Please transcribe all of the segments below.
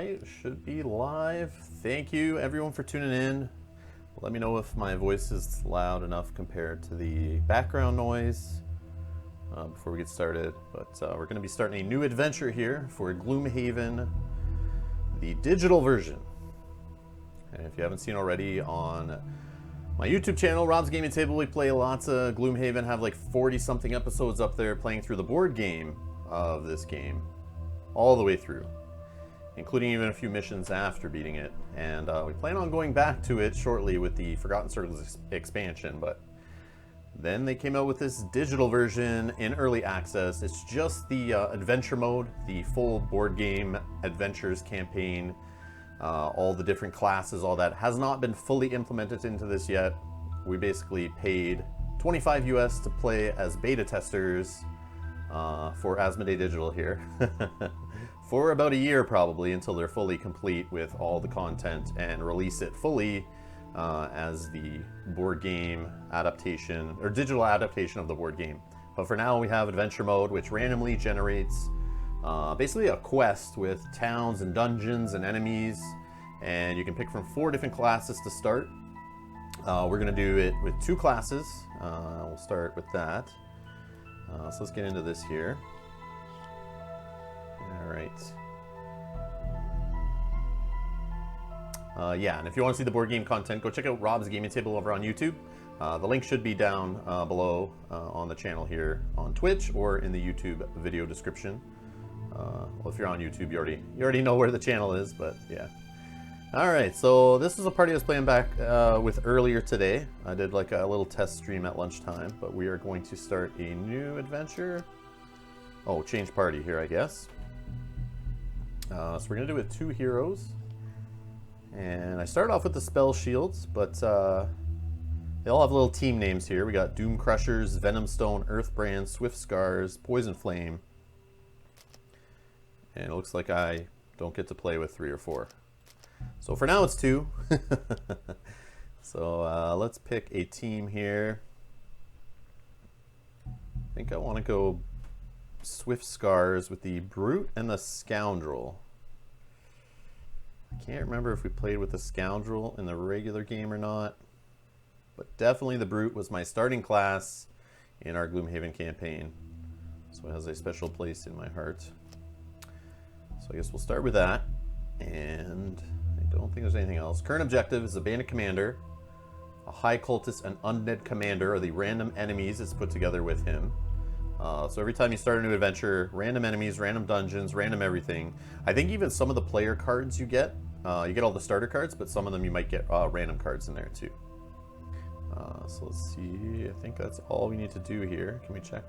right, should be live. Thank you everyone for tuning in. Let me know if my voice is loud enough compared to the background noise before we get started. But we're going to be starting a new adventure here for Gloomhaven, the digital version. And if you haven't seen already on my YouTube channel, Rob's Gaming Table, we play lots of Gloomhaven, have like 40 something episodes up there playing through the board game of this game all the way through, including even a few missions after beating it. And we plan on going back to it shortly with the Forgotten Circles expansion, but then they came out with this digital version in early access. It's just the adventure mode, the full board game adventures campaign, all the different classes, all that has not been fully implemented into this yet. We basically paid $25 US to play as beta testers for Asmodee Digital here for about a year probably, until they're fully complete with all the content and release it fully as the board game adaptation or digital adaptation of the board game. But for now we have adventure mode, which randomly generates basically a quest with towns and dungeons and enemies, and you can pick from 4 different classes to start. We're going to do it with 2 classes. We'll start with that. So let's get into this here. All right. Yeah, and if you want to see the board game content, go check out Rob's Gaming Table over on YouTube. The link should be down below on the channel here on Twitch or in the YouTube video description. Well, if you're on YouTube, you already know where the channel is, but yeah. All right, so this is a party I was playing back with earlier today. I did like a little test stream at lunchtime, but we are going to start a new adventure. Oh, change party here, I guess. So we're gonna do it with 2 heroes. And I started off with the spell shields, but they all have little team names here. We got Doom Crushers, Venom Stone, Earthbrand, Swift Scars, Poison Flame. And it looks like I don't get to play with 3 or 4. So for now it's 2. So let's pick a team here. I think I want to go Swift Scars with the Brute and the Scoundrel. I can't remember if we played with the Scoundrel in the regular game or not, but definitely the Brute was my starting class in our Gloomhaven campaign, so it has a special place in my heart. So I guess we'll start with that, and I don't think there's anything else. Current objective is a Bandit Commander, a High Cultist, and Undead Commander are the random enemies it's put together with him. So every time you start a new adventure, random enemies, random dungeons, random everything. I think even some of the player cards you get all the starter cards, but some of them you might get random cards in there too. So let's see, I think that's all we need to do here. Can we check?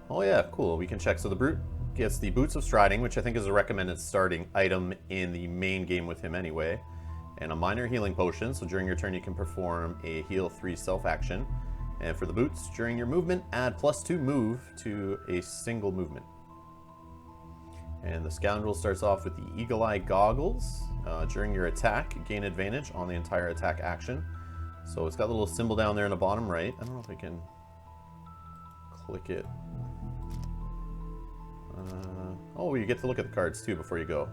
Oh yeah, cool, we can check. So the Brute gets the Boots of Striding, which I think is a recommended starting item in the main game with him anyway, and a Minor Healing Potion, so during your turn you can perform a Heal 3 self-action. And for the Boots, during your movement, add +2 move to a single movement. And the Scoundrel starts off with the Eagle Eye Goggles. During your attack, gain advantage on the entire attack action. So it's got a little symbol down there in the bottom right. I don't know if I can click it. Oh, you get to look at the cards too before you go.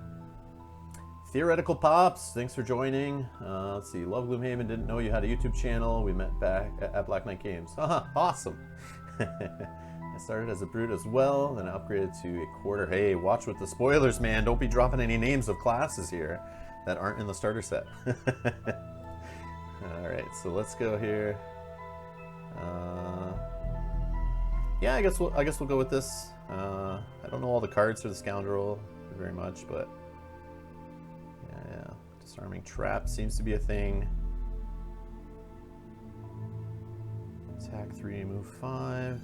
Theoretical Pops, thanks for joining. Let's see, Love Gloomhaven, didn't know you had a YouTube channel. We met back at Black Knight Games. Haha, awesome. I started as a Brute as well, then I upgraded to a Quarter. Hey, watch with the spoilers, man. Don't be dropping any names of classes here that aren't in the starter set. All right, so let's go here. Yeah, I guess we'll go with this. I don't know all the cards for the Scoundrel very much, but yeah. Disarming Trap seems to be a thing. Attack 3, move 5.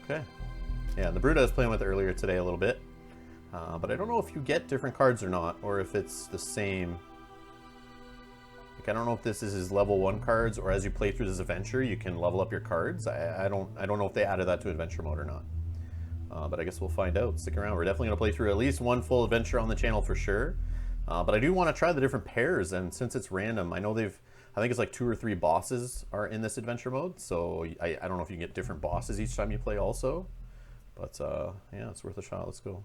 Okay. Yeah, the Brute I was playing with earlier today a little bit. But I don't know if you get different cards or not, or if it's the same. Like, I don't know if this is his level 1 cards, or as you play through this adventure, you can level up your cards. I don't know if they added that to adventure mode or not. But I guess we'll find out. Stick around. We're definitely going to play through at least 1 full adventure on the channel for sure. But I do want to try the different pairs, and since it's random, I know I think it's like 2 or 3 bosses are in this adventure mode, so I don't know if you can get different bosses each time you play also. But yeah, it's worth a shot. Let's go.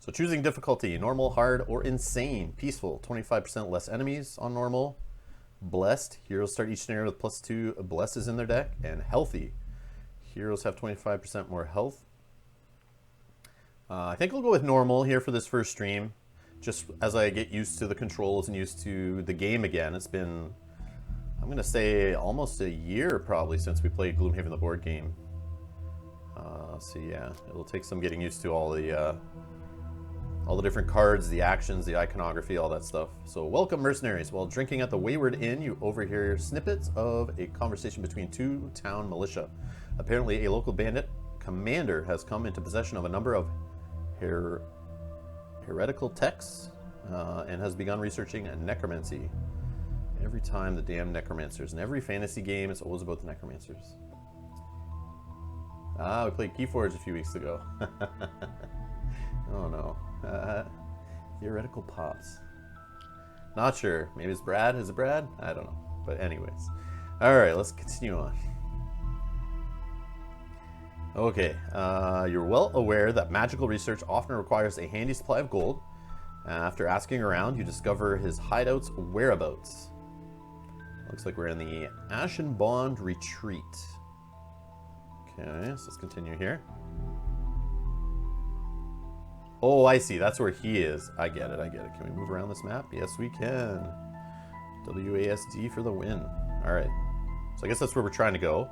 So choosing difficulty, normal, hard, or insane. Peaceful, 25% less enemies on normal. Blessed, heroes start each scenario with +2 blesses in their deck. And healthy, heroes have 25% more health. I think I'll go with normal here for this first stream, just as I get used to the controls and used to the game again. It's been, I'm going to say, almost a year probably since we played Gloomhaven the board game. So yeah, it'll take some getting used to all the different cards, the actions, the iconography, all that stuff. So welcome, mercenaries. While drinking at the Wayward Inn, you overhear snippets of a conversation between two town militia. Apparently, a local bandit commander has come into possession of a number of heretical texts and has begun researching necromancy. Every time the damn necromancers. In every fantasy game, it's always about the necromancers. We played Keyforge a few weeks ago. Oh no. Theoretical pops. Not sure. Maybe it's Brad. Is it Brad? I don't know. But anyways. Alright, let's continue on. Okay. You're well aware that magical research often requires a handy supply of gold. After asking around, you discover his hideout's whereabouts. Looks like we're in the Ashen Bond Retreat. Okay, so let's continue here. Oh, I see. That's where he is. I get it. I get it. Can we move around this map? Yes, we can. WASD for the win. All right. So I guess that's where we're trying to go.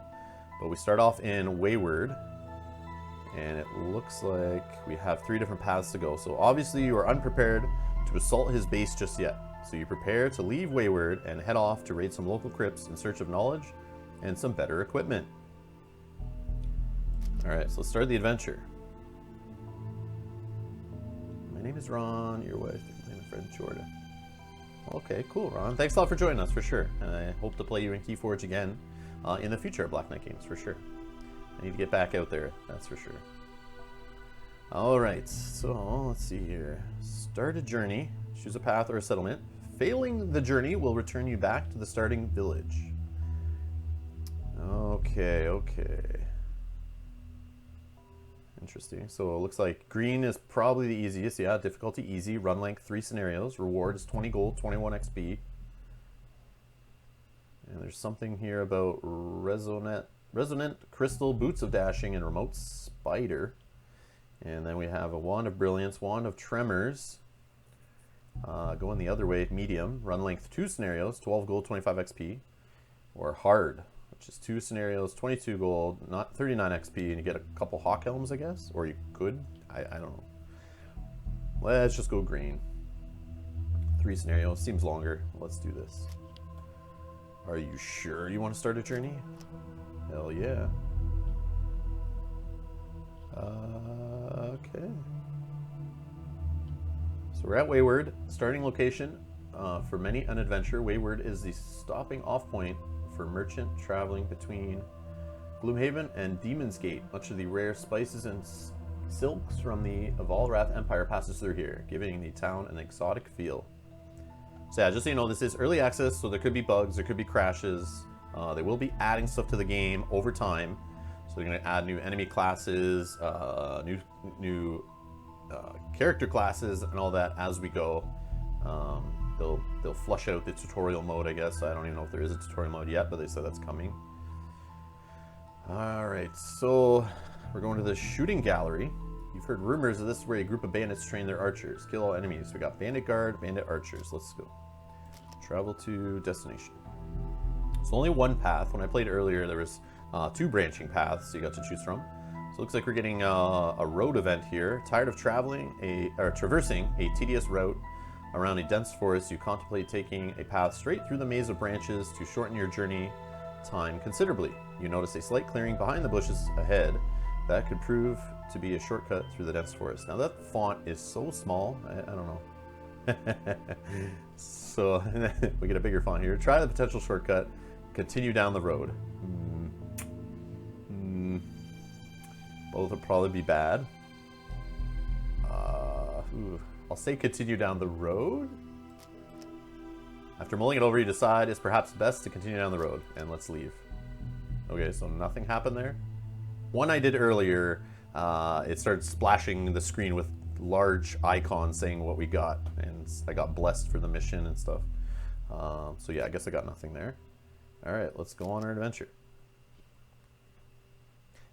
But we start off in Wayward. And it looks like we have 3 different paths to go. So obviously you are unprepared to assault his base just yet. So you prepare to leave Wayward and head off to raid some local crypts in search of knowledge and some better equipment. Alright, so let's start the adventure. My name is Ron, your wife, and my friend Jordan. Okay, cool, Ron. Thanks a lot for joining us, for sure. And I hope to play you in Keyforge again in the future at Black Knight Games, for sure. I need to get back out there, that's for sure. Alright, so let's see here. Start a journey, choose a path or a settlement. Failing the journey will return you back to the starting village. Okay, okay. Interesting. So it looks like green is probably the easiest. Yeah, difficulty easy. Run length 3 scenarios. Reward is 20 gold, 21 XP. And there's something here about resonant crystal, boots of dashing, and remote spider. And then we have a wand of brilliance, wand of tremors. Going the other way, medium. Run length 2 scenarios, 12 gold, 25 XP. Or hard, which is 2 scenarios, 22 gold, not 39 XP, and you get a couple hawk helms, I guess? Or you could? I don't know. Let's just go green. 3 scenarios, seems longer. Let's do this. Are you sure you want to start a journey? Hell yeah. Okay. So we're at Wayward. Starting location for many an adventure. Wayward is the stopping off point for merchant traveling between Gloomhaven and Demon's Gate. Much of the rare spices and silks from the Avalrath Empire passes through here, giving the town an exotic feel. So yeah, just so you know, this is early access, so there could be bugs, there could be crashes. They will be adding stuff to the game over time. So they're going to add new enemy classes, new character classes, and all that as we go. They'll flush out the tutorial mode, I guess. I don't even know if there is a tutorial mode yet, but they said that's coming. Alright, so we're going to the shooting gallery. You've heard rumors of this is where a group of bandits train their archers. Kill all enemies. We got bandit guard, bandit archers. Let's go. Travel to destination. So only one path. When I played earlier, there was 2 branching paths you got to choose from. So it looks like we're getting a road event here. Tired of traversing a tedious route around a dense forest, you contemplate taking a path straight through the maze of branches to shorten your journey time considerably. You notice a slight clearing behind the bushes ahead that could prove to be a shortcut through the dense forest. Now that font is so small, I don't know. So we get a bigger font here. Try the potential shortcut. Continue down the road. Both will probably be bad. I'll say continue down the road. After mulling it over, you decide it's perhaps best to continue down the road, and let's leave. Okay, so nothing happened there. One I did earlier, it started splashing the screen with large icon saying what we got, and I got blessed for the mission and stuff. So yeah, I guess I got nothing there. All right, let's go on our adventure.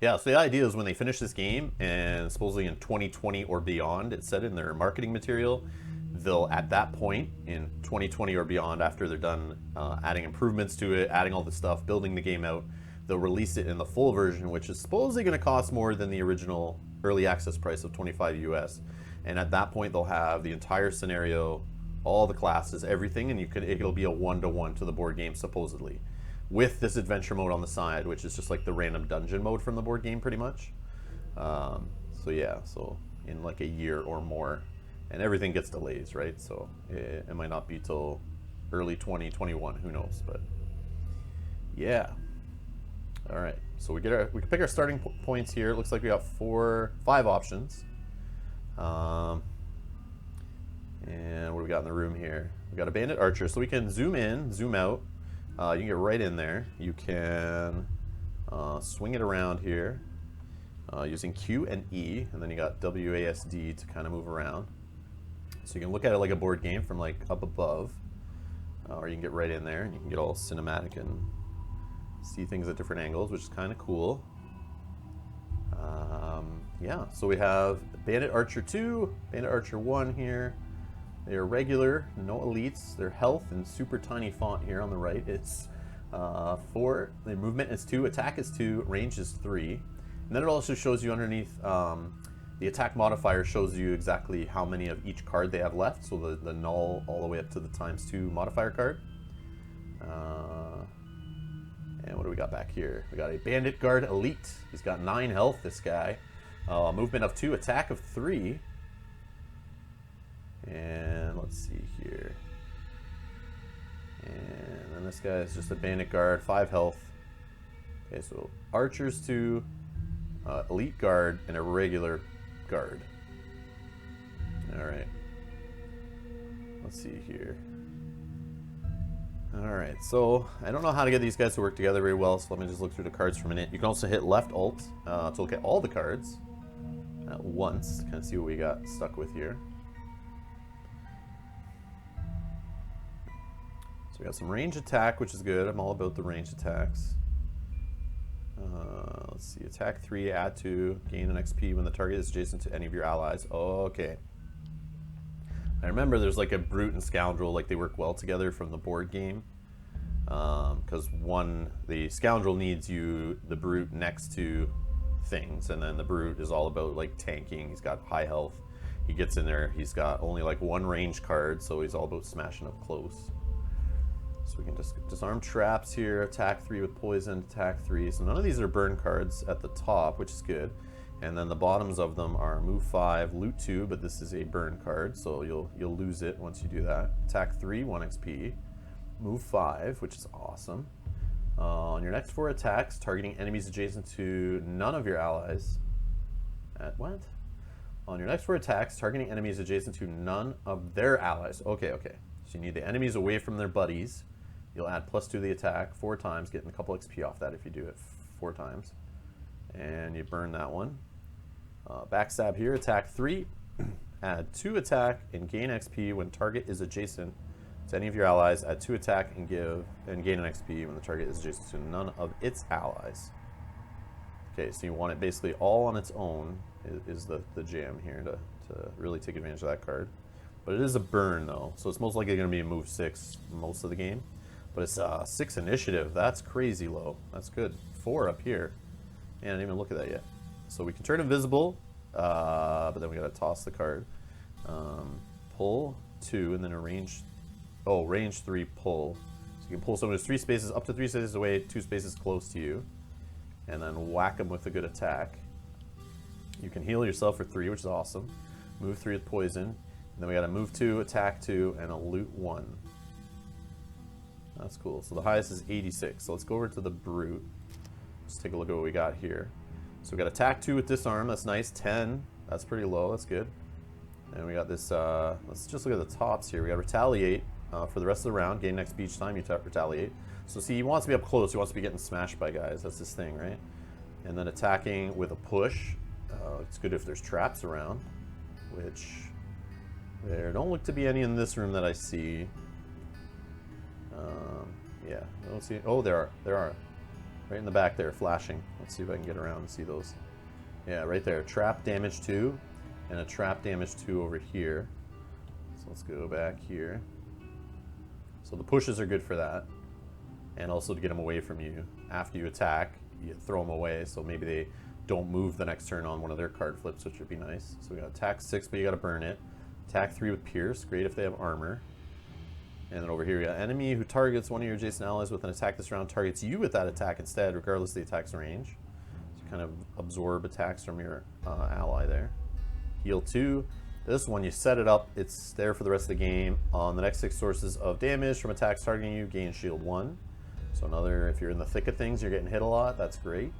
Yeah, so the idea is when they finish this game, and supposedly in 2020 or beyond, it said in their marketing material, they'll, at that point, in 2020 or beyond, after they're done adding improvements to it, adding all the stuff, building the game out, they'll release it in the full version, which is supposedly going to cost more than the original early access price of 25 US. And at that point, they'll have the entire scenario, all the classes, everything, and it'll be a one-to-one to the board game, supposedly, with this adventure mode on the side, which is just like the random dungeon mode from the board game, pretty much. So yeah, so in like a year or more, and everything gets delays, right? So it might not be till early 2021, who knows? But yeah. All right, so we can pick our starting points here. It looks like we got 5 options. And what do we got in the room here? We got a bandit archer, so we can zoom in, zoom out. You can get right in there. You can swing it around here using Q and E, and then you got WASD to kind of move around. So you can look at it like a board game from like up above, or you can get right in there and you can get all cinematic and see things at different angles, which is kind of cool. Yeah, so we have Bandit Archer 2, Bandit Archer 1 here. They are regular, no elites. Their health in super tiny font here on the right. It's 4, the movement is 2, attack is 2, range is 3. And then it also shows you underneath, the attack modifier shows you exactly how many of each card they have left. So the null all the way up to the ×2 modifier card. And what do we got back here? We got a Bandit Guard Elite. He's got 9 health, this guy. Movement of 2, attack of 3. And let's see here. And then this guy is just a Bandit Guard, 5 health. Okay, so Archers 2, Elite Guard, and a regular Guard. Alright. Let's see here. Alright, so I don't know how to get these guys to work together very well, so let me just look through the cards for a minute. You can also hit left alt to look at all the cards at once to kind of see what we got stuck with here. So we got some range attack, which is good. I'm all about the range attacks. Let's see, attack 3, add 2, gain an XP when the target is adjacent to any of your allies. Okay. I remember there's like a brute and scoundrel, like they work well together from the board game. Because the scoundrel needs the brute next to things, and then the brute is all about like tanking. He's got high health. He gets in there, he's got only like 1 range card, so he's all about smashing up close. So we can just disarm traps here, attack 3 with poison, attack 3. So none of these are burn cards at the top, which is good. And then the bottoms of them are move 5, loot 2, but this is a burn card, so you'll lose it once you do that. Attack 3, 1 XP. Move 5, which is awesome. On your next 4 attacks, targeting enemies adjacent to none of your allies. At what? On your next 4 attacks, targeting enemies adjacent to none of their allies. Okay, okay. So you need the enemies away from their buddies. You'll add +2 to the attack 4 times, getting a couple XP off that if you do it 4 times. And you burn that one. Backstab here, attack 3, add 2 attack and gain XP when target is adjacent to any of your allies. Add 2 attack and gain an XP when the target is adjacent to none of its allies. Okay, so you want it basically all on its own is the jam here to really take advantage of that card. But it is a burn though, so it's most likely going to be a move 6 most of the game. But it's 6 initiative, that's crazy low. That's good. 4 up here. Man, I didn't even look at that yet. So we can turn invisible, but then we gotta toss the card. Pull 2 and then range 3 pull. So you can pull someone who's 3 spaces up to 3 spaces away, 2 spaces close to you, and then whack them with a good attack. You can heal yourself for 3, which is awesome. Move 3 with poison, and then we gotta move 2, attack 2, and a loot 1. That's cool. So the highest is 86. So let's go over to the brute. Let's take a look at what we got here. So we got attack 2 with disarm, that's nice. 10, that's pretty low, that's good. And we got this, let's just look at the tops here. We got retaliate for the rest of the round, gain XP each time you retaliate. So see, he wants to be up close, he wants to be getting smashed by guys, that's his thing, right? And then attacking with a push, it's good if there's traps around. which there don't look to be any in this room that I see. Yeah, I don't see. Oh, there are. There are. Right in the back there, flashing. Let's see if I can get around and see those. Yeah, right there. Trap damage 2 and a trap damage 2 over here. So let's go back here. So the pushes are good for that. And also to get them away from you. After you attack, you throw them away, so maybe they don't move the next turn on one of their card flips, which would be nice. So we got attack 6, but you got to burn it. Attack 3 with Pierce, great if they have armor. And then over here we got enemy who targets one of your adjacent allies with an attack this round targets you with that attack instead, regardless of the attack's range. So you kind of absorb attacks from your ally there. Heal 2. This one, you set it up, it's there for the rest of the game. On the next 6 sources of damage from attacks targeting you, gain shield 1. So another, if you're in the thick of things, you're getting hit a lot, that's great.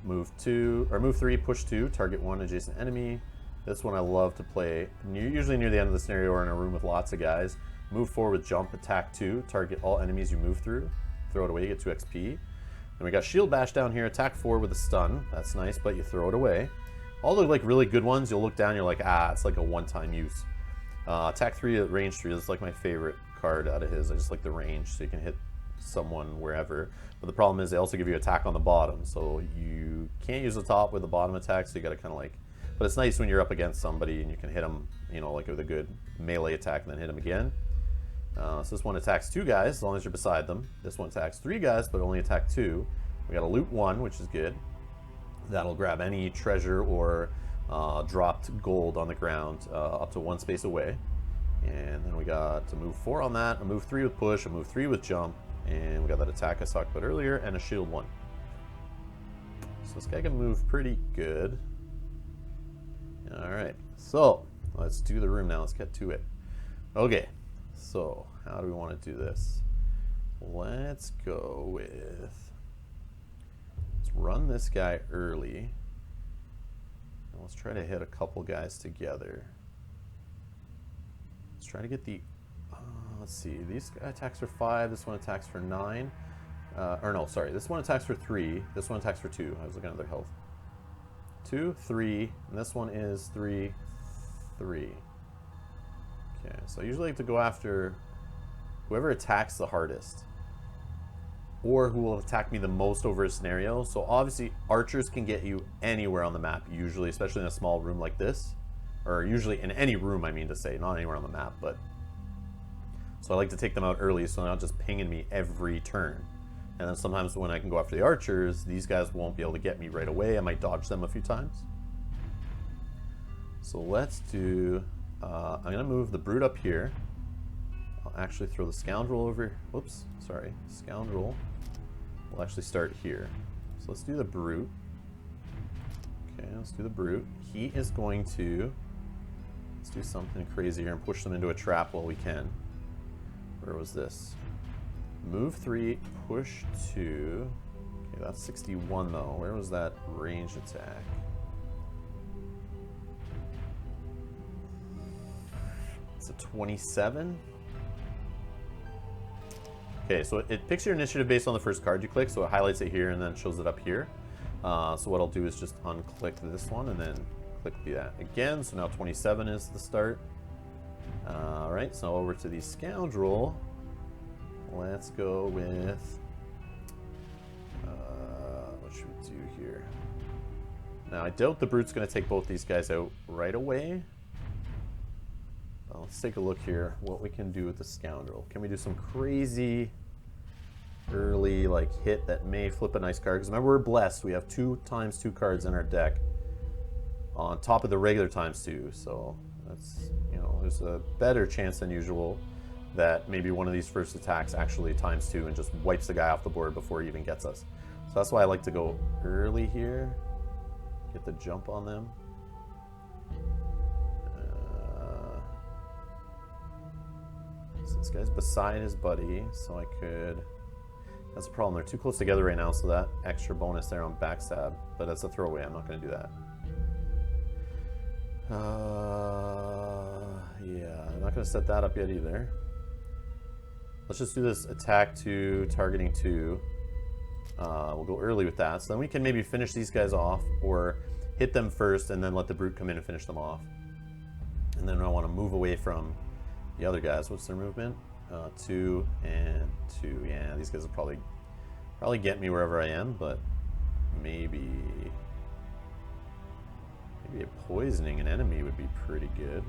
Move 3, push 2, target 1 adjacent enemy. This one I love to play usually near the end of the scenario or in a room with lots of guys. Move 4 with jump, attack 2, target all enemies you move through. Throw it away, you get 2 XP. And we got shield bash down here, attack 4 with a stun. That's nice, but you throw it away. All the like really good ones, you'll look down, you're like, ah, it's like a one-time use. Attack 3 at range 3 is like my favorite card out of his. I just like the range, so you can hit someone wherever. But the problem is they also give you attack on the bottom, so you can't use the top with the bottom attack, so you gotta kind of like, but it's nice when you're up against somebody and you can hit them, you know, like with a good melee attack and then hit them again. So this one attacks 2 guys as long as you're beside them. This one attacks 3 guys but only attack 2. We got a loot 1, which is good. That'll grab any treasure or dropped gold on the ground up to 1 space away. And then we got a move 4 on that, a move 3 with push, a move 3 with jump, and we got that attack I talked about earlier, and a shield 1. So this guy can move pretty good. Alright, so let's do the room now. Let's get to it. Okay, so how do we want to do this? Let's go with... Let's run this guy early. And let's try to hit a couple guys together. Let's try to get the... let's see, these attacks for 5, this one attacks for 9. Or no, sorry, this one attacks for 3, this one attacks for 2. I was looking at their health. 2, 3, and this one is 3, 3. Okay, so I usually like to go after whoever attacks the hardest, or who will attack me the most over a scenario. So obviously archers can get you anywhere on the map, usually, especially in a small room like this, or usually in any room, I mean to say, not anywhere on the map. But so I like to take them out early, so they're not just pinging me every turn. And then sometimes when I can go after the archers, these guys won't be able to get me right away. I might dodge them a few times. So let's do, I'm going to move the brute up here. I'll actually throw the scoundrel over, whoops, sorry, scoundrel. We'll actually start here. So let's do the brute. Okay, let's do the brute. He is going to, let's do something crazy here and push them into a trap while we can. Where was this? Move 3, push 2. Okay, that's 61 though. Where was that ranged attack? It's a 27. Okay, so it picks your initiative based on the first card you click, so it highlights it here and then shows it up here. So what I'll do is just unclick this one and then click that again. So now 27 is the start. Alright, so over to the scoundrel. Let's go with, what should we do here? Now I doubt the brute's going to take both these guys out right away. Well, let's take a look here what we can do with the scoundrel. Can we do some crazy early like hit that may flip a nice card? Because remember, we're blessed. We have 2 times 2 cards in our deck on top of the regular times 2. So that's, you know, there's a better chance than usual that maybe one of these first attacks actually times 2 and just wipes the guy off the board before he even gets us. So that's why I like to go early here, get the jump on them. So this guy's beside his buddy, so I could... That's a problem, they're too close together right now, so that extra bonus there on backstab, but that's a throwaway, I'm not going to do that. Yeah, I'm not going to set that up yet either. Let's just do this attack 2, targeting 2. We'll go early with that, so then we can maybe finish these guys off, or hit them first and then let the brute come in and finish them off. And then I want to move away from the other guys. What's their movement? 2 and 2. Yeah, these guys will probably get me wherever I am, but maybe a poisoning an enemy would be pretty good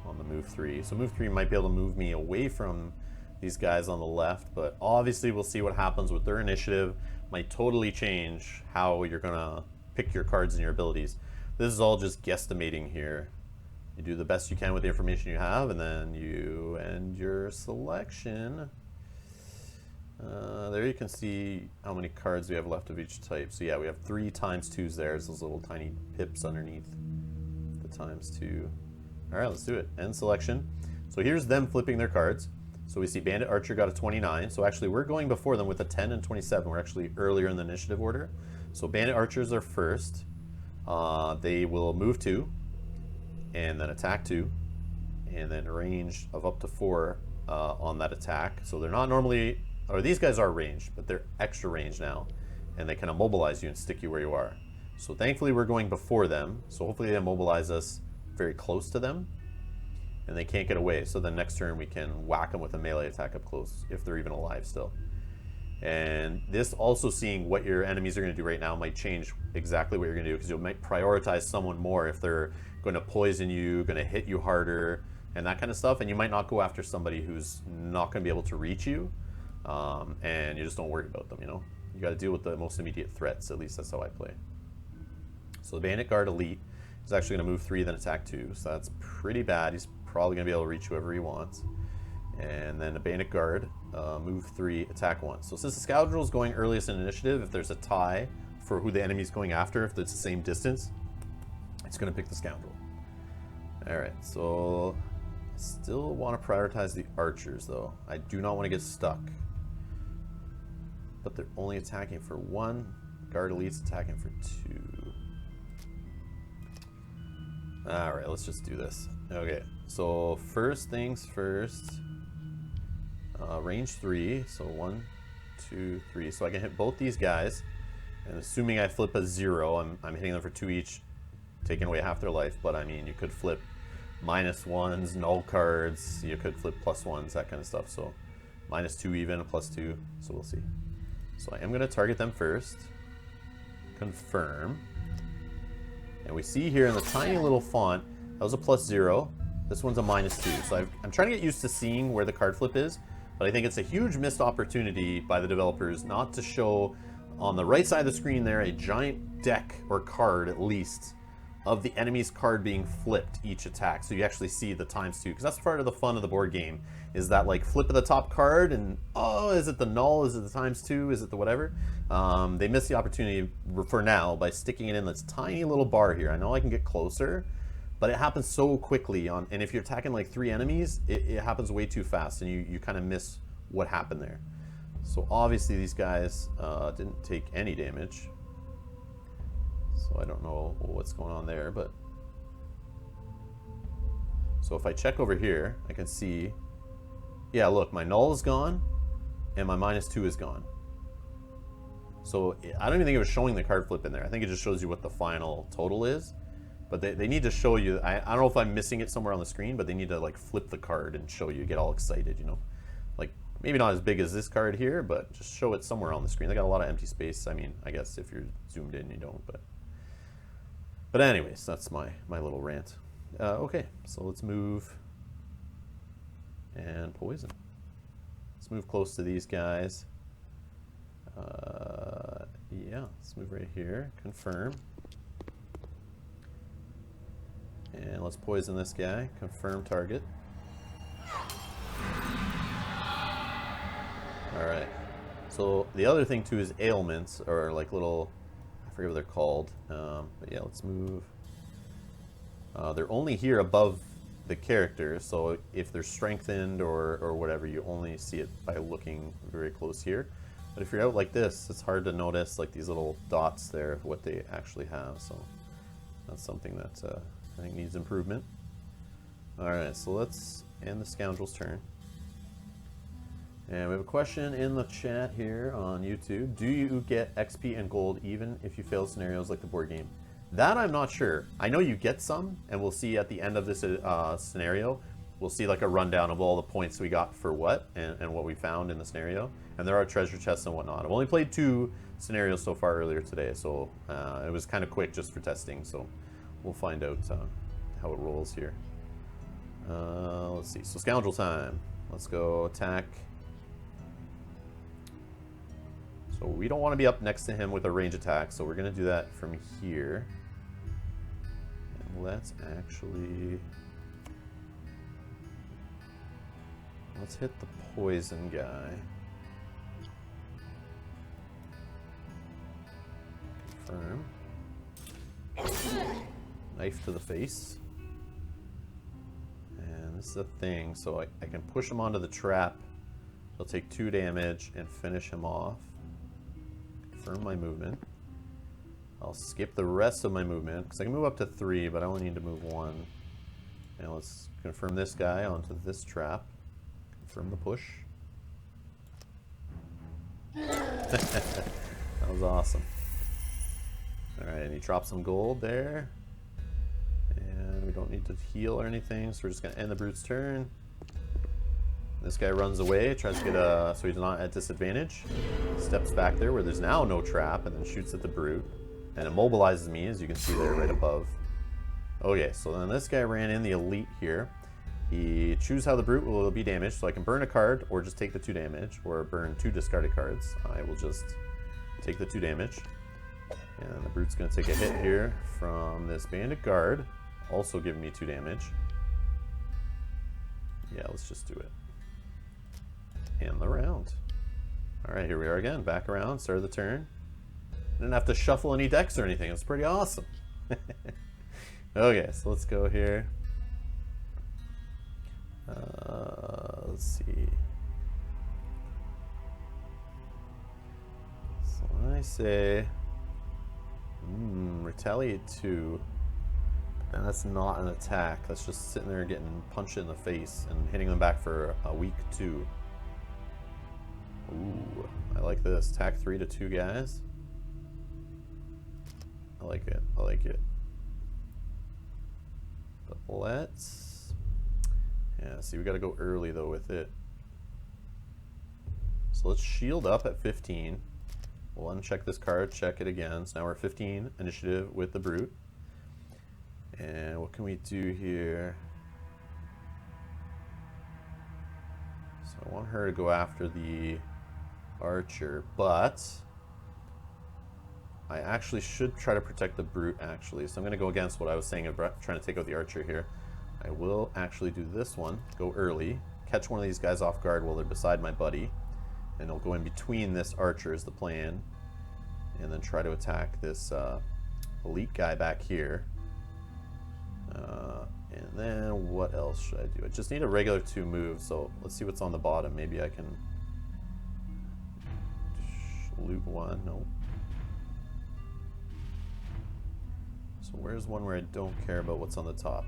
on the move 3. So move 3 might be able to move me away from these guys on the left, but obviously we'll see what happens with their initiative. Might totally change how you're gonna pick your cards and your abilities. This is all just guesstimating here. You do the best you can with the information you have, and then you end your selection. There you can see how many cards we have left of each type. So yeah, we have 3 times 2s there. There's those little tiny pips underneath the times 2. All right, let's do it. End selection. So here's them flipping their cards. So we see Bandit Archer got a 29. So actually we're going before them with a 10 and 27. We're actually earlier in the initiative order. So Bandit Archers are first. They will move 2 and then attack 2 and then range of up to 4 on that attack. So they're not normally, or these guys are ranged, but they're extra range now, and they can immobilize you and stick you where you are. So thankfully we're going before them, so hopefully they immobilize us very close to them and they can't get away. So then next turn we can whack them with a melee attack up close if they're even alive still. And this also, seeing what your enemies are going to do right now, might change exactly what you're going to do, because you might prioritize someone more if they're going to poison you, going to hit you harder, and that kind of stuff. And you might not go after somebody who's not going to be able to reach you, and you just don't worry about them, you know? You got to deal with the most immediate threats. At least that's how I play. So the Bandit Guard Elite is actually going to move 3, then attack 2. So that's pretty bad. He's probably going to be able to reach whoever he wants. And then the Bandit Guard, move 3, attack 1. So since the Scoundrel is going earliest in initiative, if there's a tie for who the enemy's going after, if it's the same distance, it's going to pick the Scoundrel. Alright, so I still want to prioritize the Archers, though. I do not want to get stuck. But they're only attacking for 1. Guard Elite's attacking for 2. Alright, let's just do this. Okay, so first things first. Range 3, so 1, 2, 3. So I can hit both these guys, and assuming I flip a 0, I'm hitting them for 2 each, taking away half their life. But I mean, you could flip -1s, null cards, you could flip +1s, that kind of stuff. So -2 even, a +2, so we'll see. So I am going to target them first, confirm, and we see here in the tiny little font, that was a +0, this one's a -2. So I'm trying to get used to seeing where the card flip is. But I think it's a huge missed opportunity by the developers not to show on the right side of the screen there a giant deck or card, at least, of the enemy's card being flipped each attack. So you actually see the ×2, because that's part of the fun of the board game, is that like flip of the top card and, oh, is it the null, is it the ×2, is it the whatever? They missed the opportunity for now by sticking it in this tiny little bar here. I know I can get closer, but it happens so quickly on, and if you're attacking like 3 enemies, it happens way too fast, and you kind of miss what happened there. So obviously these guys didn't take any damage. So I don't know what's going on there, but so if I check over here, I can see, yeah, look, my null is gone and my -2 is gone. So I don't even think it was showing the card flip in there. I think it just shows you what the final total is. But they need to show you, I don't know if I'm missing it somewhere on the screen, but they need to like flip the card and show you, get all excited, you know. Like maybe not as big as this card here, but just show it somewhere on the screen. They got a lot of empty space. I mean, I guess if you're zoomed in, you don't, but anyways, that's my little rant. Okay, so let's move and poison. Let's move close to these guys. Yeah, let's move right here, confirm. And let's poison this guy, confirm target. Alright, so the other thing too is ailments, or like little, I forget what they're called, but yeah, let's move. They're only here above the character, so if they're strengthened or whatever, you only see it by looking very close here. But if you're out like this, it's hard to notice like these little dots there of what they actually have, so that's something that I think needs improvement. Alright, so let's end the Scoundrel's turn. And we have a question in the chat here on YouTube. Do you get XP and gold even if you fail scenarios like the board game? That I'm not sure. I know you get some, and we'll see at the end of this scenario, we'll see like a rundown of all the points we got for what, and what we found in the scenario. And there are treasure chests and whatnot. I've only played 2 scenarios so far earlier today, so it was kind of quick just for testing, so we'll find out how it rolls here. Let's see, so scoundrel time. Let's go attack. So we don't want to be up next to him with a range attack, so we're going to do that from here. And let's actually... let's hit the poison guy. Confirm. Knife to the face. And this is a thing, so I can push him onto the trap. He'll take 2 damage and finish him off. Confirm my movement. I'll skip the rest of my movement, because I can move up to 3, but I only need to move 1. And let's confirm this guy onto this trap. Confirm the push. That was awesome. Alright, and he dropped some gold there. And we don't need to heal or anything, so we're just going to end the brute's turn. This guy runs away, tries to get so he's not at disadvantage. Steps back there where there's now no trap, and then shoots at the brute. And immobilizes me, as you can see there right above. Okay, so then this guy ran in the elite here. He choose how the brute will be damaged, so I can burn a card, or just take the 2 damage, or burn 2 discarded cards. I will just take the 2 damage. And the brute's going to take a hit here from this bandit guard, also giving me 2 damage. Yeah, let's just do it. End the round. Alright, here we are again. Back around, start of the turn. Didn't have to shuffle any decks or anything. It's pretty awesome. Okay, so let's go here. Let's see. So I say... retaliate 2. And that's not an attack. That's just sitting there getting punched in the face and hitting them back for a weak 2. Ooh, I like this. Attack 3 to 2 guys. I like it. I like it. But let's... yeah, see, we gotta go early though with it. So let's shield up at 15. We'll uncheck this card, check it again. So now we're 15 initiative with the brute. And what can we do here? So I want her to go after the archer, but I actually should try to protect the brute actually. So I'm going to go against what I was saying about trying to take out the archer here. I will actually do this one, go early, catch one of these guys off guard while they're beside my buddy, and I'll go in between this archer is the plan, and then try to attack this elite guy back here. And then what else should I do? I just need a regular 2 move, so let's see what's on the bottom. Maybe I can loot 1. No. So where's one where I don't care about what's on the top?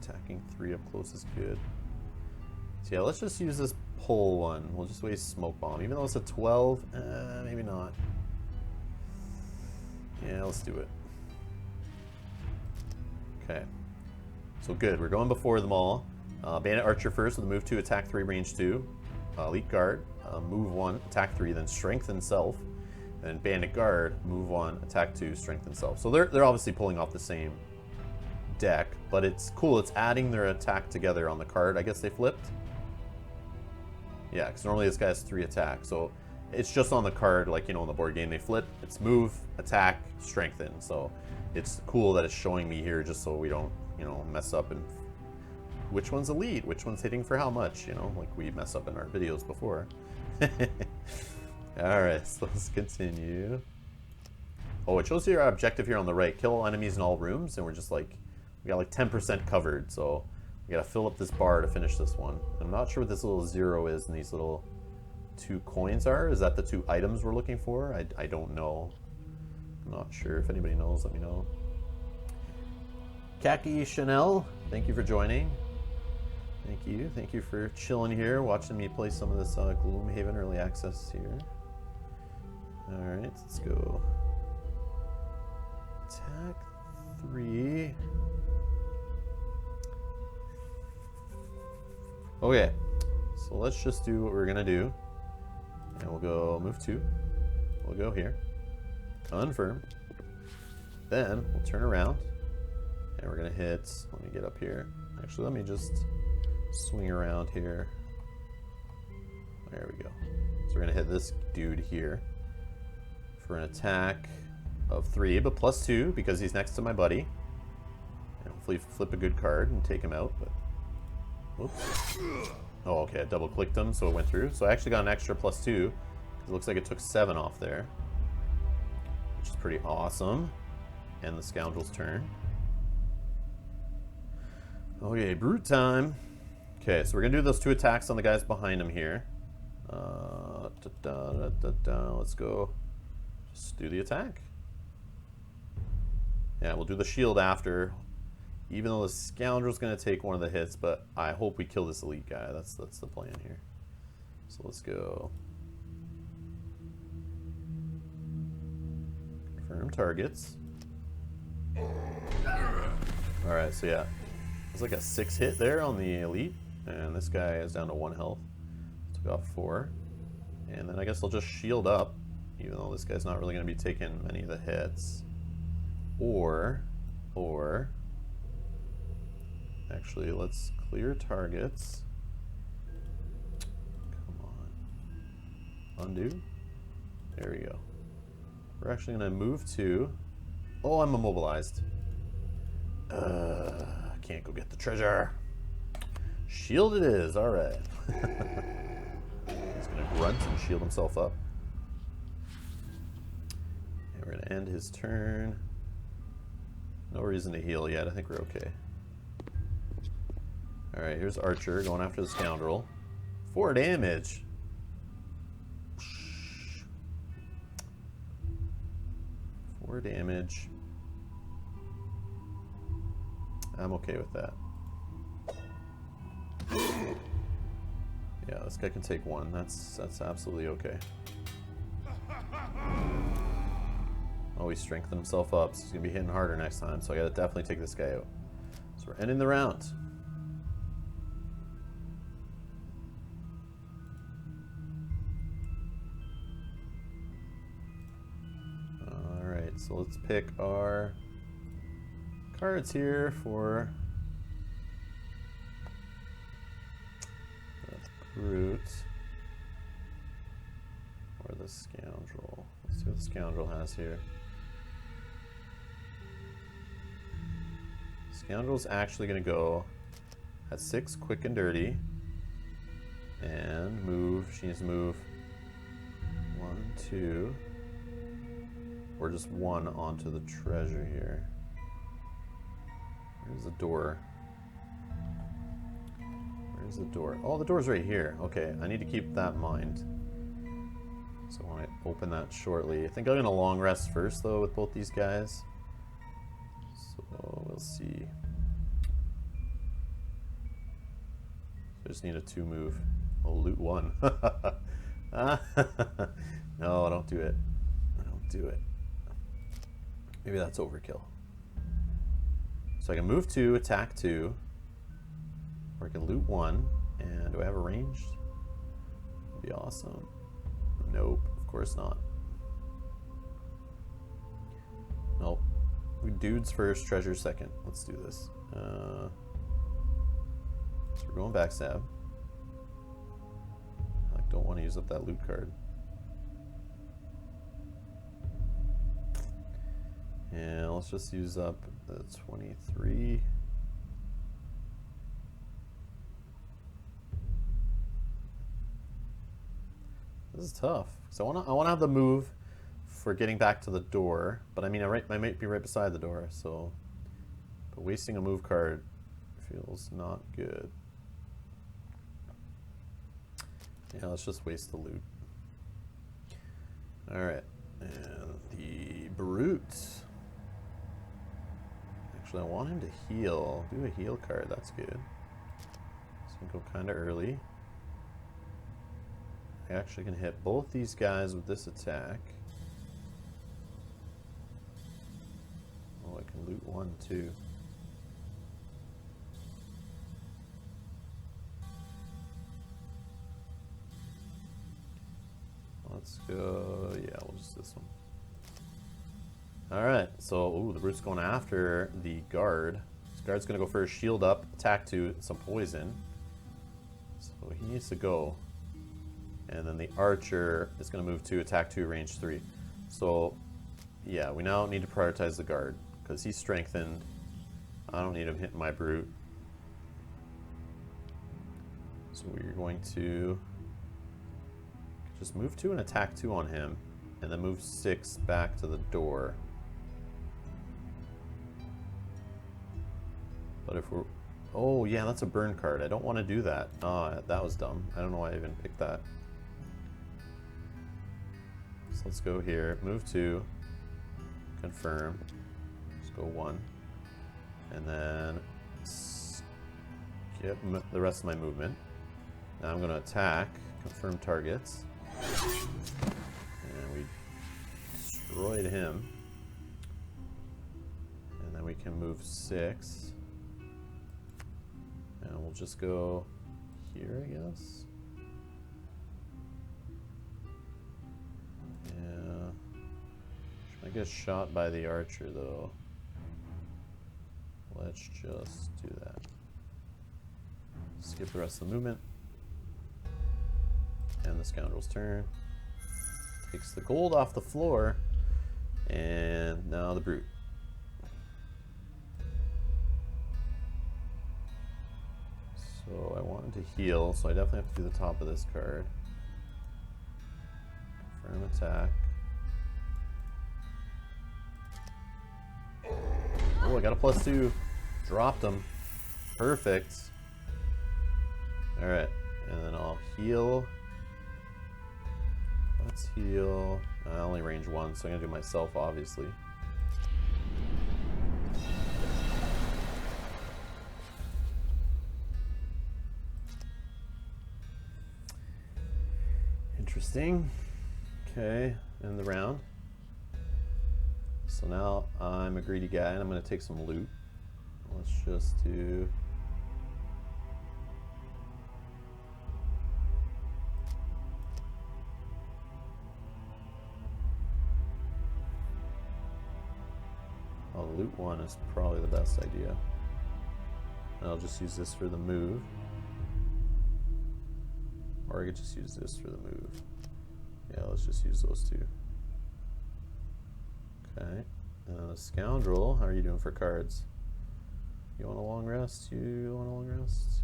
Attacking 3 up close is good. So yeah, let's just use this pole one. We'll just waste smoke bomb. Even though it's a 12, maybe not. Yeah, let's do it. Okay. So good, we're going before them all. Bandit Archer first with a move 2, attack 3, range 2. Elite Guard, move 1, attack 3, then strengthen self. And Bandit Guard, move 1, attack 2, strengthen self. So they're obviously pulling off the same deck, but it's cool. It's adding their attack together on the card. I guess they flipped. Yeah, because normally this guy has 3 attacks. So it's just on the card, like, you know, in the board game, they flip. It's move, attack, strengthen. So it's cool that it's showing me here just so we don't, you know, mess up and which one's elite, which one's hitting for how much, you know, like we mess up in our videos before. Alright, so let's continue. Oh, it shows you our objective here on the right. Kill enemies in all rooms, and we're just like, we got like 10% covered, so we gotta fill up this bar to finish this one. I'm not sure what this little 0 is and these little 2 coins are. Is that the 2 items we're looking for? I don't know. I'm not sure. If anybody knows, let me know. Khaki Chanel, thank you for joining. Thank you. Thank you for chilling here, watching me play some of this Gloomhaven early access here. Alright, let's go. attack 3. Okay, so let's just do what we're gonna do. And we'll go move 2. We'll go here. Confirm. Then we'll turn around. And we're gonna hit, let me get up here. Actually, let me just swing around here. There we go. So we're gonna hit this dude here for an attack of 3, but plus 2 because he's next to my buddy. And hopefully flip a good card and take him out, but whoops. Oh, okay, I double clicked him so it went through. So I actually got an extra plus 2 because it looks like it took 7 off there, which is pretty awesome. And the scoundrel's turn. Okay, brute time. Okay, so we're gonna do those 2 attacks on the guys behind him here. Let's go. Just do the attack. Yeah, we'll do the shield after. Even though the scoundrel's gonna take one of the hits, but I hope we kill this elite guy. That's the plan here. So let's go. Confirm targets. Alright, so yeah. It's like a 6 hit there on the elite. And this guy is down to 1 health. Took off 4. And then I guess I'll just shield up, even though this guy's not really going to be taking many of the hits. Or, actually, let's clear targets. Come on. Undo. There we go. We're actually going to move to... Oh, I'm immobilized. Can't go get the treasure. Shield it is. All right. He's going to grunt and shield himself up. And we're going to end his turn. No reason to heal yet. I think we're okay. All right, here's Archer going after the scoundrel. 4 damage. 4 damage. I'm okay with that. Yeah, this guy can take 1. That's absolutely okay. Oh, he strengthened himself up, so he's gonna be hitting harder next time. So I gotta definitely take this guy out. So we're ending the round. All right, so let's pick our cards here for the brute or the scoundrel. Let's see what the scoundrel has here. Scoundrel's actually going to go at 6 quick and dirty and move. She needs to move 1, 2, or just 1 onto the treasure here. Where's the door? Where's the door? Oh, the door's right here. Okay, I need to keep that in mind. So I want to open that shortly. I think I'm going to long rest first, though, with both these guys. So we'll see. I just need a 2 move. Oh, loot 1. No, don't do it. Don't do it. Maybe that's overkill. So I can move 2, attack 2, or I can loot 1, and do I have a ranged? That'd be awesome. Nope, of course not. Nope. Dudes first, treasure second. Let's do this. So we're going backstab. I don't want to use up that loot card. And let's just use up the 23. This is tough. So I want to have the move for getting back to the door, but I mean I might be right beside the door, so but wasting a move card feels not good. Yeah, let's just waste the loot. All right, and the brute. Actually, I want him to heal. Do a heal card. That's good. So we go kind of early. I actually can hit both these guys with this attack. loot one too. Let's go, yeah, we'll just this one. Alright, so, ooh, the brute's going after the guard. This guard's gonna go for a shield up, attack 2, some poison. So he needs to go. And then the archer is gonna move to attack 2, range 3. So, yeah, we now need to prioritize the guard, because he's strengthened. I don't need him hitting my brute. So we're going to just move 2 and attack 2 on him, and then move 6 back to the door. But if we're... Oh, yeah, that's a burn card. I don't want to do that. Oh, that was dumb. I don't know why I even picked that. So let's go here. Move 2. Confirm. Let's go 1. And then skip the rest of my movement. Now I'm going to attack. Confirm targets. And we destroyed him. And then we can move 6. And we'll just go here, I guess. Yeah. I get shot by the archer, though. Let's just do that. Skip the rest of the movement. And the scoundrel's turn. Takes the gold off the floor. And now the brute. So I wanted to heal, so I definitely have to do the top of this card. Confirm attack. Oh, I got a +2. Dropped him. Perfect. Alright, and then I'll heal. Let's heal. I only range 1, so I'm going to do myself, obviously. Interesting. Okay, end the round. So now I'm a greedy guy and I'm going to take some loot. Let's just do... Oh, loot 1 is probably the best idea. I'll just use this for the move. Or I could just use this for the move. Yeah, let's just use those two. Okay. Scoundrel, how are you doing for cards? You want a long rest? You want a long rest?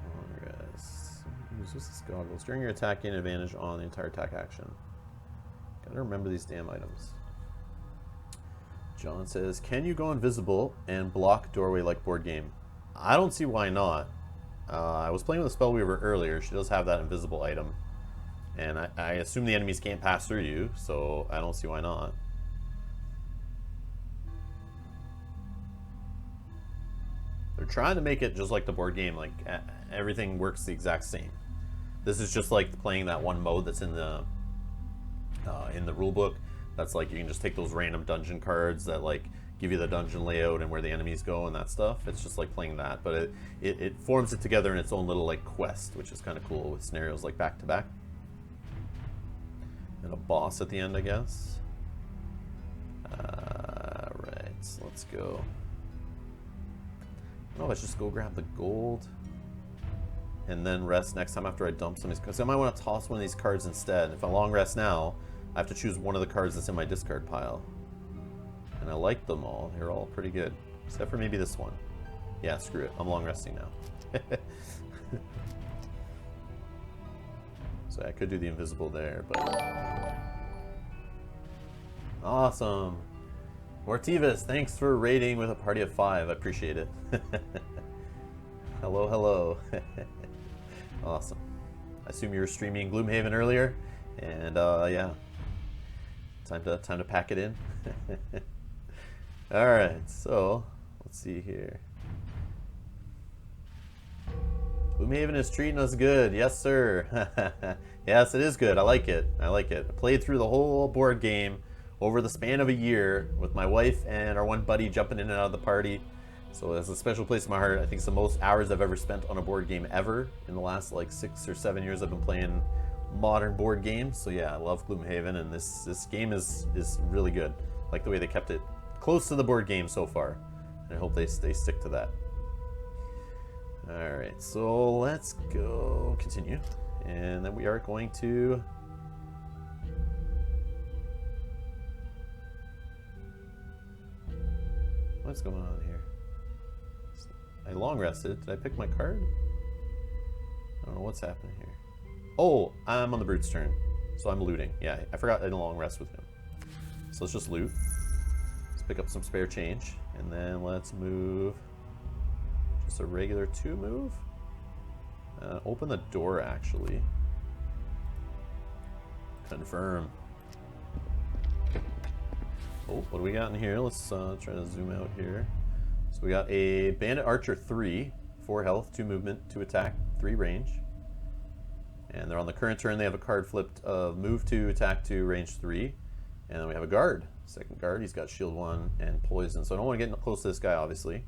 Long rest. Use this goggles. During your attack, gain advantage on the entire attack action. Gotta remember these damn items. John says, can you go invisible and block doorway like board game? I don't see why not. I was playing with a Spellweaver earlier. She does have that invisible item. And I assume the enemies can't pass through you, so I don't see why not. They're trying to make it just like the board game, like everything works the exact same. This is just like playing that one mode that's in the rule book. That's like you can just take those random dungeon cards that like give you the dungeon layout and where the enemies go and that stuff. It's just like playing that, but it forms it together in its own little like quest, which is kind of cool with scenarios like back to back. And a boss at the end, I guess. Right, so let's go. Oh, let's just go grab the gold and then rest next time after I dump some of these, because I might want to toss one of these cards instead. If I long rest now, I have to choose one of the cards that's in my discard pile. And I like them all. They're all pretty good. Except for maybe this one. Yeah, screw it. I'm long resting now. So I could do the invisible there, but... Awesome! Mortivus, thanks for raiding with a party of 5. I appreciate it. Hello, hello. Awesome. I assume you were streaming Gloomhaven earlier, and yeah. Time to pack it in. All right, so let's see here. Gloomhaven is treating us good. Yes, sir. Yes, it is good. I like it. I like it. I played through the whole board game over the span of a year with my wife and our one buddy jumping in and out of the party. So it's a special place in my heart. I think it's the most hours I've ever spent on a board game ever in the last like 6 or 7 years I've been playing modern board games. So yeah, I love Gloomhaven, and this game is really good. I like the way they kept it close to the board game so far. And I hope they stick to that. Alright, so let's go continue. And then we are going to... What's going on here? I long rested. Did I pick my card? I don't know what's happening here. Oh, I'm on the brute's turn. So I'm looting. Yeah, I forgot I didn't long rest with him. So let's just loot. Let's pick up some spare change. And then let's move... Just a regular 2 move. Open the door, actually. Confirm. Oh, what do we got in here? Let's try to zoom out here. So we got a Bandit Archer 3, 4 health, 2 movement, 2 attack, 3 range. And they're on the current turn. They have a card flipped of move 2, attack 2, range 3. And then we have a guard. Second guard, he's got shield 1 and poison. So I don't want to get close to this guy, obviously.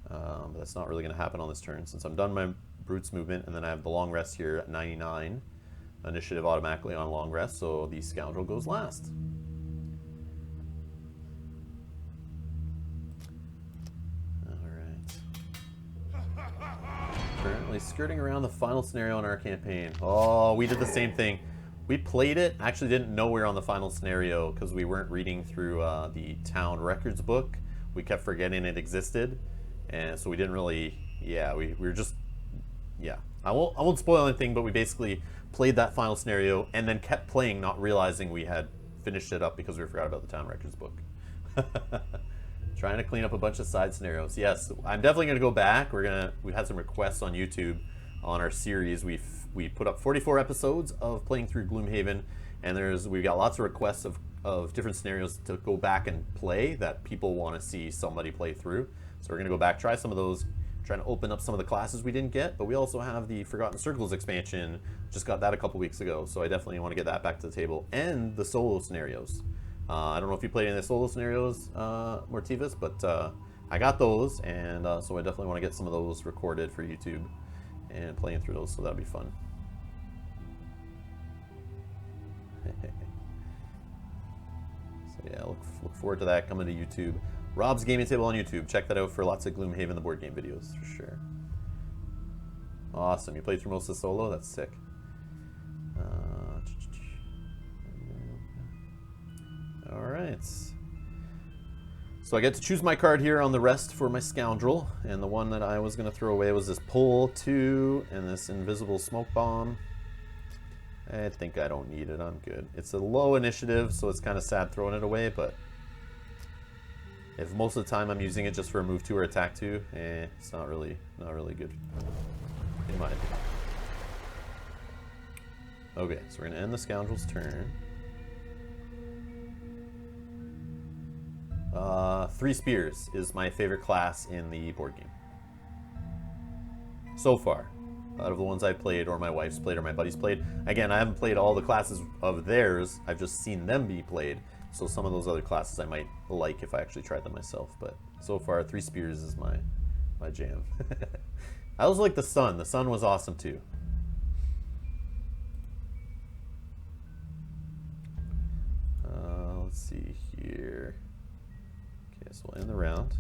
But that's not really going to happen on this turn since I'm done my brute's movement, and then I have the long rest here at 99. Initiative automatically on long rest, so the scoundrel goes last. Currently skirting around the final scenario in our campaign. Oh, we did the same thing. We played it, actually didn't know we were on the final scenario because we weren't reading through the town records book. We kept forgetting it existed, and so we didn't really, yeah, we were just, yeah. I won't spoil anything, but we basically played that final scenario and then kept playing, not realizing we had finished it up because we forgot about the town records book. Trying to clean up a bunch of side scenarios. Yes, I'm definitely going to go back. We've had some requests on YouTube on our series. We put up 44 episodes of playing through Gloomhaven, and we've got lots of requests of different scenarios to go back and play that people want to see somebody play through. So we're going to go back, try some of those, trying to open up some of the classes we didn't get, but we also have the Forgotten Circles expansion. Just got that a couple weeks ago, so I definitely want to get that back to the table, and the solo scenarios. I don't know if you played any of the solo scenarios, Mortivus, but I got those, and so I definitely want to get some of those recorded for YouTube and playing through those, so that'll be fun. So yeah, look forward to that coming to YouTube. Rob's Gaming Table on YouTube. Check that out for lots of Gloomhaven the board game videos, for sure. Awesome. You played through most of the solo? That's sick. Alright. So I get to choose my card here on the rest for my Scoundrel, and the one that I was going to throw away was this Pull 2 and this Invisible Smoke Bomb. I think I don't need it. I'm good. It's a low initiative, so it's kind of sad throwing it away, but if most of the time I'm using it just for a move 2 or attack 2, it's not really good, in my opinion. Okay, so we're going to end the Scoundrel's turn. 3 Spears is my favorite class in the board game. So far. Out of the ones I've played, or my wife's played, or my buddy's played. Again, I haven't played all the classes of theirs. I've just seen them be played. So some of those other classes I might like if I actually tried them myself. But so far, 3 Spears is my jam. I also like the Sun. The Sun was awesome too. Let's see here. Okay, so we'll end the round.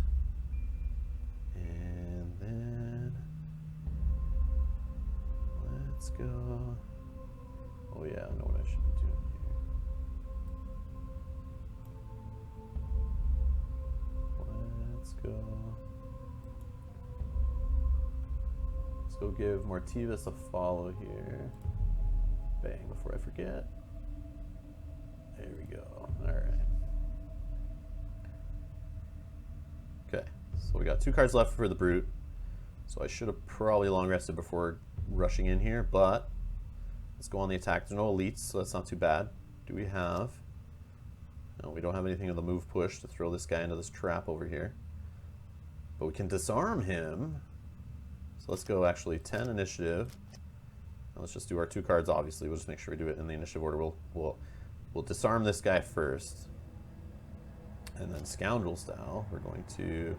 And then let's go. Oh yeah, I know what I should be doing here. Let's go give Mortivus a follow here. Bang, before I forget. There we go. Alright. Okay, so we got 2 cards left for the Brute. So I should have probably long rested before rushing in here, but let's go on the attack. There's no elites, so that's not too bad. Do we have... No, we don't have anything on the move push to throw this guy into this trap over here. But we can disarm him. So let's go actually 10 initiative. Now let's just do our 2 cards, obviously. We'll just make sure we do it in the initiative order. We'll disarm this guy first. And then Scoundrel style, we're going to...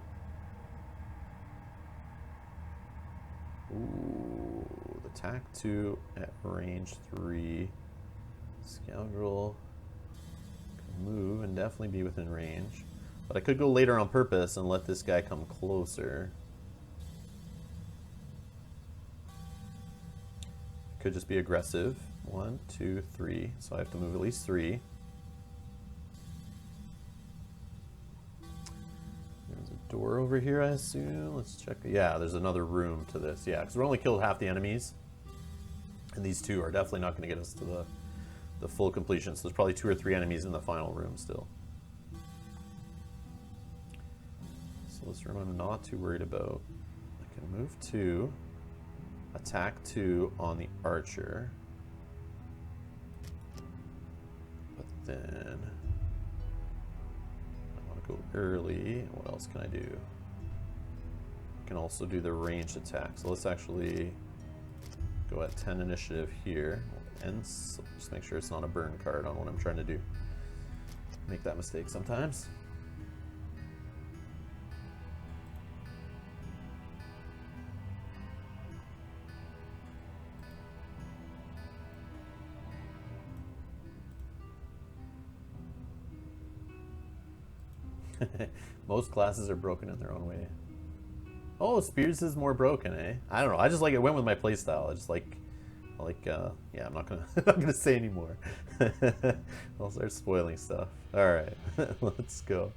Ooh, attack 2 at range 3. Scoundrel can move and definitely be within range. But I could go later on purpose and let this guy come closer. Could just be aggressive. 1, 2, 3. So I have to move at least 3. There's a door over here, I assume. Let's check. Yeah, there's another room to this. Yeah, because we're only killed half the enemies. And these 2 are definitely not going to get us to the full completion. So there's probably 2 or 3 enemies in the final room still. So this room I'm not too worried about. I can move 2. Attack 2 on the archer. But then I want to go early. What else can I do? I can also do the ranged attack. So let's actually go at 10 initiative here. And just make sure it's not a burn card on what I'm trying to do. Make that mistake sometimes. Most classes are broken in their own way. Oh, Spears is more broken, eh? I don't know. I just like it. Went with my playstyle. I just like, yeah. I'm not gonna, I'm not gonna say anymore. I'll start spoiling stuff. All right, let's go.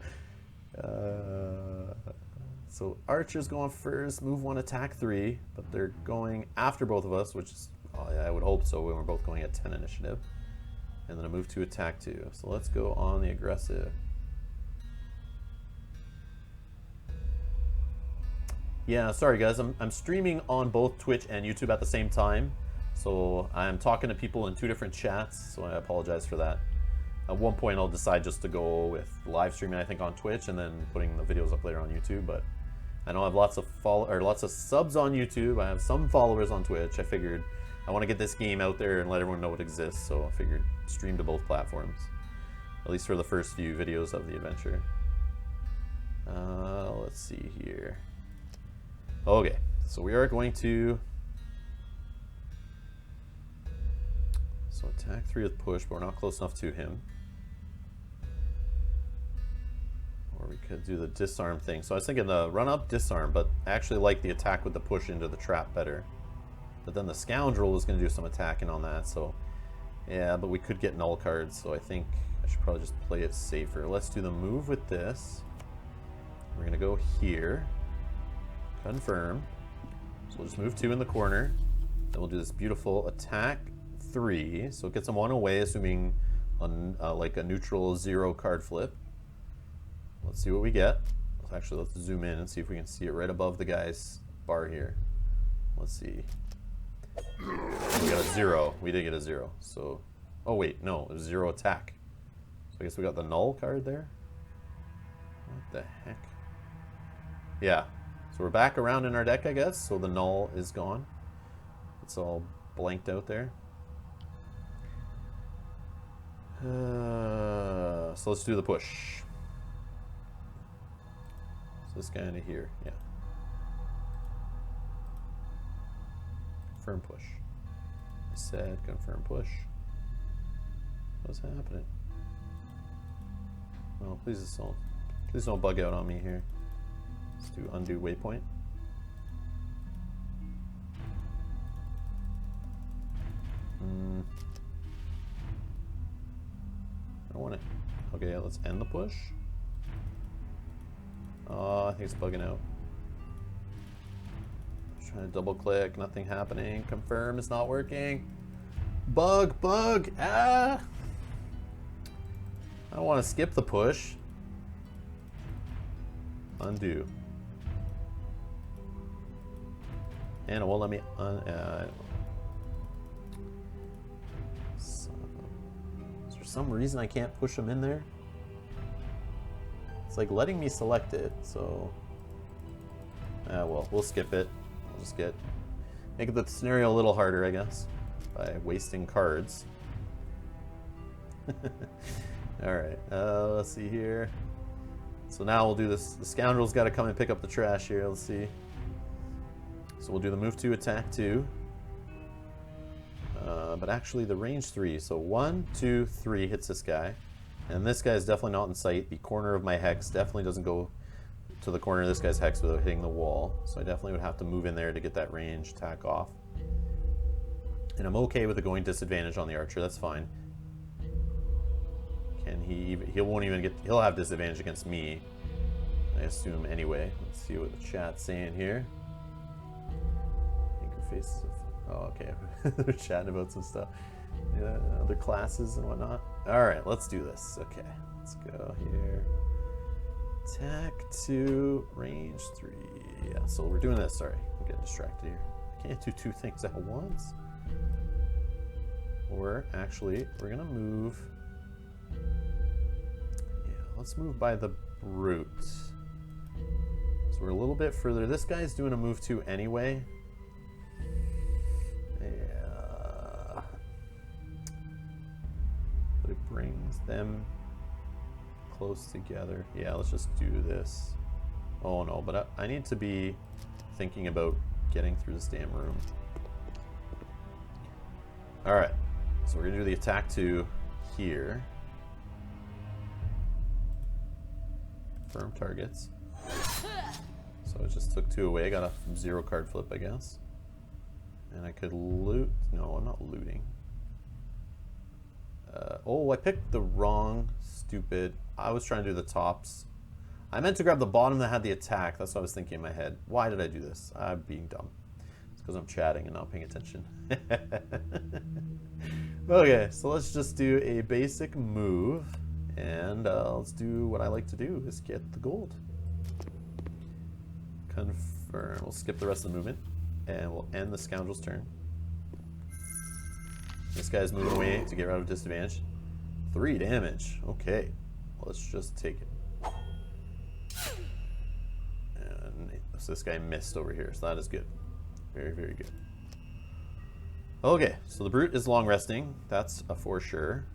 So Archer's going first. Move 1, attack 3, but they're going after both of us, which is, I would hope so. When we're both going at 10 initiative, and then a move 2, attack 2. So let's go on the aggressive. Yeah, sorry guys, I'm streaming on both Twitch and YouTube at the same time. So I'm talking to people in 2 different chats, so I apologize for that. At one point I'll decide just to go with live streaming, I think, on Twitch and then putting the videos up later on YouTube. But I know I have lots of subs on YouTube. I have some followers on Twitch. I figured I want to get this game out there and let everyone know it exists, so I figured stream to both platforms. At least for the first few videos of the adventure. Let's see here. Okay, so we are going to attack 3 with push, but we're not close enough to him. Or we could do the disarm thing. So I was thinking the run up, disarm, but I actually like the attack with the push into the trap better. But then the Scoundrel is going to do some attacking on that, so yeah, but we could get null cards, so I think I should probably just play it safer. Let's do the move with this. We're going to go here. Confirm. So we'll just move 2 in the corner. Then we'll do this beautiful attack 3. So it gets them 1 away, assuming like a neutral 0 card flip. Let's see what we get. Actually, let's zoom in and see if we can see it right above the guy's bar here. Let's see. We got a 0. We did get a 0. So, oh wait, no, it was 0 attack. So I guess we got the null card there. What the heck? Yeah. So we're back around in our deck, I guess. So the null is gone. It's all blanked out there. So let's do the push. So this guy into here, yeah. Confirm push. I said confirm push. What's happening? Oh, please don't bug out on me here. Let's do undo waypoint. I don't want it. Okay, let's end the push. Oh, I think it's bugging out. Just trying to double click, nothing happening. Confirm, it's not working. Bug, ah! I don't want to skip the push. Undo. And it won't let me is there some reason I can't push them in there? It's like letting me select it, so well, we'll skip it. Just make the scenario a little harder, I guess, by wasting cards. Alright, let's see here. So now we'll do this. The scoundrel's got to come and pick up the trash here. Let's see. So we'll do the move 2, attack 2. But actually the range 3. So 1, 2, 3 hits this guy. And this guy is definitely not in sight. The corner of my hex definitely doesn't go to the corner of this guy's hex without hitting the wall. So I definitely would have to move in there to get that range attack off. And I'm okay with it going disadvantage on the archer. That's fine. Can he'll have disadvantage against me, I assume, anyway. Let's see what the chat's saying here. Faces of, oh, okay. They're chatting about some stuff. Yeah, other classes and whatnot. Alright, let's do this. Okay, let's go here. Attack 2, range 3. Yeah, so we're doing this. Sorry, I'm getting distracted here. I can't do 2 things at once. Or, actually, we're gonna move. Yeah, let's move by the brute. So we're a little bit further. This guy's doing a move 2 anyway. Yeah. But it brings them close together. Yeah, let's just do this. Oh no, but I need to be thinking about getting through this damn room. Alright, so we're going to do the attack 2 here. Firm targets. So it just took 2 away. I got a 0 card flip, I guess. And I could loot. No, I'm not looting. Oh, I picked the wrong stupid. I was trying to do the tops. I meant to grab the bottom that had the attack. That's what I was thinking in my head. Why did I do this? I'm being dumb. It's because I'm chatting and not paying attention. Okay, so let's just do a basic move. And let's do what I like to do, is get the gold. Confirm. We'll skip the rest of the movement. And we'll end the scoundrel's turn. This guy's moving away to get rid of disadvantage. 3 damage. Okay. Let's just take it. And so this guy missed over here, so that is good. Very, very good. Okay, so the brute is long resting. That's a for sure.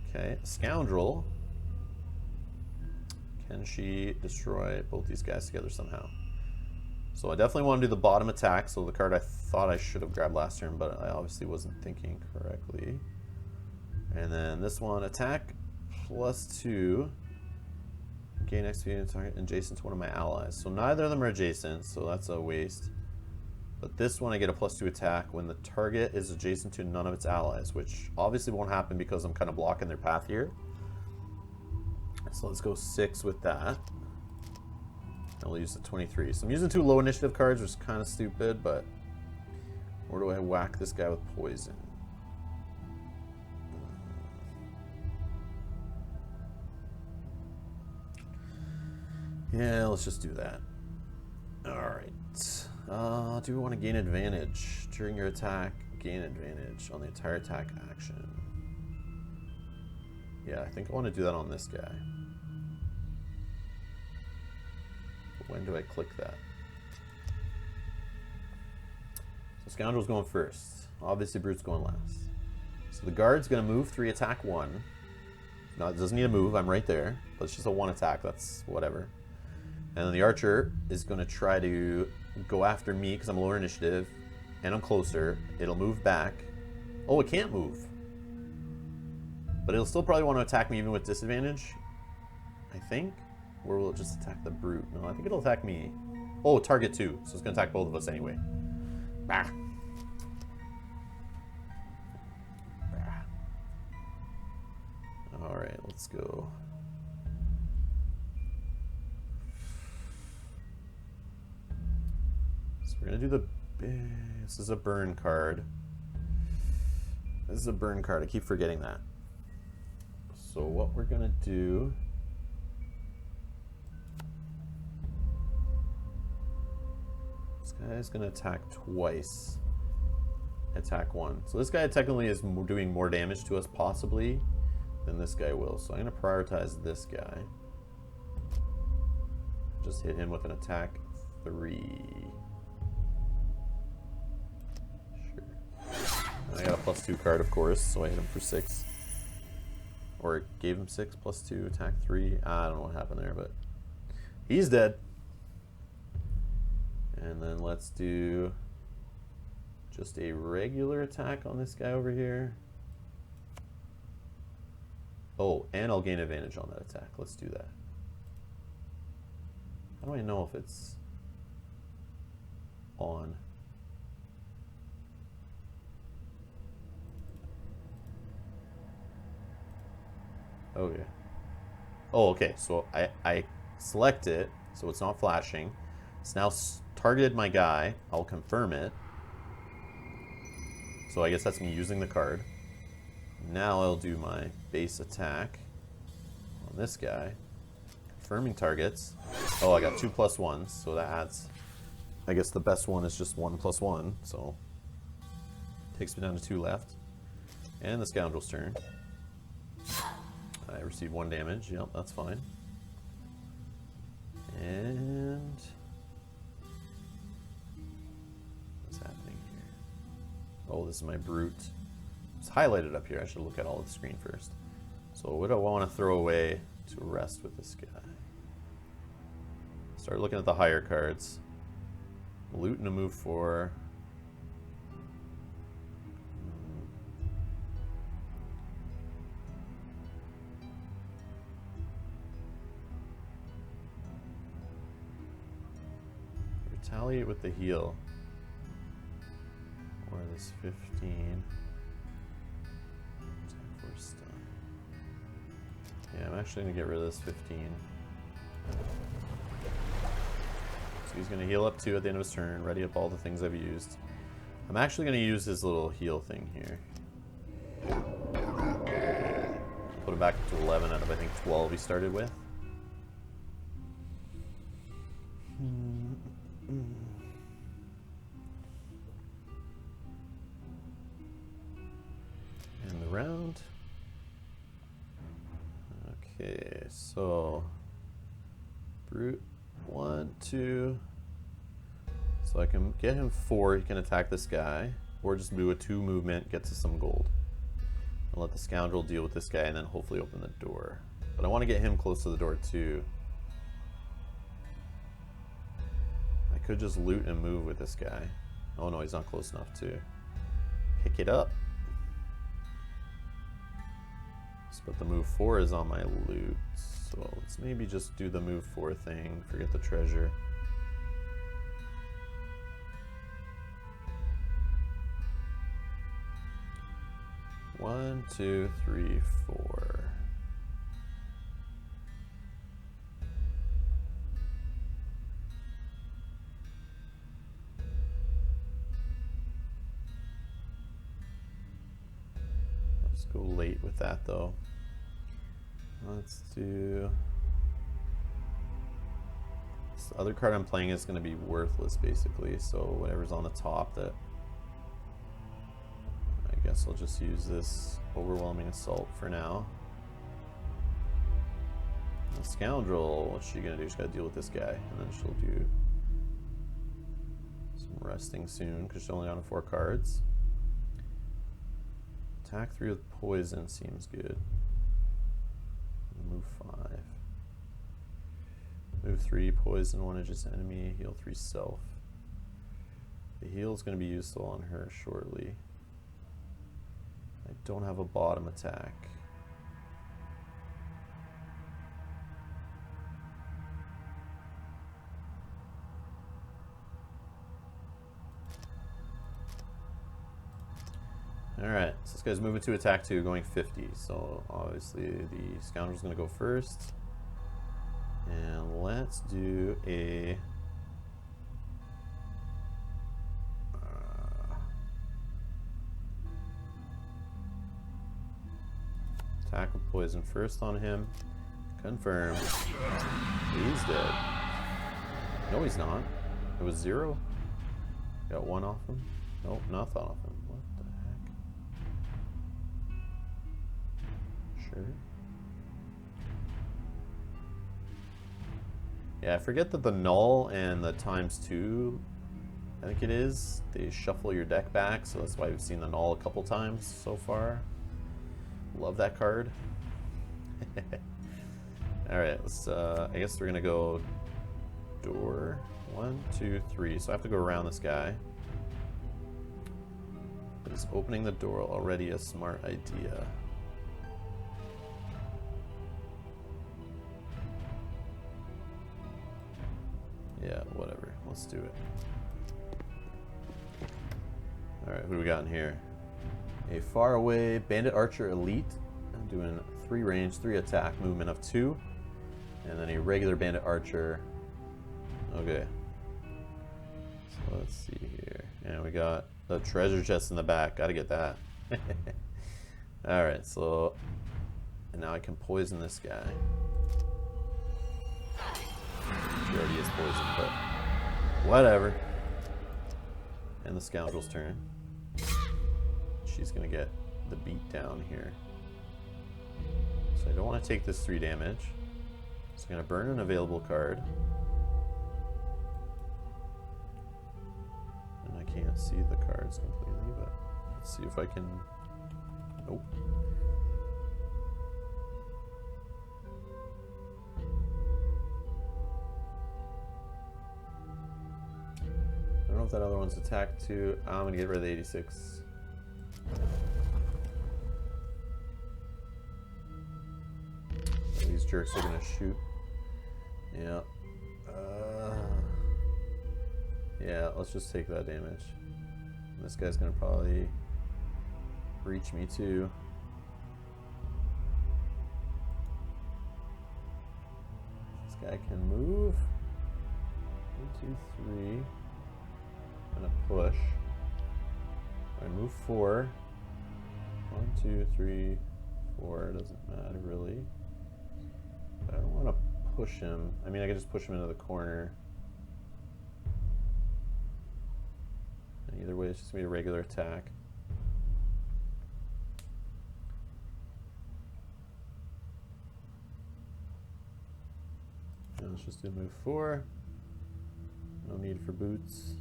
Okay, scoundrel. Can she destroy both these guys together somehow? So I definitely want to do the bottom attack, so the card I thought I should have grabbed last turn, but I obviously wasn't thinking correctly. And then this one, attack +2. Gain XP target adjacent to one of my allies. So neither of them are adjacent, so that's a waste. But this one I get a +2 attack when the target is adjacent to none of its allies, which obviously won't happen because I'm kind of blocking their path here. So let's go 6 with that. I'll use the 23. So I'm using 2 low initiative cards, which is kind of stupid, but where do I whack this guy with poison? Yeah, let's just do that. Alright. Do we want to gain advantage? During your attack, gain advantage on the entire attack action. Yeah, I think I want to do that on this guy. When do I click that? So Scoundrel's going first. Obviously Brute's going last. So the guard's going to move 3, attack 1. No, it doesn't need a move. I'm right there. But it's just a 1 attack. That's whatever. And then the archer is going to try to go after me because I'm lower initiative. And I'm closer. It'll move back. Oh, it can't move. But it'll still probably want to attack me even with disadvantage. I think. Or will it just attack the brute? No, I think it'll attack me. Oh, target 2. So it's going to attack both of us anyway. Bah. Bah. Alright, let's go. So we're going to do the... This is a burn card. This is a burn card. I keep forgetting that. So what we're going to do... This guy's going to attack twice. Attack 1. So this guy technically is doing more damage to us possibly than this guy will. So I'm going to prioritize this guy. Just hit him with an attack 3. I got a +2 card, of course, so I hit him for 6. Or it gave him 6, +2, attack 3. I don't know what happened there, but he's dead. And then let's do just a regular attack on this guy over here. Oh, and I'll gain advantage on that attack. Let's do that. How do I know if it's on? Okay. Oh, okay. So I select it, so it's not flashing. It's now targeted my guy. I'll confirm it. So I guess that's me using the card. Now I'll do my base attack on this guy. Confirming targets. Oh, I got 2 +1s, so that adds... I guess the best one is just 1 +1, so... Takes me down to 2 left. And the Scoundrel's turn. I received 1 damage. Yep, that's fine. And... what's happening here? Oh, this is my Brute. It's highlighted up here. I should look at all of the screen first. So what do I want to throw away to rest with this guy? Start looking at the higher cards. Loot and a move 4. Retaliate with the heal. Or this 15. Yeah, I'm actually going to get rid of this 15. So he's going to heal up 2 at the end of his turn, ready up all the things I've used. I'm actually going to use his little heal thing here. Put him back to 11 out of, I think, 12 he started with. And the round. Okay, so Brute 1, 2. So I can get him 4. He can attack this guy, or just do a 2 movement, get to some gold. I'll let the Scoundrel deal with this guy, and then hopefully open the door. But I want to get him close to the door too. I could just loot and move with this guy. Oh no, he's not close enough to pick it up. But the move 4 is on my loot, so let's maybe just do the move 4 thing, forget the treasure. One, 2, 3, 4. Let's go late with that though. Let's do... this other card I'm playing is going to be worthless basically, so whatever's on the top, that I guess I'll just use this Overwhelming Assault for now. The Scoundrel, what's she going to do? She's got to deal with this guy, and then she'll do some resting soon because she's only on 4 cards. Attack 3 with poison seems good. Move 5. Move 3, poison 1 edge's enemy, heal 3 self. The heal is going to be useful on her shortly. I don't have a bottom attack. Alright, so this guy's moving to attack 2, going 50. So obviously the Scoundrel's going to go first. And let's do a... attack with poison first on him. Confirmed. He's dead. No, he's not. It was 0. Got 1 off him. Nope, nothing off him. What the heck? Sure. Yeah, I forget that the null and the ×2 I think it is. They shuffle your deck back, so that's why we've seen the null a couple times so far. Love that card. Alright, let's I guess we're gonna go door 1, 2, 3. So I have to go around this guy. But is opening the door already a smart idea? Yeah, whatever. Let's do it. Alright, what do we got in here? A faraway bandit archer elite. I'm doing 3 range, 3 attack, movement of 2. And then a regular bandit archer. Okay. So let's see here. And we got the treasure chest in the back. Gotta get that. Alright, so. And now I can poison this guy. She already is poisoned, but whatever. And the scoundrel's turn. She's gonna get the beat down here. So I don't want to take this 3 damage. So I'm gonna burn an available card. And I can't see the cards completely, but let's see if I can. Nope. I don't know if that other one's attacked too. I'm gonna get rid of the 86. These jerks are gonna shoot. Yeah. Yeah, let's just take that damage. And this guy's gonna probably reach me too. This guy can move. 1, 2, 3. I'm gonna push. I move 4. 1, 2, 3, 4. It doesn't matter really. But I don't want to push him. I mean, I could just push him into the corner. And either way, it's just gonna be a regular attack. And let's just do move 4. No need for boots.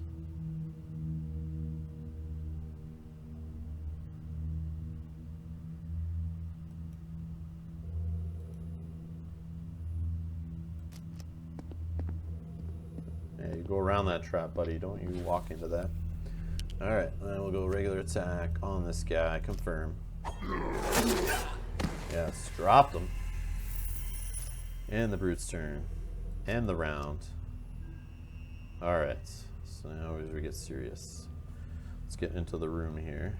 Yeah, you go around that trap, buddy. Don't you walk into that. Alright, then we'll go regular attack on this guy. Confirm. Yes, dropped him. And the brute's turn. End the round. Alright, so now as we get serious, let's get into the room here.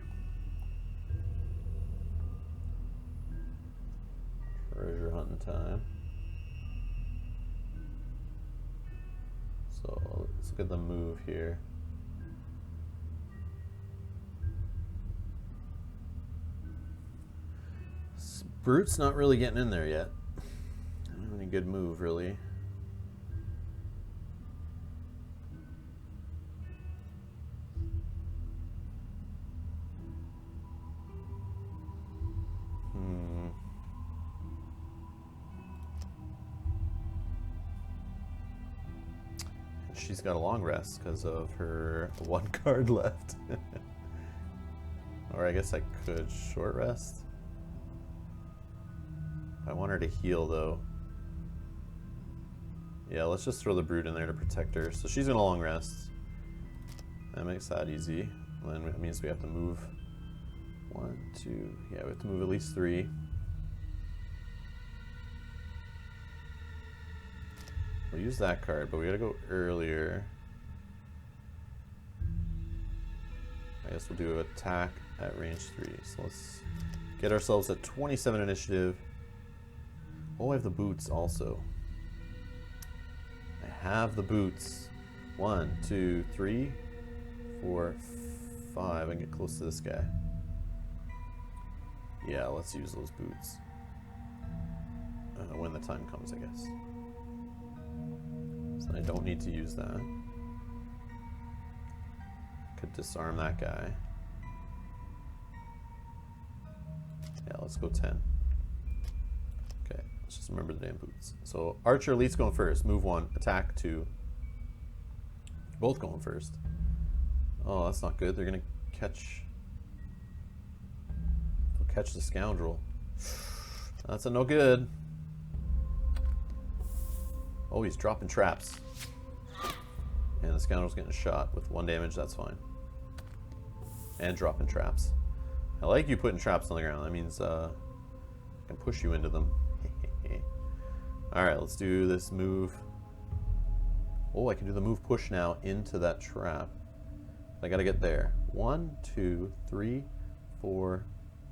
Treasure hunting time. So let's look at the move here. Brute's not really getting in there yet. I don't have any good move, really. She's got a long rest because of her 1 card left. Or I guess I could short rest. I want her to heal though. Yeah, let's just throw the brute in there to protect her. So she's gonna long rest. That makes that easy. Then it means we have to move 1, 2. Yeah, we have to move at least 3. We'll use that card, but we gotta go earlier. I guess we'll do an attack at range 3. So let's get ourselves at 27 initiative. Oh, I have the boots also. I have the boots. 1, 2, 3, 4, 5. I can get close to this guy. Yeah, let's use those boots. When the time comes, I guess. So I don't need to use that. Could disarm that guy. Yeah, let's go 10. Okay, let's just remember the damn boots. So Archer Elite's going first. Move 1, attack 2. Both going first. Oh, that's not good. They're gonna catch... They'll catch the scoundrel. That's a no good. Oh, he's dropping traps. And the scoundrel's getting shot with 1 damage, that's fine. And dropping traps. I like you putting traps on the ground. That means I can push you into them. Alright, let's do this move. Oh, I can do the move push now into that trap. I gotta get there. 1, 2, 3, 4,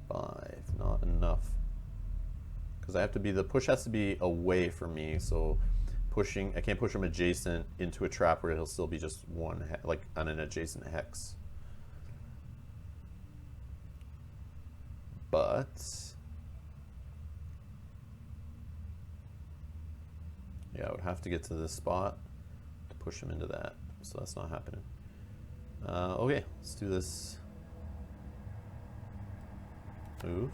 5. Not enough. Because I have to be, the push has to be away from me, so pushing, I can't push him adjacent into a trap where he'll still be just one, like on an adjacent hex. But yeah, I would have to get to this spot to push him into that, so that's not happening. Okay, let's do this. Move,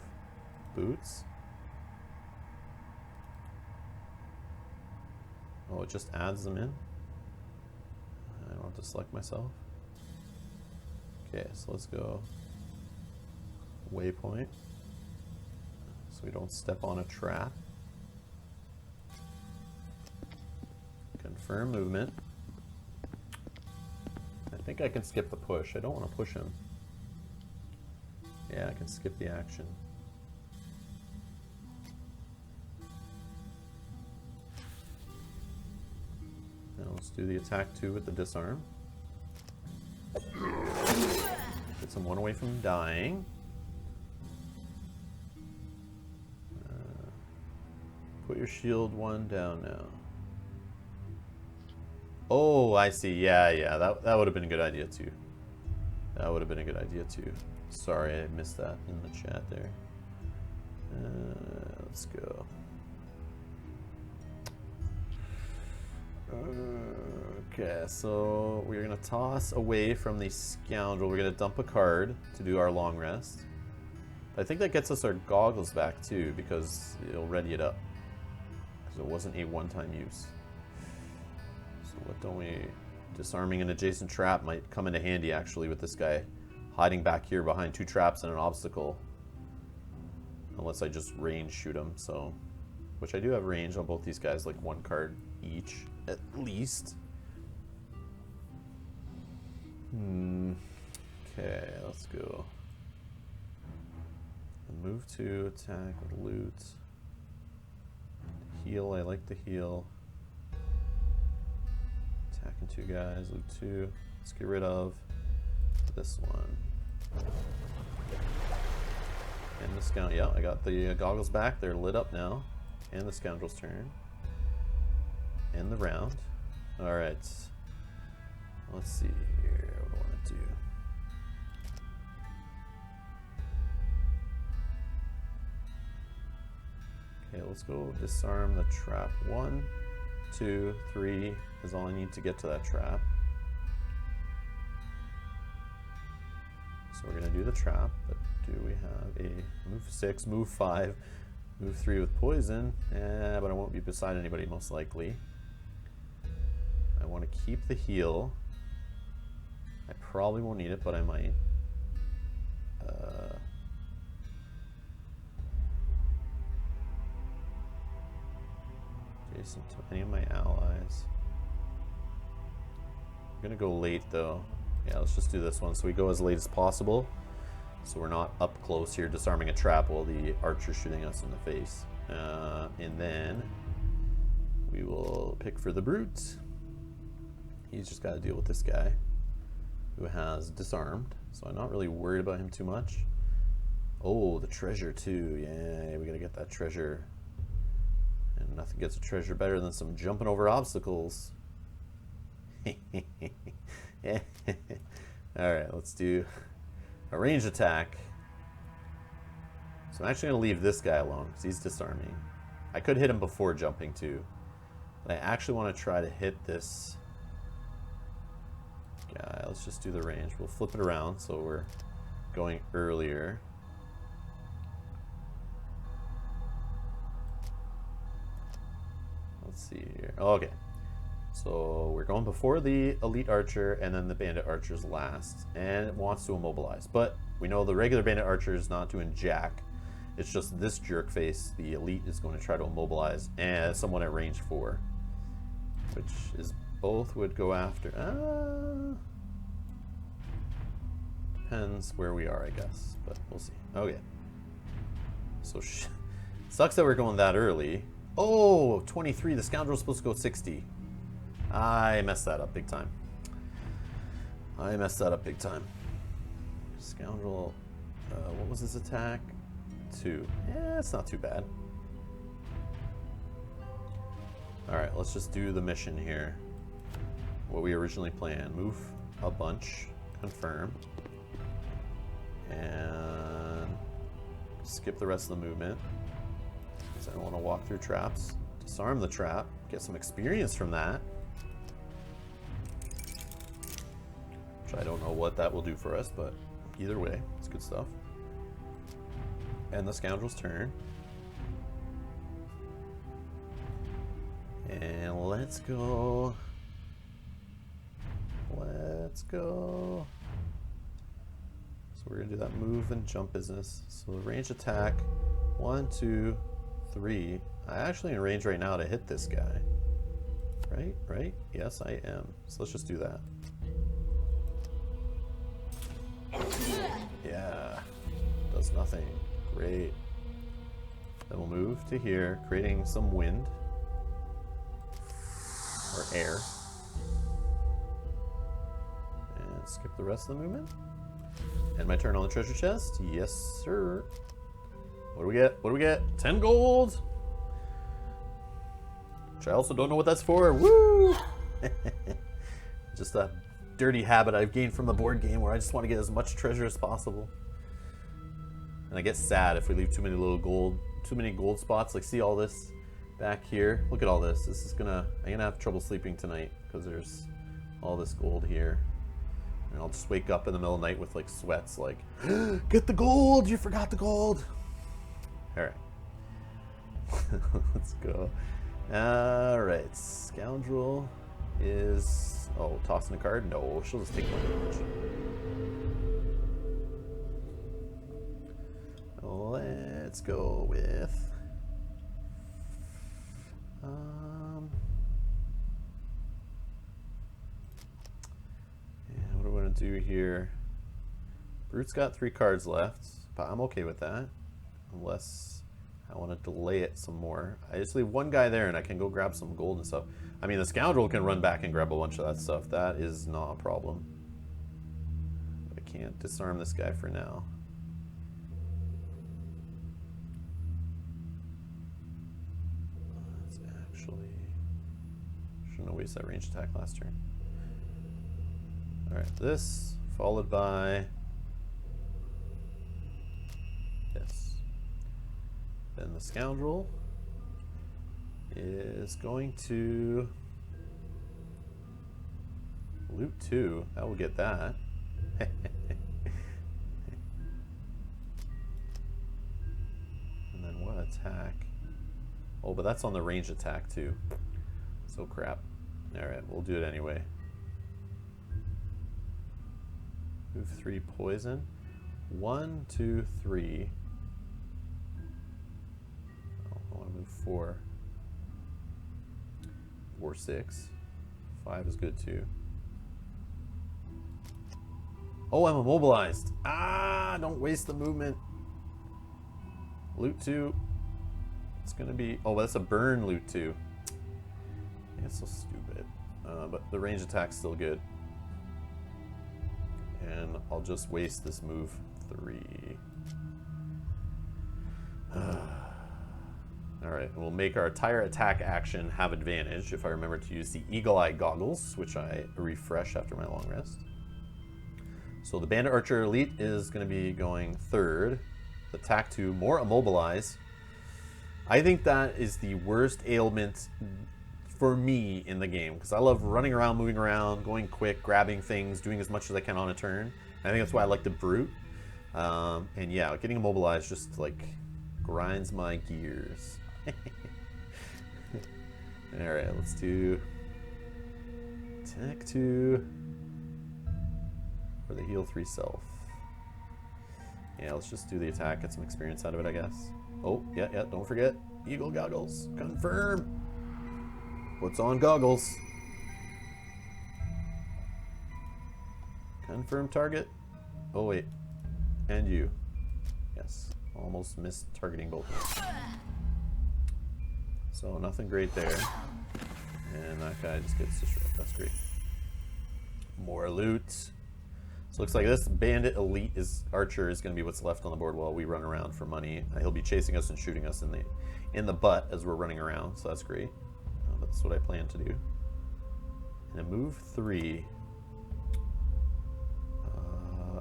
boots. Oh, it just adds them in. I don't have to select myself. Okay, so let's go waypoint, so we don't step on a trap. Confirm movement. I think I can skip the push. I don't want to push him. Yeah, I can skip the action. Now let's do the attack 2 with the disarm. Get someone away from dying. Put your shield 1 down now. Oh, I see. Yeah, that would have been a good idea too. That would have been a good idea too. Sorry, I missed that in the chat there. Let's go. Okay, so we're gonna toss away from the scoundrel. We're gonna dump a card to do our long rest. I think that gets us our goggles back too, because it'll ready it up. Because it wasn't a one-time use. So what don't we... Disarming an adjacent trap might come into handy actually with this guy hiding back here behind 2 traps and an obstacle. Unless I just range shoot him, so... Which I do have range on both these guys, like 1 card each, at least. Okay, let's go. Move to attack with loot. Heal, I like the heal. Attacking 2 guys, loot 2. Let's get rid of this one. And the scout, yeah, I got the goggles back. They're lit up now. And the scoundrel's turn. End the round. Alright. Let's see here. What do I want to do? Okay, let's go disarm the trap. 1, 2, 3 is all I need to get to that trap. So we're going to do the trap, but do we have a move 6, move 5, move 3 with poison? But I won't be beside anybody most likely. I want to keep the heal. I probably won't need it, but I might. Adjacent to any of my allies. I'm gonna go late though. Yeah, let's just do this one. So we go as late as possible. So we're not up close here disarming a trap while the archer's shooting us in the face. And then we will pick for the brute. He's just got to deal with this guy who has disarmed. So I'm not really worried about him too much. Oh, the treasure too. Yeah, we gotta get that treasure. And nothing gets a treasure better than some jumping over obstacles. Alright, let's do a range attack. So I'm actually going to leave this guy alone because he's disarming. I could hit him before jumping too. But I actually want to try to hit this guy. Let's just do the range. We'll flip it around so we're going earlier. Let's see here. Oh, okay. So we're going before the elite archer and then the bandit archer's last, and it wants to immobilize. But we know the regular bandit archer is not doing jack. It's just this jerk face, the elite, is going to try to immobilize, and someone at range 4, which is both would go after. Depends where we are, I guess, but we'll see. Okay. So sucks that we're going that early. Oh, 23. The scoundrel's supposed to go 60. I messed that up big time. Scoundrel, what was his attack? 2. Yeah, it's not too bad. Alright, let's just do the mission here. What we originally planned. Move a bunch. Confirm. And skip the rest of the movement. Because I don't want to walk through traps. Disarm the trap. Get some experience from that. Which I don't know what that will do for us, but either way, it's good stuff. And the scoundrel's turn. And let's go. Let's go. So we're gonna do that move and jump business. So the range attack, 1, 2, 3. I'm actually in range right now to hit this guy. Right? Yes, I am. So let's just do that. Yeah, does nothing. Great. Then we'll move to here, creating some wind or air. And skip the rest of the movement. And my turn on the treasure chest. Yes, sir. What do we get? 10 gold. Which I also don't know what that's for. Woo! Just a dirty habit I've gained from the board game where I just want to get as much treasure as possible. And I get sad if we leave too many gold spots. Like, see all this back here? Look at all this. I'm gonna have trouble sleeping tonight because there's all this gold here. And I'll just wake up in the middle of the night with like sweats like, get the gold, you forgot the gold. Alright. Let's go. Alright, scoundrel is... Oh, tossing a card? No, she'll just take one damage. Let's go with... yeah, what do we want to do here? Brute's got 3 cards left, but I'm okay with that. Unless I want to delay it some more. I just leave one guy there and I can go grab some gold and stuff. I mean, the scoundrel can run back and grab a bunch of that stuff. That is not a problem. But I can't disarm this guy for now. Let's actually... shouldn't have wasted that range attack last turn. Alright, this followed by this. Then the scoundrel is going to loot 2. That will get that. And then what attack? Oh, but that's on the range attack too. So crap. Alright, we'll do it anyway. Move 3 poison. 1, 2, 3. Oh, I want to move 4. 4, 6. 5 is good too. Oh, I'm immobilized. Ah, don't waste the movement. Loot 2. It's gonna be... oh, that's a burn loot 2. It's so stupid. But the range attack's still good. And I'll just waste this move 3. Alright, and we'll make our entire attack action have advantage if I remember to use the Eagle Eye Goggles, which I refresh after my long rest. So the Bandit Archer Elite is going to be going 3rd. Attack 2, more immobilize. I think that is the worst ailment for me in the game, because I love running around, moving around, going quick, grabbing things, doing as much as I can on a turn. I think that's why I like the Brute. And yeah, getting immobilized just like grinds my gears. Alright, let's do Attack 2. Or the heal 3 self. Yeah, let's just do the attack, get some experience out of it, I guess. Oh, yeah, don't forget. Eagle goggles. Confirm. What's on goggles? Confirm target. Oh, wait. And you. Yes. Almost missed targeting both of them. So, nothing great there. And that guy just gets destroyed. That's great. More loot. So looks like this bandit elite archer is going to be what's left on the board while we run around for money. He'll be chasing us and shooting us in the butt as we're running around, so that's great. That's what I plan to do. And a move 3.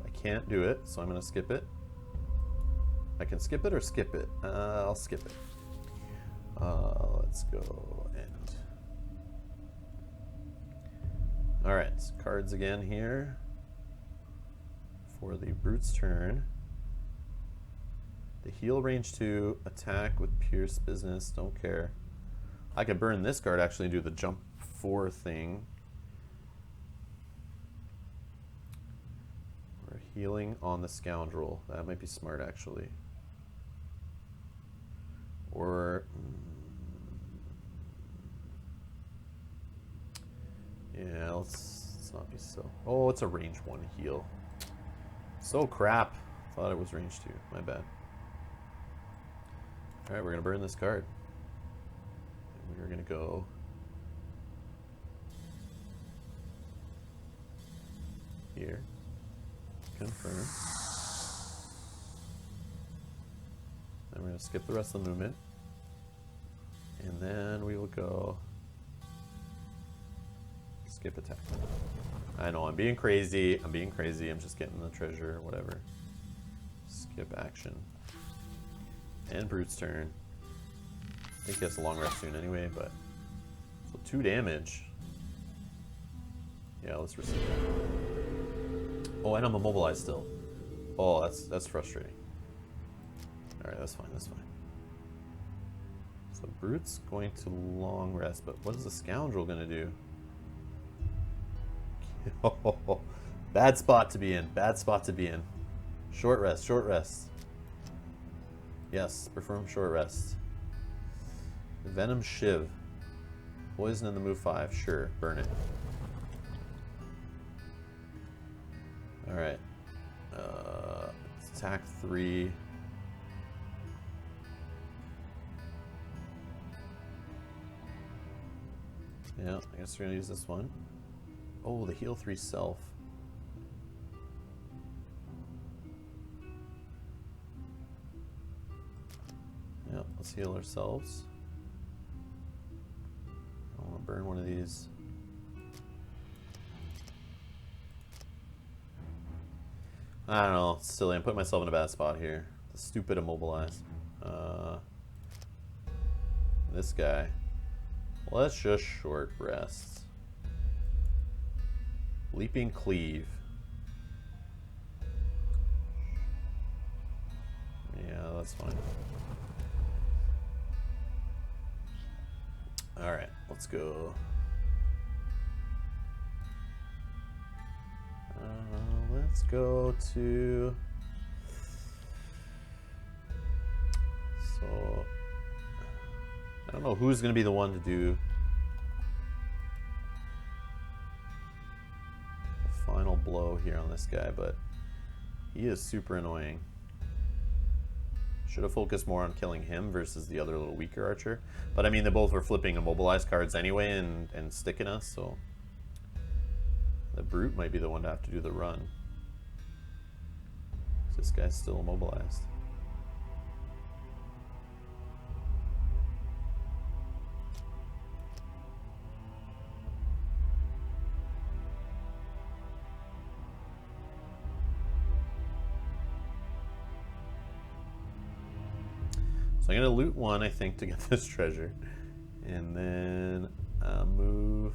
I can't do it, so I'm going to skip it. I can skip it or skip it. I'll skip it. Let's go and... Alright, cards again here. For the brute's turn. The heal range 2, attack with pierce business, don't care. I could burn this card actually and do the jump 4 thing. We're healing on the scoundrel. That might be smart actually. Or yeah, let's not be so. Oh, it's a range 1 heal. So crap. Thought it was range 2. My bad. Alright, we're going to burn this card. And we're going to go... here. Confirm. Then we're going to skip the rest of the movement. And then we will go... skip attack. I know, I'm being crazy. I'm just getting the treasure, whatever. Skip action. And brute's turn. I think he has a long rest soon anyway, but... So 2 damage. Yeah, let's receive that. Oh, and I'm immobilized still. Oh, that's frustrating. Alright, that's fine, that's fine. So brute's going to long rest, but what is the scoundrel gonna do? Oh, bad spot to be in. Bad spot to be in. Short rest. Short rest. Yes, perform short rest. Venom Shiv. Poison in the move 5. Sure, burn it. Alright. Attack 3. Yeah, I guess we're going to use this one. Oh, the heal 3 self. Yeah, let's heal ourselves. I want to burn one of these. I don't know, it's silly. I'm putting myself in a bad spot here. The stupid immobilize. This guy. Let's just short rest. Leaping Cleave. Yeah, that's fine. Alright, let's go. Let's go to... So... I don't know who's going to be the one to do the final blow here on this guy, but he is super annoying. Should have focused more on killing him versus the other little weaker archer. But I mean, they both were flipping immobilized cards anyway and sticking us, so... The brute might be the one to have to do the run. This guy's still immobilized. So I'm going to loot one, I think, to get this treasure. And then move...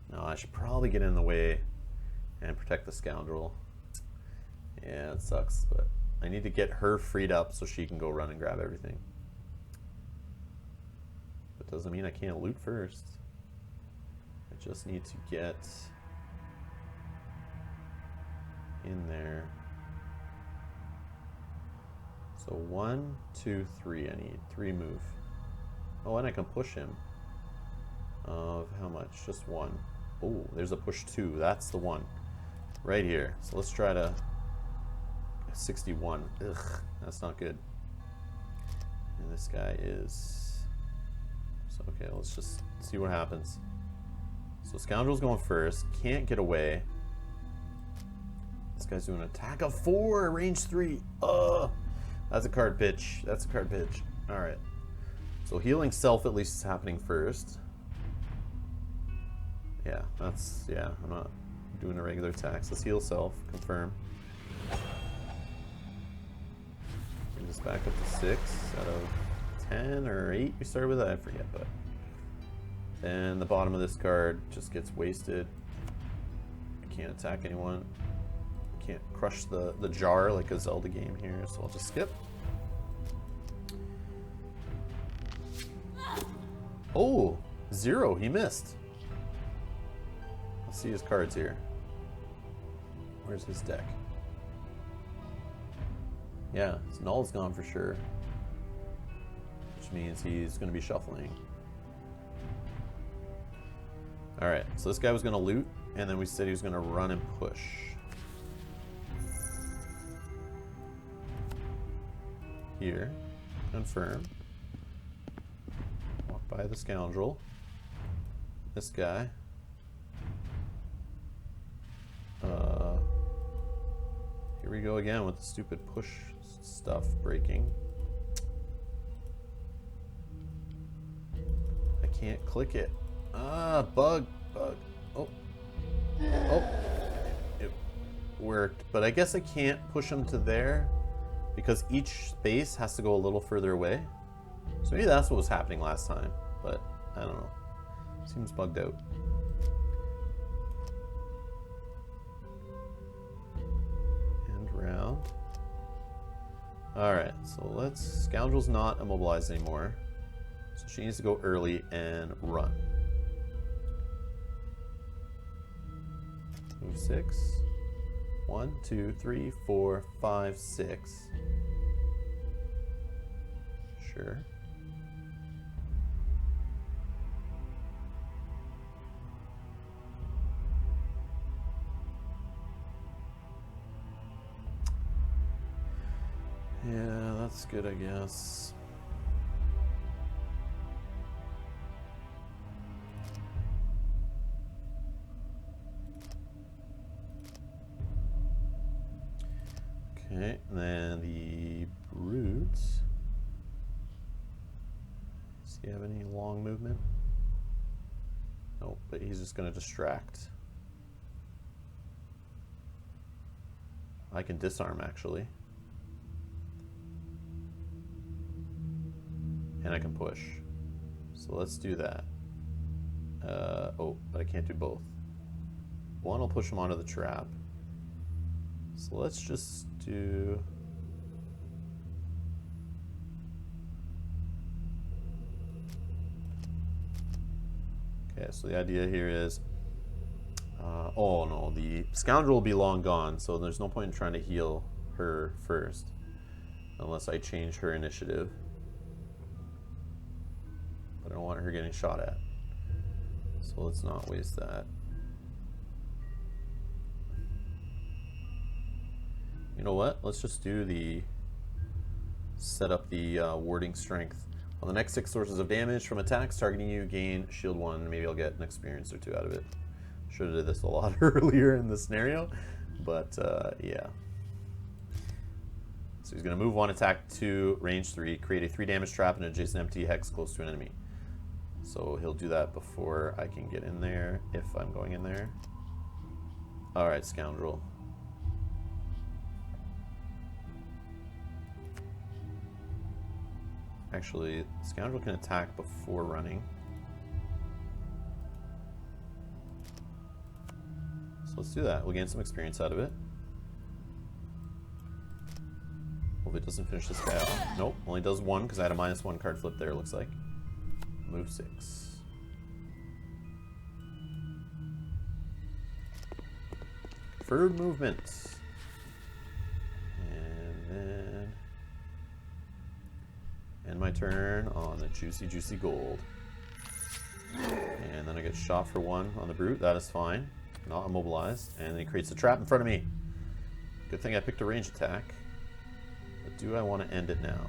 No, I should probably get in the way and protect the scoundrel. Yeah, it sucks, but I need to get her freed up so she can go run and grab everything. That doesn't mean I can't loot first. just need to get in there. So 1, 2, 3. I need 3 move. Oh, and I can push him. Of how much? Just 1. Oh, there's a push 2. That's the one. Right here. So let's try to 61. Ugh, that's not good. And this guy is... So, okay, let's just see what happens. So Scoundrel's going first. Can't get away. This guy's doing an attack of 4, range 3. Ugh. That's a card pitch. That's a card pitch. Alright. So healing self at least is happening first. Yeah, that's... Yeah, I'm not doing a regular attacks. Let's heal self. Confirm. Bring this back up to 6 out of 10 or 8 we started with. I forget, but... Then the bottom of this card just gets wasted. I can't attack anyone. Can't crush the jar like a Zelda game here, so I'll just skip. Oh, 0. He missed. Let's see his cards here. Where's his deck? Yeah, his null's gone for sure. Which means he's going to be shuffling. Alright, so this guy was going to loot, and then we said he was going to run and push. Here. Confirm. Walk by the Scoundrel. This guy. Here we go again with the stupid push stuff breaking. I can't click it. Ah, bug. Oh. Oh. It worked. But I guess I can't push him to there because each space has to go a little further away. So maybe that's what was happening last time. But I don't know. Seems bugged out. And round. Alright, so let's... Scoundrel's not immobilized anymore. So she needs to go early and run. Move 6. 1, 2, 3, 4, 5, 6. Sure. Yeah, that's good, I guess. Okay, and then the brutes. Does he have any long movement? Nope, but he's just going to distract. I can disarm, actually. And I can push. So let's do that. Oh, but I can't do both. One will push him onto the trap. So let's just do... Okay, so the idea here is... oh no, the Scoundrel will be long gone, so there's no point in trying to heal her first. Unless I change her initiative. But I don't want her getting shot at. So let's not waste that. You know what? Let's just do the... Set up the warding strength. On the next 6 sources of damage from attacks targeting you, gain shield 1. Maybe I'll get an experience or 2 out of it. Should have did this a lot earlier in the scenario. But, yeah. So he's going to move 1, attack 2, range 3, create a 3 damage trap in an adjacent empty hex close to an enemy. So he'll do that before I can get in there, if I'm going in there. Alright, Scoundrel. Actually, Scoundrel can attack before running. So let's do that. We'll gain some experience out of it. Hope it doesn't finish this guy off. Nope, only does 1 because I had a -1 card flip there, looks like. Move 6. Deferred movement. And then end my turn on the juicy, juicy gold. And then I get shot for 1 on the brute. That is fine. Not immobilized. And then he creates a trap in front of me. Good thing I picked a range attack. But do I want to end it now?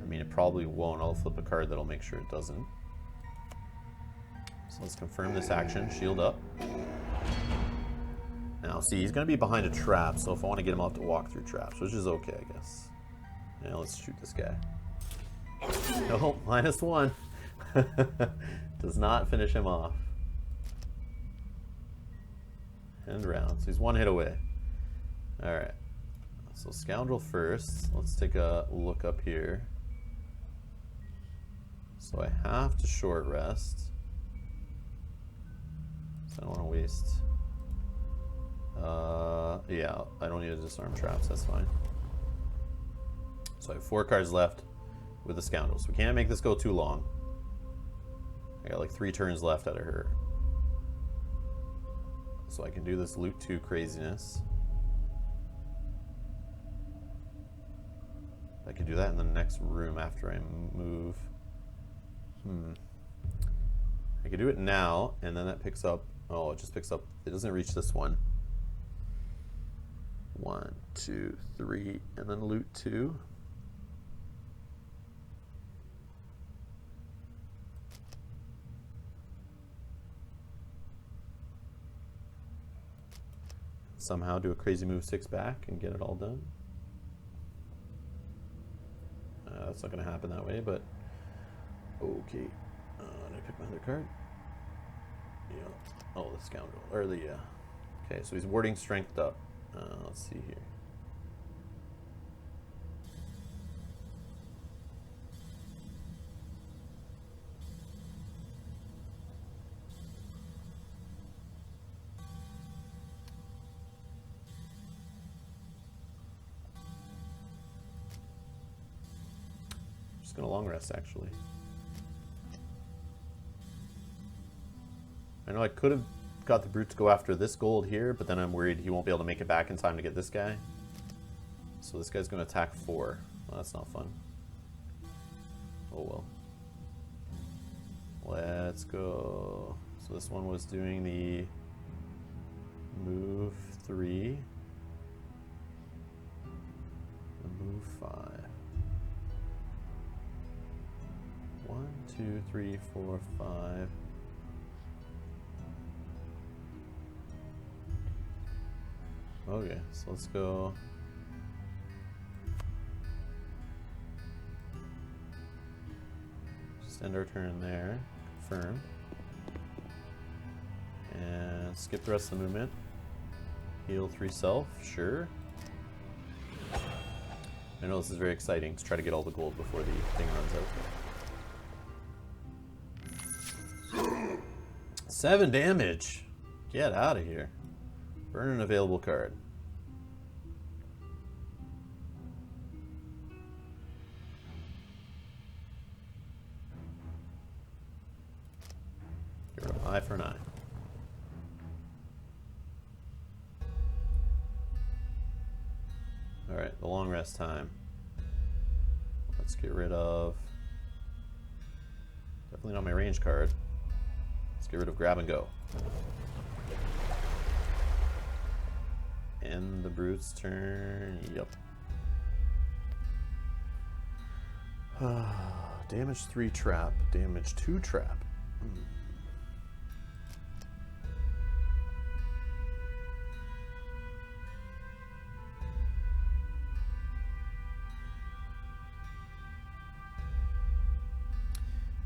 I mean, it probably won't. I'll flip a card that'll make sure it doesn't. So let's confirm this action. Shield up. Now, see, he's going to be behind a trap, so if I want to get him, I'll have to walk through traps, which is okay, I guess. Now let's shoot this guy. No, -1. Does not finish him off. End round. So he's 1 hit away. Alright. So Scoundrel first. Let's take a look up here. So I have to short rest. So I don't want to waste. Yeah, I don't need to disarm traps. That's fine. So I have 4 cards left with the Scoundrel. So we can't make this go too long. I got like 3 turns left out of her. So I can do this loot 2 craziness. I can do that in the next room after I move. I can do it now, and then that picks up. Oh, it just picks up. It doesn't reach this one. 1, 2, 3, and then loot 2. Somehow do a crazy move 6 back and get it all done. That's not going to happen that way, but okay. Did I pick my other card? Yeah. Oh, the Scoundrel. Or the, okay, so he's warding strength up. Let's see here. Just gonna long rest, actually. I know I could have got the brute to go after this gold here, but then I'm worried he won't be able to make it back in time to get this guy. So this guy's gonna attack 4. Well, that's not fun. Oh well. Let's go. So this one was doing the move 3. The move 5. 1, 2, 3, 4, 5. Okay, so let's go. Just end our turn there. Confirm. And skip the rest of the movement. Heal 3 self, sure. I know this is very exciting to try to get all the gold before the thing runs out. 7 damage! Get out of here. Burn an available card. Get rid of eye for an eye. Alright, the long rest time. Let's get rid of... Definitely not my range card. Let's get rid of grab and go. End the brute's turn. Yep. Damage 3 trap. Damage 2 trap.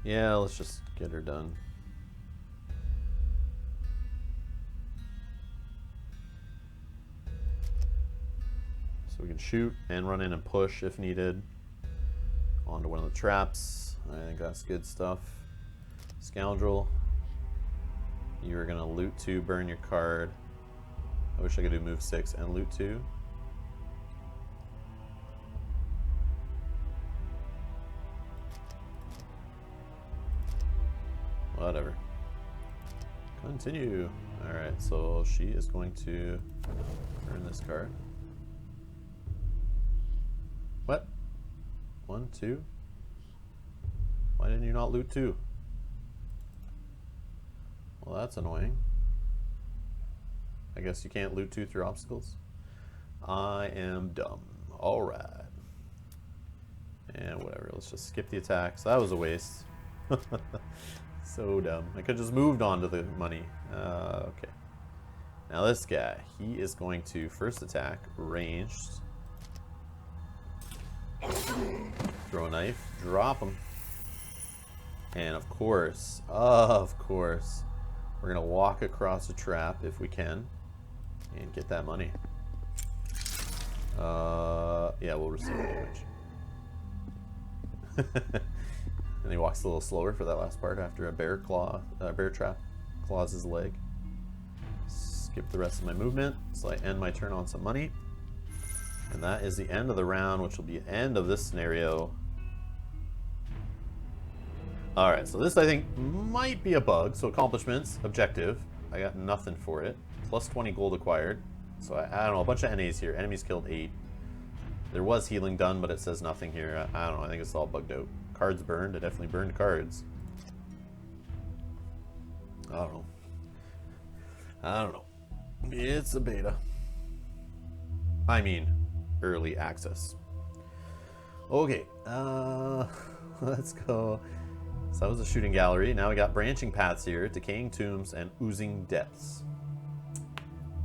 Yeah, let's just get her done. So we can shoot and run in and push if needed onto one of the traps. I think that's good stuff. Scoundrel, you are going to loot 2, burn your card. I wish I could do move 6 and loot 2. Whatever. Continue. Alright, so she is going to turn this card. What? 1, 2? Why didn't you not loot 2? Well, that's annoying. I guess you can't loot 2 through obstacles. I am dumb. Alright. And whatever, let's just skip the attacks. That was a waste. So dumb. I could just moved on to the money. Okay. Now this guy, he is going to first attack, ranged. Throw a knife, drop him. And of course, we're going to walk across a trap if we can and get that money. Yeah, we'll receive damage. And he walks a little slower for that last part after a bear trap claws his leg. Skip the rest of my movement, so I end my turn on some money. And that is the end of the round, which will be the end of this scenario. Alright, so this I think might be a bug. So accomplishments, objective. I got nothing for it. Plus 20 gold acquired. So I don't know, a bunch of NAs here. Enemies killed 8. There was healing done, but it says nothing here. I don't know, I think it's all bugged out. Cards burned, I definitely burned cards. I don't know. It's a beta. I mean, early access. Okay, let's go. So that was a shooting gallery. Now we got branching paths here, decaying tombs, and oozing depths.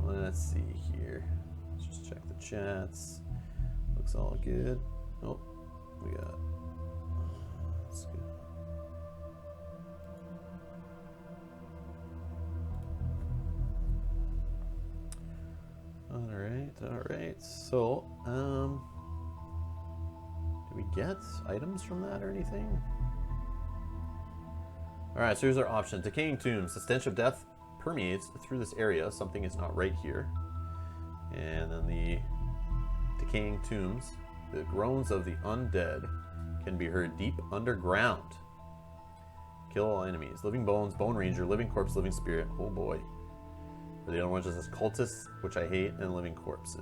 Let's see here. Let's just check the chats. Looks all good. Oh, we got. That's good. All right. So, do we get items from that or anything? All right. So here's our option: decaying tombs. The stench of death permeates through this area. Something is not right here. And then the decaying tombs. The groans of the undead can be heard deep underground. Kill all enemies. Living bones, bone ranger, living corpse, living spirit. Oh boy. For the other one just says cultists, which I hate, and living corpses.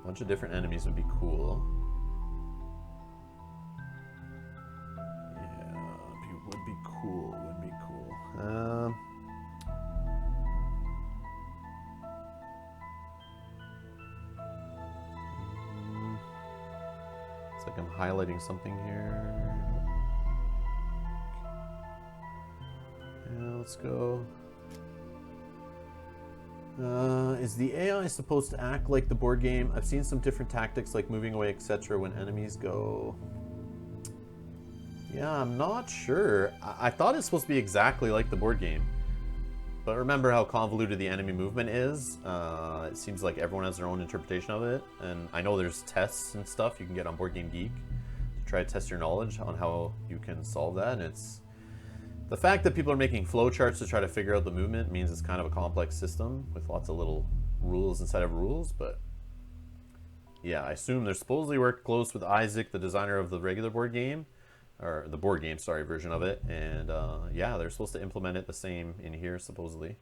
A bunch of different enemies would be cool. Yeah, would be cool. It's like I'm highlighting something here. Yeah, let's go. Is the AI supposed to act like the board game? I've seen some different tactics like moving away, etc. when enemies go. Yeah, I'm not sure. I thought it's supposed to be exactly like the board game. But remember how convoluted the enemy movement is? It seems like everyone has their own interpretation of it. And I know there's tests and stuff you can get on Board Game Geek to try to test your knowledge on how you can solve that. And it's the fact that people are making flowcharts to try to figure out the movement means it's kind of a complex system with lots of little rules inside of rules. But yeah, I assume they're supposedly worked close with Isaac, the designer of the regular board game. Or the board game, sorry, version of it. And yeah, they're supposed to implement it the same in here, supposedly.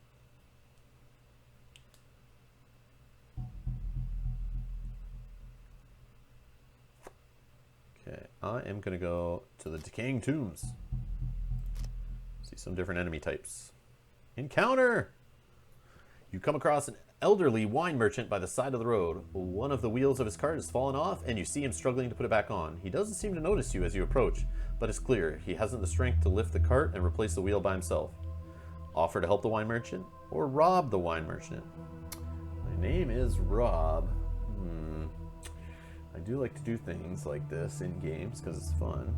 Okay, I am going to go to the decaying tombs. See some different enemy types. Encounter! You come across an elderly wine merchant by the side of the road. One of the wheels of his cart has fallen off, and you see him struggling to put it back on. He doesn't seem to notice you as you approach, but it's clear he hasn't the strength to lift the cart and replace the wheel by himself. Offer to help the wine merchant, or rob the wine merchant? My name is Rob. I do like to do things like this in games because it's fun.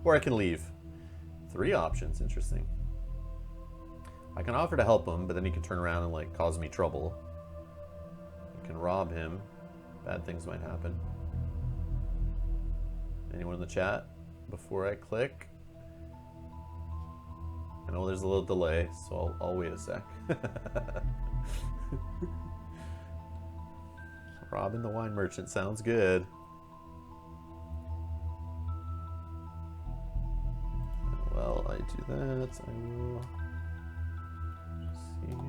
Or I can leave. 3 options, interesting. I can offer to help him, but then he can turn around and like cause me trouble. I can rob him. Bad things might happen. Anyone in the chat before I click? I know there's a little delay, so I'll wait a sec. Robbing the wine merchant sounds good. Well, I do that, I will see here.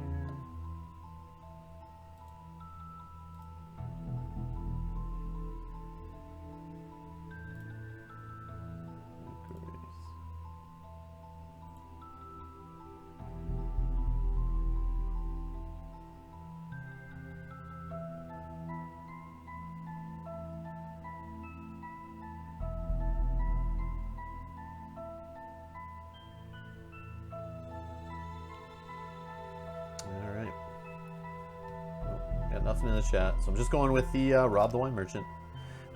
Nothing in the chat, so I'm just going with the rob the wine merchant.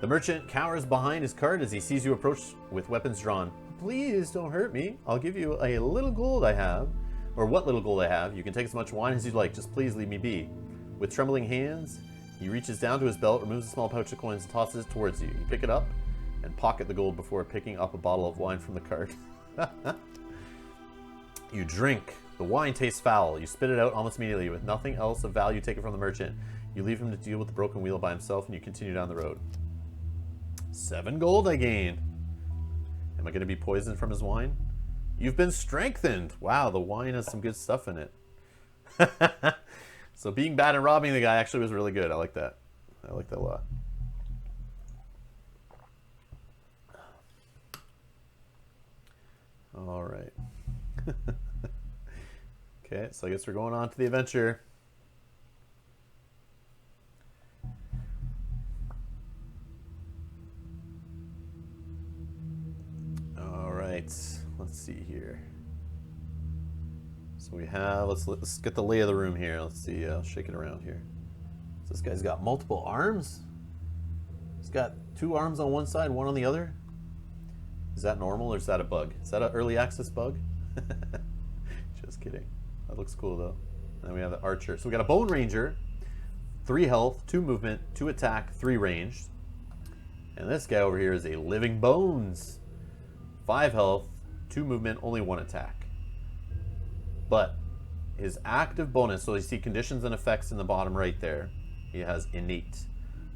The merchant cowers behind his cart as he sees you approach with weapons drawn. Please don't hurt me. I'll give you a little gold I have, or what little gold I have. You can take as much wine as you'd like. Just please leave me be. With trembling hands, he reaches down to his belt, removes a small pouch of coins, and tosses it towards you. You pick it up and pocket the gold before picking up a bottle of wine from the cart. You drink. The wine tastes foul. You spit it out almost immediately. With nothing else of value taken from the merchant, you leave him to deal with the broken wheel by himself, and you continue down the road. 7 gold I gained. Am I going to be poisoned from his wine? You've been strengthened. Wow, the wine has some good stuff in it. So being bad and robbing the guy actually was really good. I like that. I like that a lot. All right. Okay, so I guess we're going on to the adventure. All right, let's see here. So we have, let's get the lay of the room here. Let's see, I'll shake it around here. So this guy's got multiple arms. He's got 2 arms on one side, 1 on the other. Is that normal or is that a bug? Is that an early access bug? Just kidding. That looks cool though. And then we have the archer. So we got a bone ranger, 3 health, 2 movement, 2 attack, 3 ranged. And this guy over here is a living bones, 5 health, 2 movement, only 1 attack. But his active bonus, so you see conditions and effects in the bottom right there. He has innate.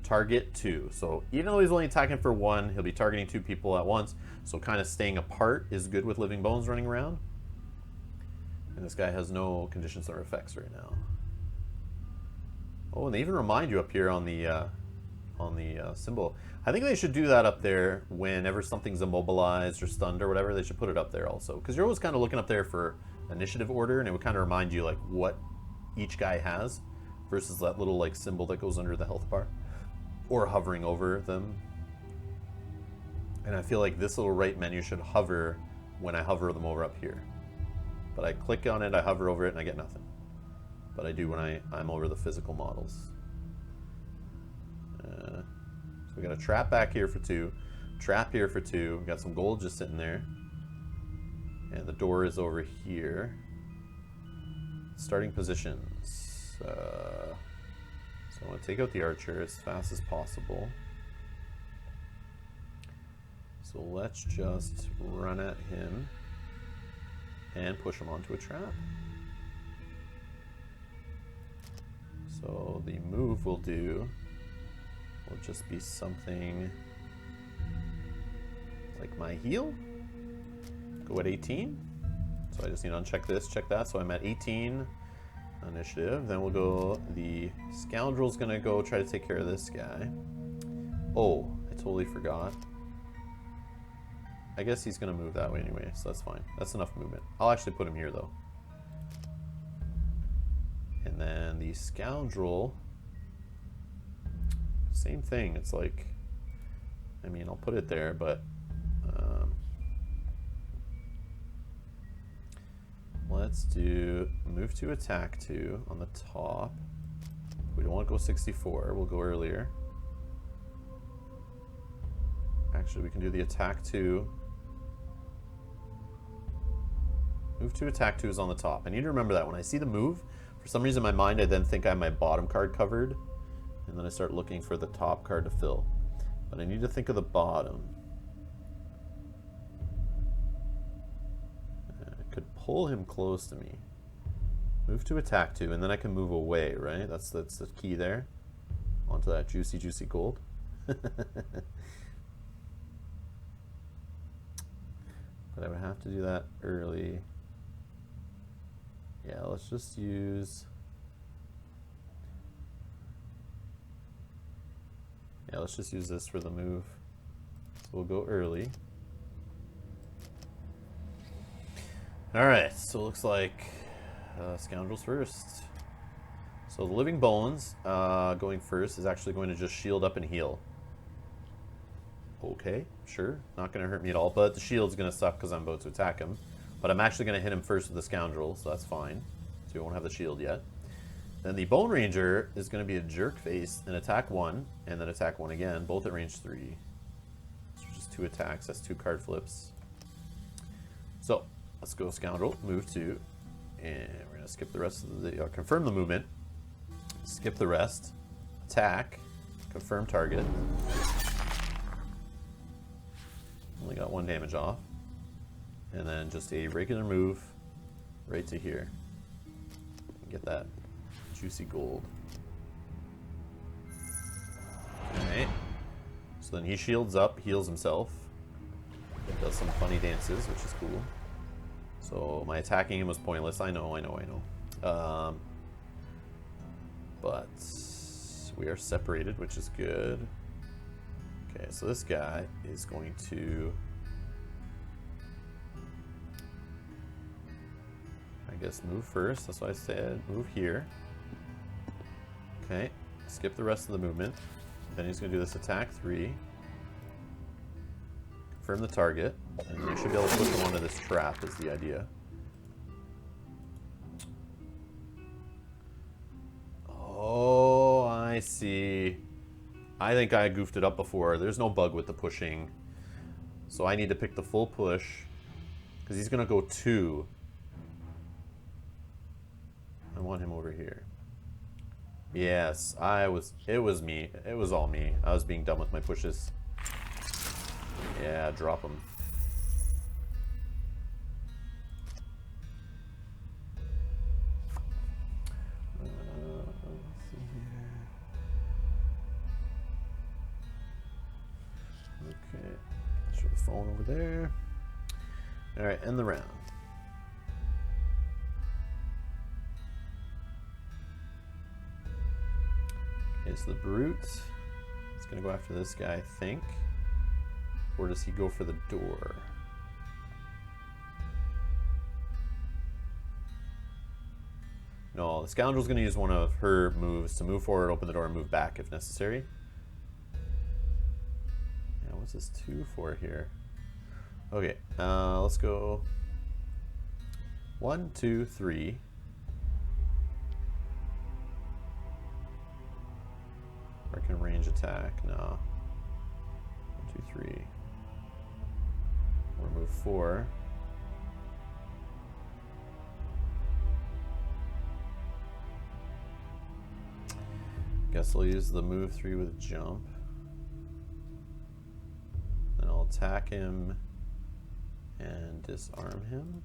Target 2. So even though he's only attacking for 1, he'll be targeting 2 people at once. So kind of staying apart is good with living bones running around. And this guy has no conditions or effects right now. Oh, and they even remind you up here on the symbol. I think they should do that up there whenever something's immobilized or stunned or whatever. They should put it up there also, because you're always kind of looking up there for initiative order, and it would kind of remind you like what each guy has versus that little like symbol that goes under the health bar or hovering over them. And I feel like this little right menu should hover when I hover them over up here. But I click on it, I hover over it, and I get nothing. But I do when I'm over the physical models. So we got a trap back here for 2, trap here for 2. We got some gold just sitting there, and the door is over here. Starting positions. So I want to take out the archer as fast as possible. So let's just run at him and push him onto a trap. So the move we'll do will just be something like my heal. Go at 18. So I just need to uncheck this, check that. So I'm at 18 initiative. Then we'll go, the scoundrel's gonna go try to take care of this guy. Oh, I totally forgot. I guess he's gonna move that way anyway, so that's fine. That's enough movement. I'll actually put him here though. And then the scoundrel, same thing. It's like, I mean, I'll put it there, but let's do move to attack 2 on the top. We don't want to go 64, we'll go earlier. Actually, we can do the attack 2. Move to attack 2 is on the top. I need to remember that when I see the move, for some reason in my mind I then think I have my bottom card covered, and then I start looking for the top card to fill. But I need to think of the bottom. I could pull him close to me. Move to attack 2, and then I can move away, right? That's the key there. Onto that juicy, juicy gold. But I I have to do that early? Yeah, let's just use... Yeah, let's just use this for the move. So we'll go early. Alright, so it looks like Scoundrels first. So the Living Bones going first is actually going to just shield up and heal. Okay, sure. Not going to hurt me at all, but the shield's going to suck because I'm about to attack him. But I'm actually going to hit him first with the Scoundrel, so that's fine. So we won't have the shield yet. Then the Bone Ranger is going to be a jerk face and attack 1, and then attack 1 again, both at range 3. So just 2 attacks, that's 2 card flips. So, let's go Scoundrel, move 2, and we're going to skip the rest of the... confirm the movement, skip the rest, attack, confirm target. Only got 1 damage off. And then just a regular move right to here. Get that juicy gold. Alright. So then he shields up, heals himself. Does some funny dances, which is cool. So my attacking him was pointless. I know. But we are separated, which is good. Okay, so this guy is going to... I guess move first. That's what I said. Move here. Okay. Skip the rest of the movement. Then he's going to do this attack 3. Confirm the target. And we should be able to push him onto this trap is the idea. Oh, I see. I think I goofed it up before. There's no bug with the pushing. So I need to pick the full push. Because he's going to go 2. I want him over here. Yes, it was me. It was all me. I was being dumb with my pushes. Yeah, drop him. Let's see here. Okay. Show the phone over there. Alright, end the round. Is the brute. It's going to go after this guy, I think. Or does he go for the door? No, the Scoundrel's going to use one of her moves to move forward, open the door, and move back if necessary. Yeah, what's this 2 for here? Okay, let's go 1, 2, 3. Or can range attack? No. 1, 2, 3. Or move 4. Guess I'll use the move 3 with jump. Then I'll attack him and disarm him.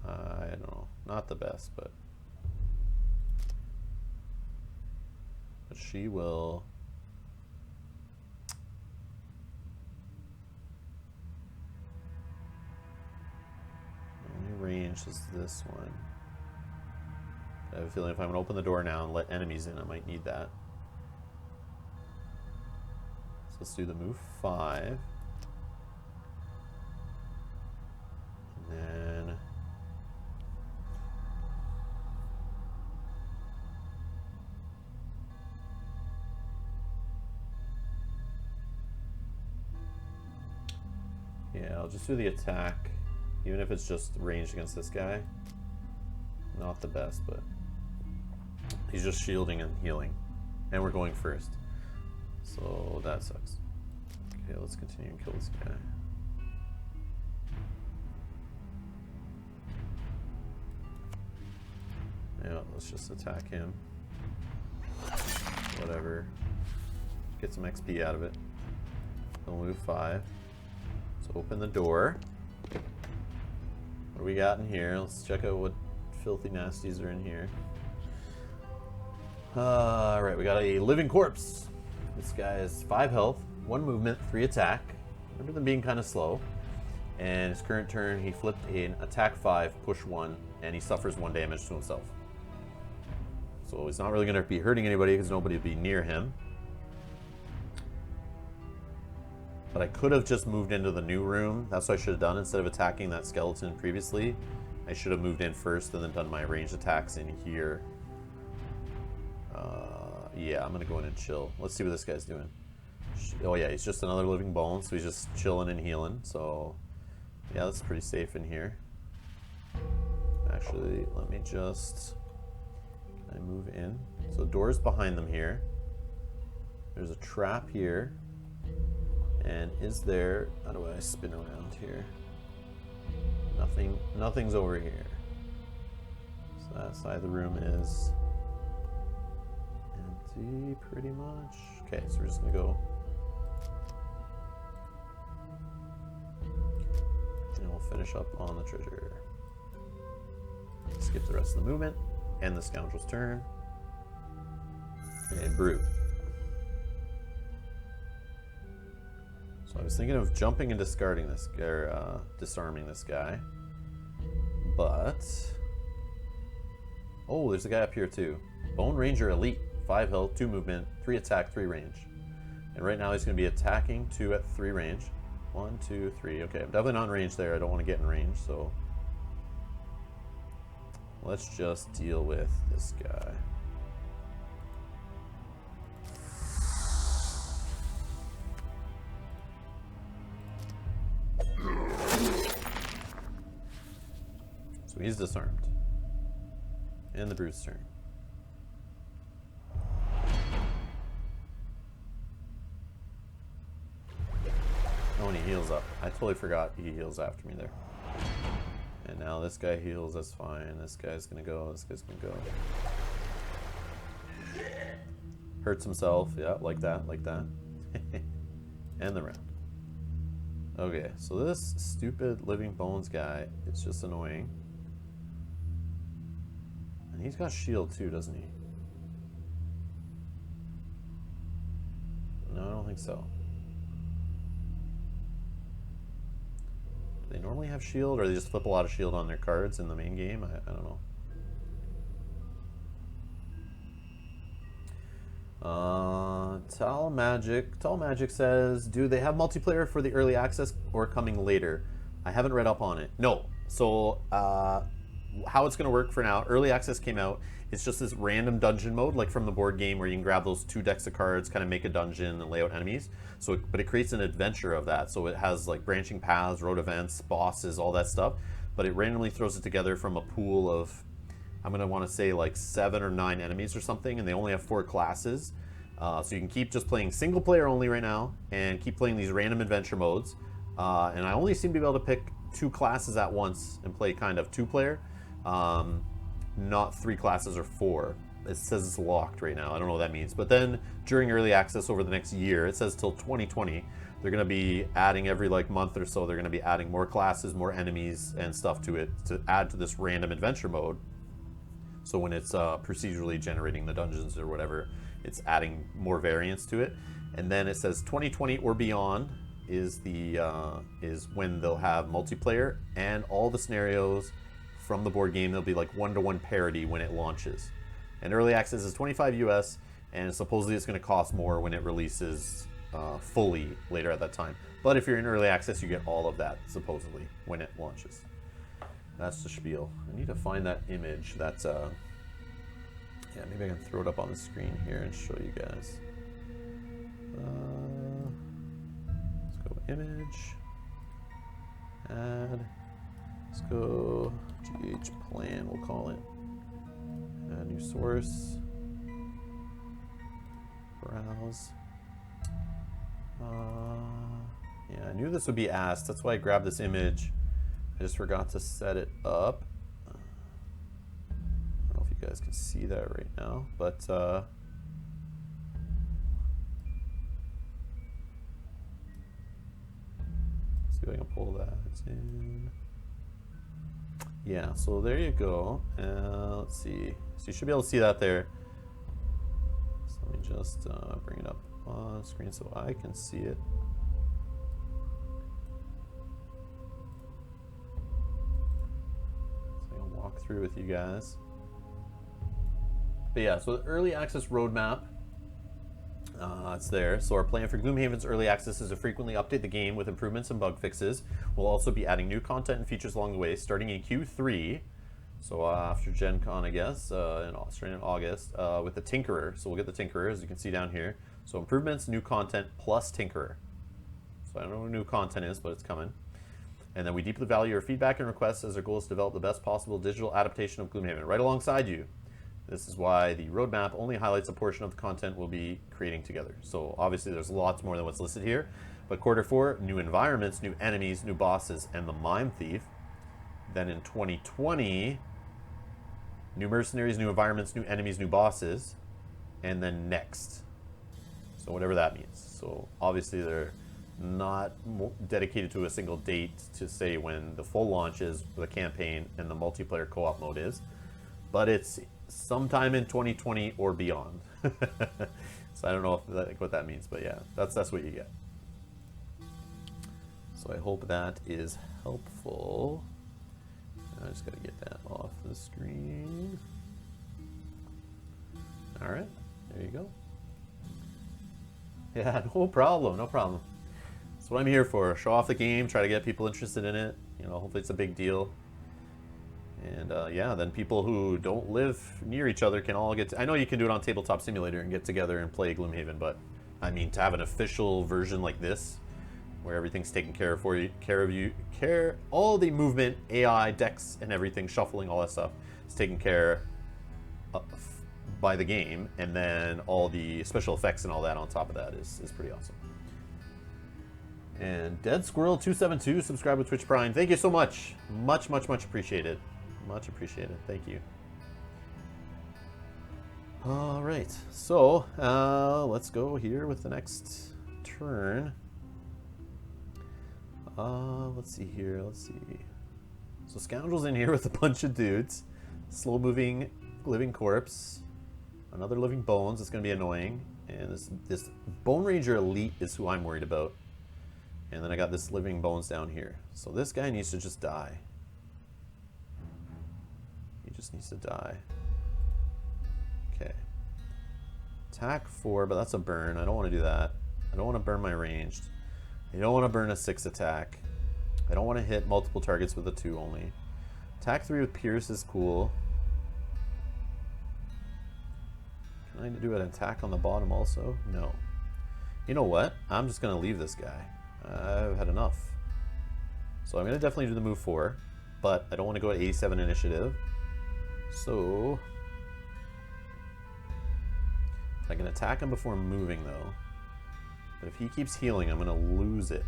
I don't know. Not the best, but she will. Only range is this one. I have a feeling if I'm going to open the door now and let enemies in, I might need that. So let's do the move 5. And then yeah, I'll just do the attack, even if it's just ranged against this guy. Not the best, but he's just shielding and healing. And we're going first. So that sucks. Okay, let's continue and kill this guy. Yeah, let's just attack him. Whatever. Get some XP out of it. We'll move 5. Let's open the door. What do we got in here? Let's check out what filthy nasties are in here. Alright, we got a living corpse. This guy has 5 health, 1 movement, 3 attack. Remember them being kind of slow. And his current turn, he flipped an attack 5, push 1, and he suffers 1 damage to himself. So he's not really going to be hurting anybody because nobody will be near him. But I could have just moved into the new room. That's what I should have done. Instead of attacking that skeleton previously, I should have moved in first and then done my ranged attacks in here. Yeah, I'm going to go in and chill. Let's see what this guy's doing. Oh yeah, he's just another living bone, so he's just chilling and healing. So yeah, that's pretty safe in here. Actually, let me just... Can I move in? So door's behind them here. There's a trap here. And is there... How do I spin around here? Nothing's over here. So that side of the room is empty, pretty much. Okay, so we're just gonna go... And we'll finish up on the treasure. Skip the rest of the movement. End the scoundrel's turn. And brew. So I was thinking of jumping and discarding this, or disarming this guy. But... Oh, there's a guy up here too. Bone Ranger Elite. 5 health, 2 movement, 3 attack, 3 range. And right now he's going to be attacking 2 at 3 range. 1, 2, 3. Okay, I'm definitely not in range there. I don't want to get in range, so... Let's just deal with this guy. So he's disarmed. And the brute's turn. Oh, and he heals up. I totally forgot he heals after me there. And now this guy heals, that's fine. This guy's gonna go, this guy's gonna go. Hurts himself, yeah, like that, like that. And the round. Okay, so this stupid living bones guy is just annoying. And he's got shield too, doesn't he? No, I don't think so. Do they normally have shield, or they just flip a lot of shield on their cards in the main game? I don't know. Tall Magic says, do they have multiplayer for the early access or coming later? I haven't read up on it. No. So how it's going to work for now, early access came out. It's just this random dungeon mode, like from the board game, where you can grab those 2 decks of cards, kind of make a dungeon and lay out enemies. So, but it creates an adventure of that. So it has like branching paths, road events, bosses, all that stuff. But it randomly throws it together from a pool of, I'm going to want to say like 7 or 9 enemies or something, and they only have 4 classes. So you can keep just playing single player only right now, and keep playing these random adventure modes. And I only seem to be able to pick 2 classes at once and play kind of 2-player. Not 3 classes or 4. It says it's locked right now. I don't know what that means. But then during early access over the next year, it says till 2020, they're going to be adding every like month or so, they're going to be adding more classes, more enemies and stuff to it to add to this random adventure mode. So when it's procedurally generating the dungeons or whatever, it's adding more variance to it. And then it says 2020 or beyond is the is when they'll have multiplayer, and all the scenarios from the board game, they'll be like 1-to-1 parity when it launches. And early access is $25 US, and supposedly it's going to cost more when it releases fully later at that time. But if you're in early access, you get all of that supposedly when it launches. That's the spiel. I need to find that image. That's yeah, maybe I can throw it up on the screen here and show you guys. Let's go image, add. Let's go GH plan, we'll call it. Add new source. Browse. Yeah, I knew this would be asked. That's why I grabbed this image. I just forgot to set it up. I don't know if you guys can see that right now, but see if I can pull that in. Yeah, so there you go. Let's see. So you should be able to see that there. So let me just bring it up on screen so I can see it. through with you guys. But yeah, so the early access roadmap, it's there. So our plan for Gloomhaven's early access is to frequently update the game with improvements and bug fixes. We'll also be adding new content and features along the way, starting in Q3. So after Gen Con, I guess, starting in August, with the Tinkerer. So we'll get the Tinkerer, as you can see down here. So improvements, new content, plus Tinkerer. So I don't know what new content is, but it's coming. And then we deeply value your feedback and requests, as our goal is to develop the best possible digital adaptation of Gloomhaven right alongside you. This is why the roadmap only highlights a portion of the content we'll be creating together. So obviously there's lots more than what's listed here. But Q4, new environments, new enemies, new bosses, and the Mime Thief. Then in 2020, new mercenaries, new environments, new enemies, new bosses. And then next. So whatever that means. So obviously they're not dedicated to a single date to say when the full launch is, the campaign, and the multiplayer co-op mode is. But it's sometime in 2020 or beyond. So I don't know what that means, but yeah, that's what you get. So I hope that is helpful. I just gotta get that off the screen. All right, there you go. Yeah, no problem, no problem. That's what I'm here for. Show off the game, try to get people interested in it. You know, hopefully it's a big deal. And yeah, then people who don't live near each other can all get I know you can do it on Tabletop Simulator and get together and play Gloomhaven, but I mean, to have an official version like this, where everything's taken care of all the movement, AI, decks, and everything, shuffling, all that stuff, is taken care of by the game, and then all the special effects and all that on top of that is pretty awesome. And Dead Squirrel 272 subscribe with Twitch Prime. Thank you so much. Much appreciated. Much appreciated. Thank you. All right. So let's go here with the next turn. Let's see here. Let's see. So Scoundrel's in here with a bunch of dudes. Slow moving living corpse. Another living bones. It's going to be annoying. And this Bone Ranger Elite is who I'm worried about. And then I got this living bones down here. So this guy needs to just die. He just needs to die. Okay. Attack 4, but that's a burn. I don't want to do that. I don't want to burn my ranged. I don't want to burn a 6 attack. I don't want to hit multiple targets with a 2 only. Attack 3 with Pierce is cool. Can I do an attack on the bottom also? No. You know what? I'm just going to leave this guy. I've had enough. So I'm going to definitely do the move 4, but I don't want to go at 87 initiative. So I can attack him before moving though. But if he keeps healing, I'm going to lose it.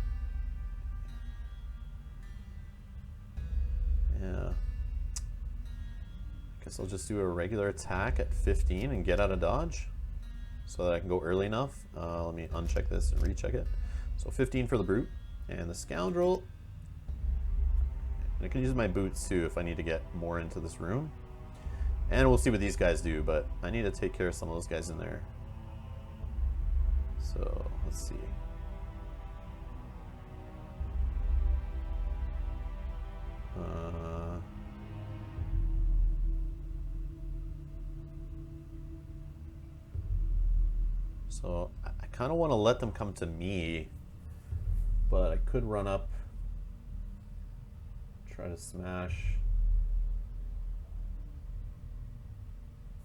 Yeah. Guess I'll just do a regular attack at 15 and get out of dodge so that I can go early enough. Let me uncheck this and recheck it. So 15 for the brute and the scoundrel. I can use my boots too if I need to get more into this room. And we'll see what these guys do, but I need to take care of some of those guys in there. So let's see. So I kind of want to let them come to me, but I could run up, try to smash.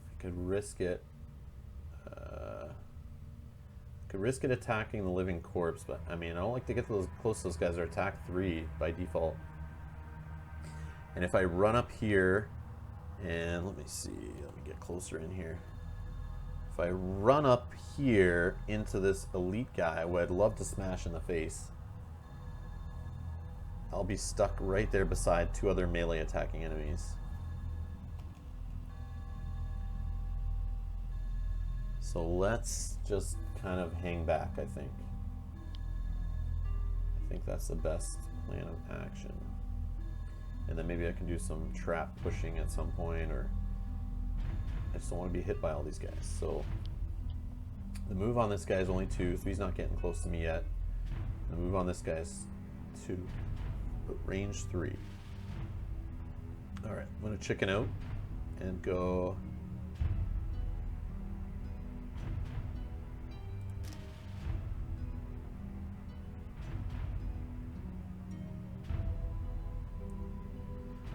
I could risk it. Could risk it attacking the living corpse, but I mean, I don't like to get those close to those guys. They're attack 3 by default. And if I run up here, and let me see, let me get closer in here. If I run up here into this elite guy, who I'd love to smash in the face, I'll be stuck right there beside 2 other melee attacking enemies. So let's just kind of hang back, I think. I think that's the best plan of action. And then maybe I can do some trap pushing at some point, or I just don't want to be hit by all these guys. So the move on this guy is only 2, so he's not getting close to me yet. The move on this guy is 2, but range 3. Alright, I'm going to chicken out and go...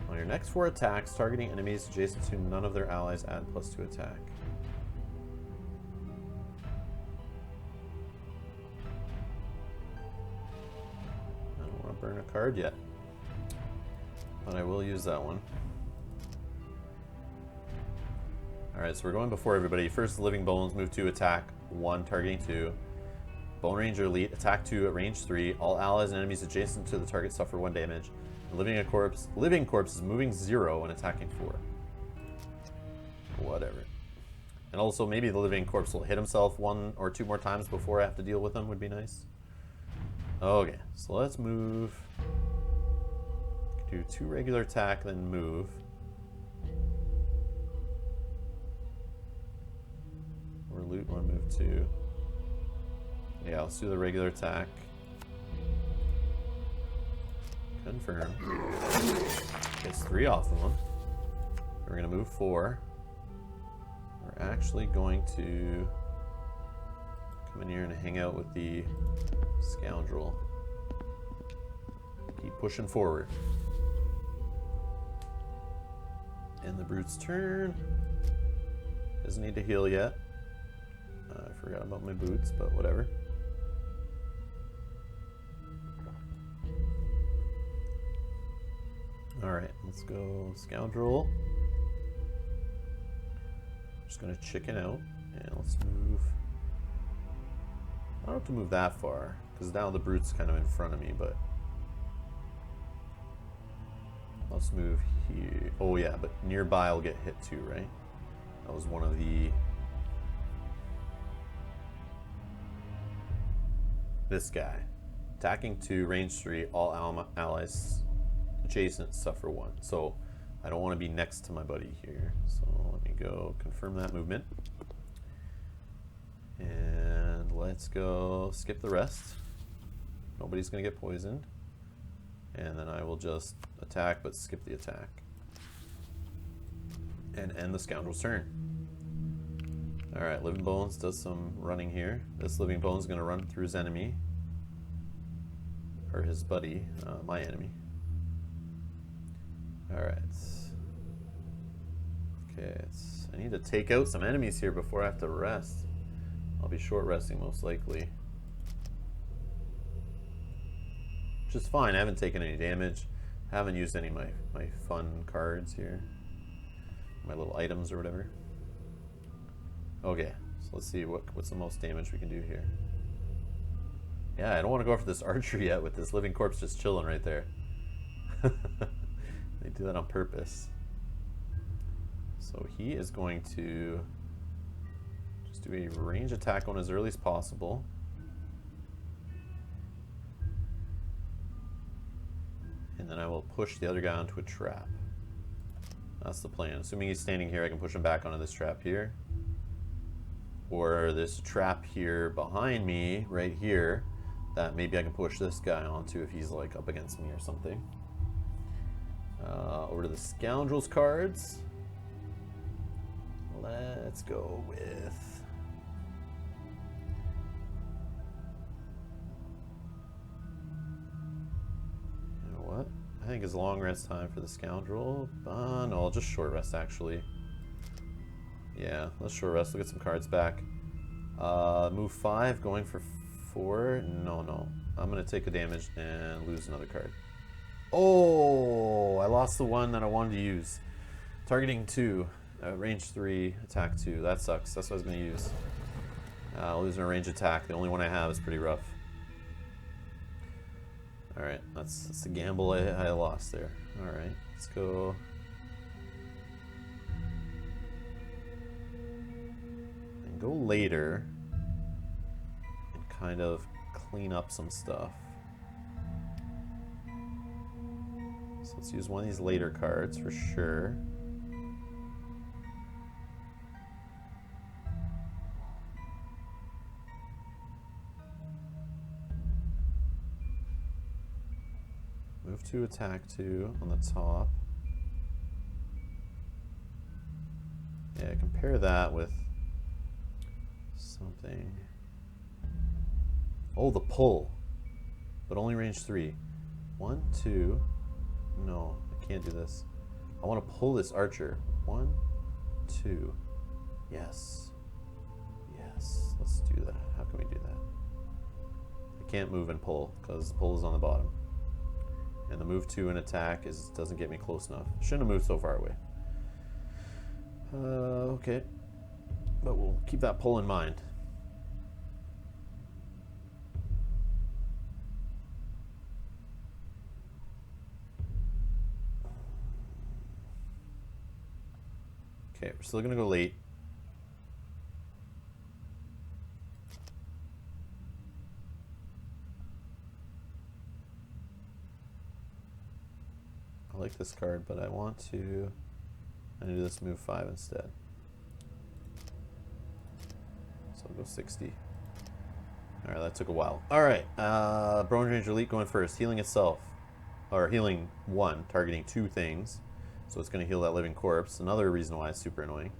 On your next 4 attacks, targeting enemies adjacent to none of their allies add +2 attack. I don't want to burn a card yet, but I will use that one. Alright, so we're going before everybody. First, Living Bones, move 2, attack 1, targeting 2. Bone Ranger Elite, attack 2 at range 3. All allies and enemies adjacent to the target suffer 1 damage. Living Corpse is moving 0 and attacking 4. Whatever. And also, maybe the Living Corpse will hit himself 1 or 2 more times before I have to deal with him, would be nice. Okay, so let's move. Do 2 regular attack, then move. Or loot 1, move 2. Yeah, let's do the regular attack. Confirm. Gets 3 off of them. We're going to move 4. We're actually going to come in here and hang out with the Scoundrel. Keep pushing forward. End the Brute's turn. Doesn't need to heal yet. I forgot about my boots, but whatever. Alright, let's go Scoundrel. Just gonna chicken out, and let's move. I don't have to move that far, because now the Brute's kind of in front of me, but let's move here. Oh yeah, but nearby I'll get hit too, right? That was one of the... This guy. Attacking 2, range 3, all allies adjacent suffer 1. So I don't want to be next to my buddy here. So let me go confirm that movement. And let's go skip the rest. Nobody's going to get poisoned. And then I will just attack but skip the attack. And end the Scoundrel's turn. Alright, Living Bones does some running here. This Living Bones is going to run through his enemy. Or his buddy, my enemy. Alright. Okay, I need to take out some enemies here before I have to rest. I'll be short resting most likely. Which is fine, I haven't taken any damage. Haven't used any of my fun cards here. My little items or whatever. Okay, so let's see what's the most damage we can do here. Yeah, I don't want to go after this archer yet with this Living Corpse just chilling right there. They do that on purpose. So he is going to just do a range attack on as early as possible. And then I will push the other guy onto a trap. That's the plan. Assuming he's standing here, I can push him back onto this trap here. Or this trap here behind me, right here, that maybe I can push this guy onto if he's like up against me or something. Over to the Scoundrels cards. Let's go with... You know what? I think it's long rest time for the Scoundrel. No, I'll just short rest actually. Yeah, let's short rest. We'll get some cards back. Move 5, going for 4. No. I'm going to take a damage and lose another card. Oh, I lost the one that I wanted to use. Targeting 2, range 3, attack 2. That sucks. That's what I was going to use. Losing a range attack. The only one I have is pretty rough. Alright, that's the gamble I lost there. Alright, let's go. And go later and kind of clean up some stuff. So let's use one of these later cards for sure. Move to attack 2 on the top. Yeah, compare that with something. Oh, the pull. But only range 3. 1, 2. No, I can't do this. I want to pull this archer. 1, 2. Yes. Yes. Let's do that. How can we do that? I can't move and pull because pull is on the bottom. And the move 2 and attack doesn't get me close enough. Shouldn't have moved so far away. Okay. But we'll keep that pull in mind. Okay, we're still gonna go late. I like this card, but I want to do this move 5 instead. So I'll go 60. Alright, that took a while. Alright, Bronze Ranger Elite going first. Healing itself. Or healing 1, targeting 2 things. So it's going to heal that living corpse. Another reason why it's super annoying.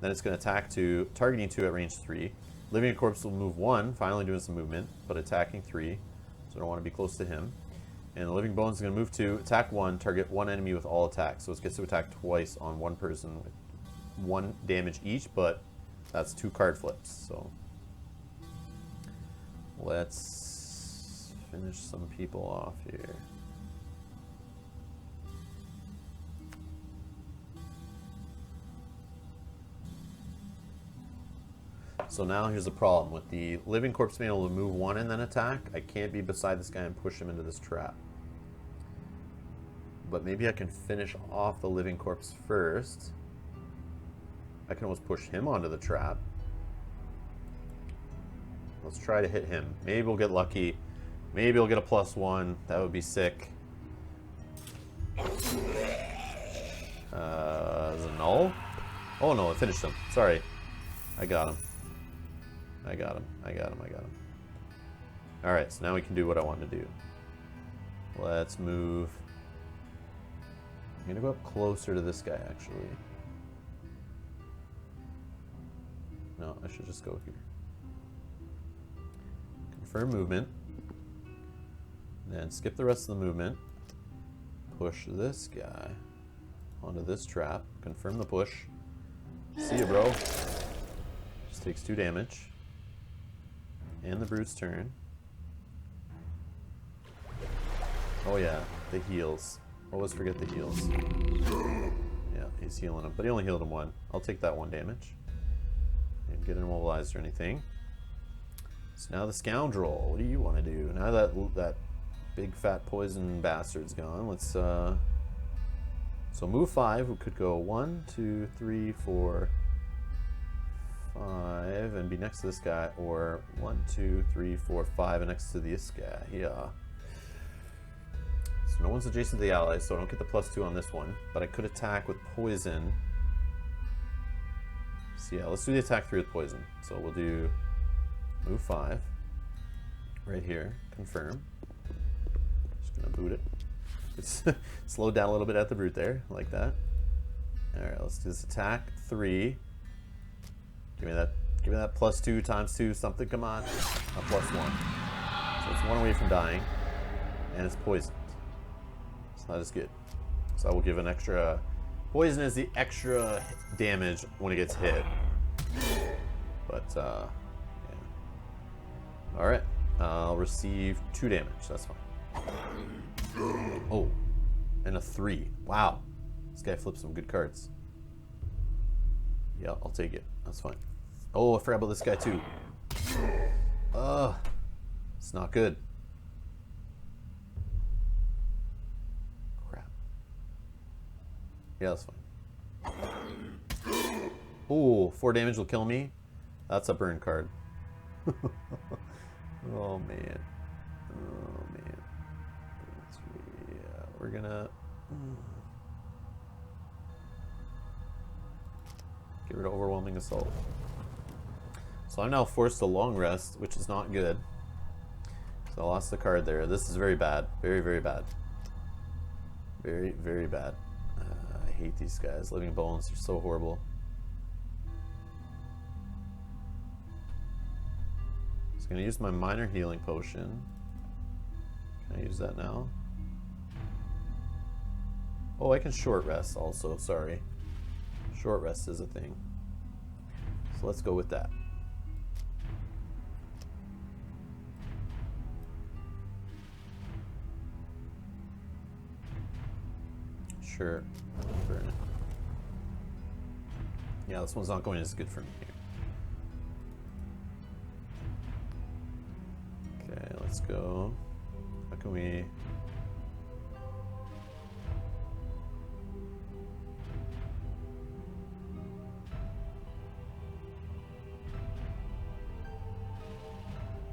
Then it's going to attack 2, targeting 2 at range 3. Living corpse will move 1, finally doing some movement, but attacking 3. So I don't want to be close to him. And the Living Bones is going to move 2, attack 1, target 1 enemy with all attacks. So it gets to attack twice on 1 person with 1 damage each, but that's 2 card flips. So let's finish some people off here. So now here's the problem. With the Living Corpse being able to move 1 and then attack, I can't be beside this guy and push him into this trap. But maybe I can finish off the Living Corpse first. I can almost push him onto the trap. Let's try to hit him. Maybe we'll get lucky. Maybe we'll get a +1. That would be sick. Is it null? Oh no, I finished him. Sorry. I got him. I got him. Alright, so now we can do what I want to do. Let's move. I'm going to go up closer to this guy, actually. No, I should just go here. Confirm movement. Then skip the rest of the movement. Push this guy onto this trap. Confirm the push. See ya, bro. Just takes 2 damage. And the Brute's turn. Oh yeah, the heals. Always forget the heals. Yeah, he's healing him, but he only healed him 1. I'll take that 1 damage. Didn't get immobilized or anything. So now the Scoundrel. What do you want to do? Now that big fat poison bastard's gone, let's so move 5. We could go 1, 2, 3, 4, 5 and be next to this guy, or 1, 2, 3, 4, 5 and next to this guy. Yeah. So no one's adjacent to the allies, so I don't get the +2 on this one. But I could attack with poison. So yeah, let's do the attack 3 with poison. So we'll do move 5 right here. Confirm. Just gonna boot it. It's slowed down a little bit at the Brute there, like that. All right, let's do this attack 3. Give me that +2 times 2 something. Come on, a +1. So it's 1 away from dying, and it's poisoned. So that is good. So I will give an extra. Poison is the extra damage when it gets hit. But yeah. All right, I'll receive 2 damage. That's fine. Oh, and a 3. Wow, this guy flips some good cards. Yeah, I'll take it. That's fine. Oh, I forgot about this guy too. It's not good. Crap. Yeah, that's fine. Oh, 4 damage will kill me. That's a burn card. Oh man. Oh man. Yeah, we're gonna get rid of Overwhelming Assault. So I'm now forced to long rest, which is not good. So I lost the card there. This is very bad. Very, very bad. Very, very bad. I hate these guys. Living Bones are so horrible. I'm going to use my minor healing potion. Can I use that now? Oh, I can short rest also, sorry. Short rest is a thing. So let's go with that. Sure. Burn it. Yeah, this one's not going as good for me here. Okay, let's go. How can we...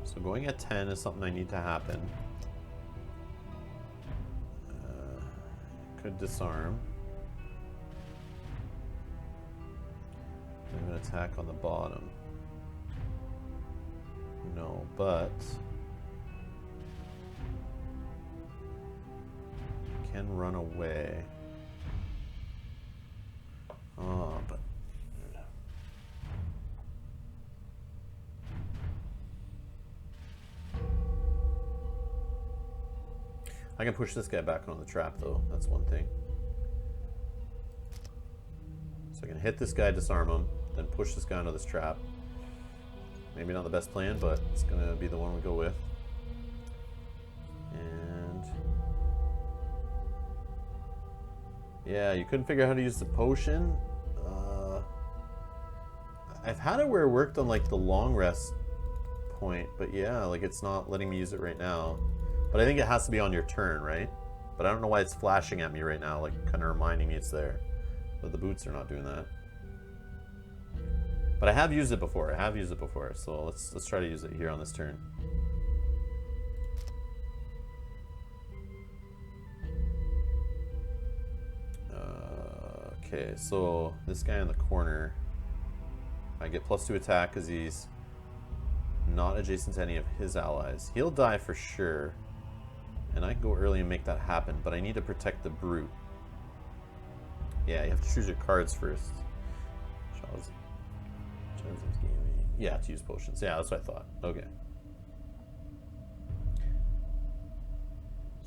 So going at 10 is something I need to happen. Could disarm. I'm going to attack on the bottom. No, but... can run away. Oh, but... I can push this guy back on the trap, though. That's one thing. So I can hit this guy, disarm him, then push this guy onto this trap. Maybe not the best plan, but it's going to be the one we go with. And... yeah, you couldn't figure out how to use the potion. I've had it where it worked on, like, the long rest point, but yeah, like, it's not letting me use it right now. But I think it has to be on your turn, right? But I don't know why it's flashing at me right now, like kind of reminding me it's there. But the boots are not doing that. But I have used it before. So let's try to use it here on this turn. Okay, so this guy in the corner, I get +2 attack because he's not adjacent to any of his allies. He'll die for sure. And I can go early and make that happen, but I need to protect the brute. Yeah, you have to choose your cards first. Yeah, to use potions. Yeah, that's what I thought. Okay.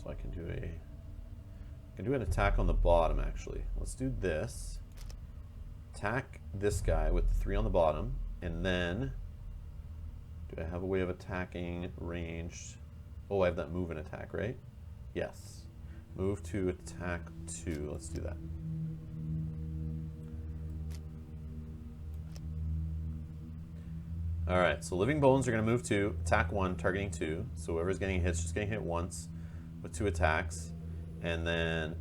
So I can do an attack on the bottom, actually. Let's do this. Attack this guy with the 3 on the bottom, and then do I have a way of attacking ranged? Oh, I have that move and attack, right? Yes. Move to attack 2. Let's do that. Alright, so Living Bones are going to move 2, attack 1, targeting 2. So whoever's getting hit is just getting hit once with 2 attacks. And then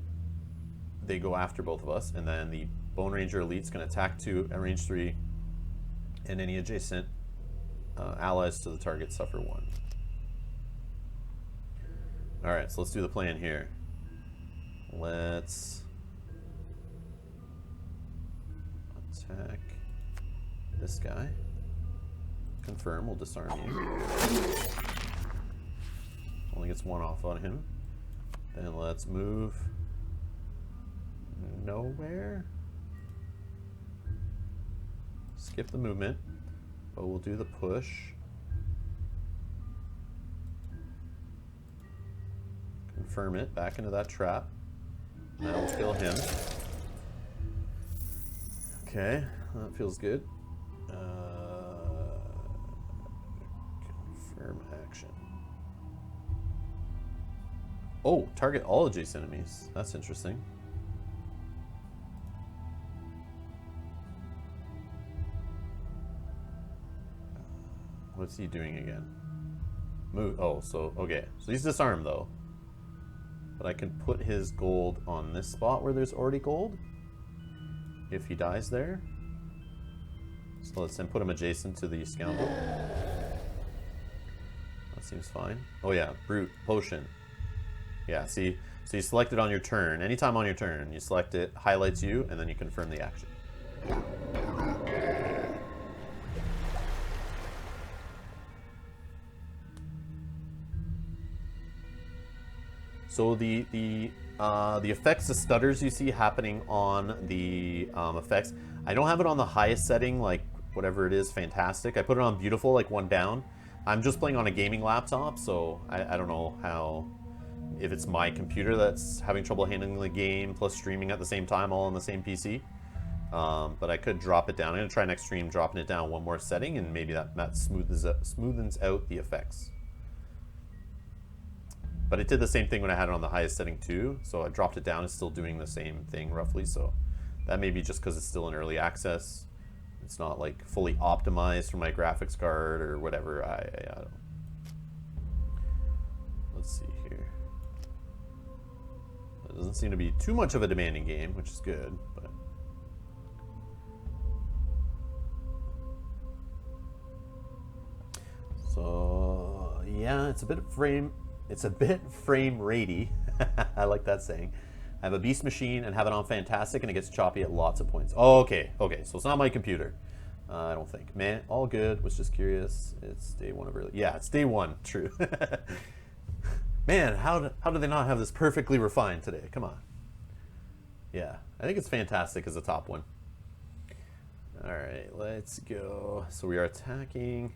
they go after both of us. And then the Bone Ranger Elite's going to attack 2 at range 3. And any adjacent allies to the target suffer 1. Alright, so let's do the plan here. Let's attack this guy. Confirm, we'll disarm you. Only gets 1 off on him. Then let's move nowhere. Skip the movement, but we'll do the push. Confirm it, back into that trap. That will kill him. Okay, that feels good. Confirm action. Oh, target all adjacent enemies. That's interesting. What's he doing again? Move. Oh, so, okay. So he's disarmed, though. But I can put his gold on this spot where there's already gold. If he dies there. So let's then put him adjacent to the scoundrel. That seems fine. Oh yeah, brute, potion. Yeah, see, so you select it on your turn. Anytime on your turn, you select it, highlights you, and then you confirm the action. So the effects, the stutters you see happening on the effects, I don't have it on the highest setting, like whatever it is, fantastic. I put it on beautiful, like 1 down. I'm just playing on a gaming laptop, so I don't know how, if it's my computer that's having trouble handling the game plus streaming at the same time, all on the same PC. But I could drop it down. I'm gonna try next stream dropping it down one more setting, and maybe that smoothens out the effects. But it did the same thing when I had it on the highest setting too. So I dropped it down. It's still doing the same thing roughly. So that may be just because it's still in early access. It's not like fully optimized for my graphics card or whatever. I don't know. Let's see here. It doesn't seem to be too much of a demanding game, which is good. But so yeah, it's a bit frame ratey. I like that saying. I have a beast machine and have it on fantastic, and it gets choppy at lots of points. Oh, okay, so it's not my computer. I don't think. Man, all good. Was just curious. It's day one of early. Yeah, it's day one. True. Man, how do they not have this perfectly refined today? Come on. Yeah, I think it's fantastic as a top one. All right, let's go. So we are attacking.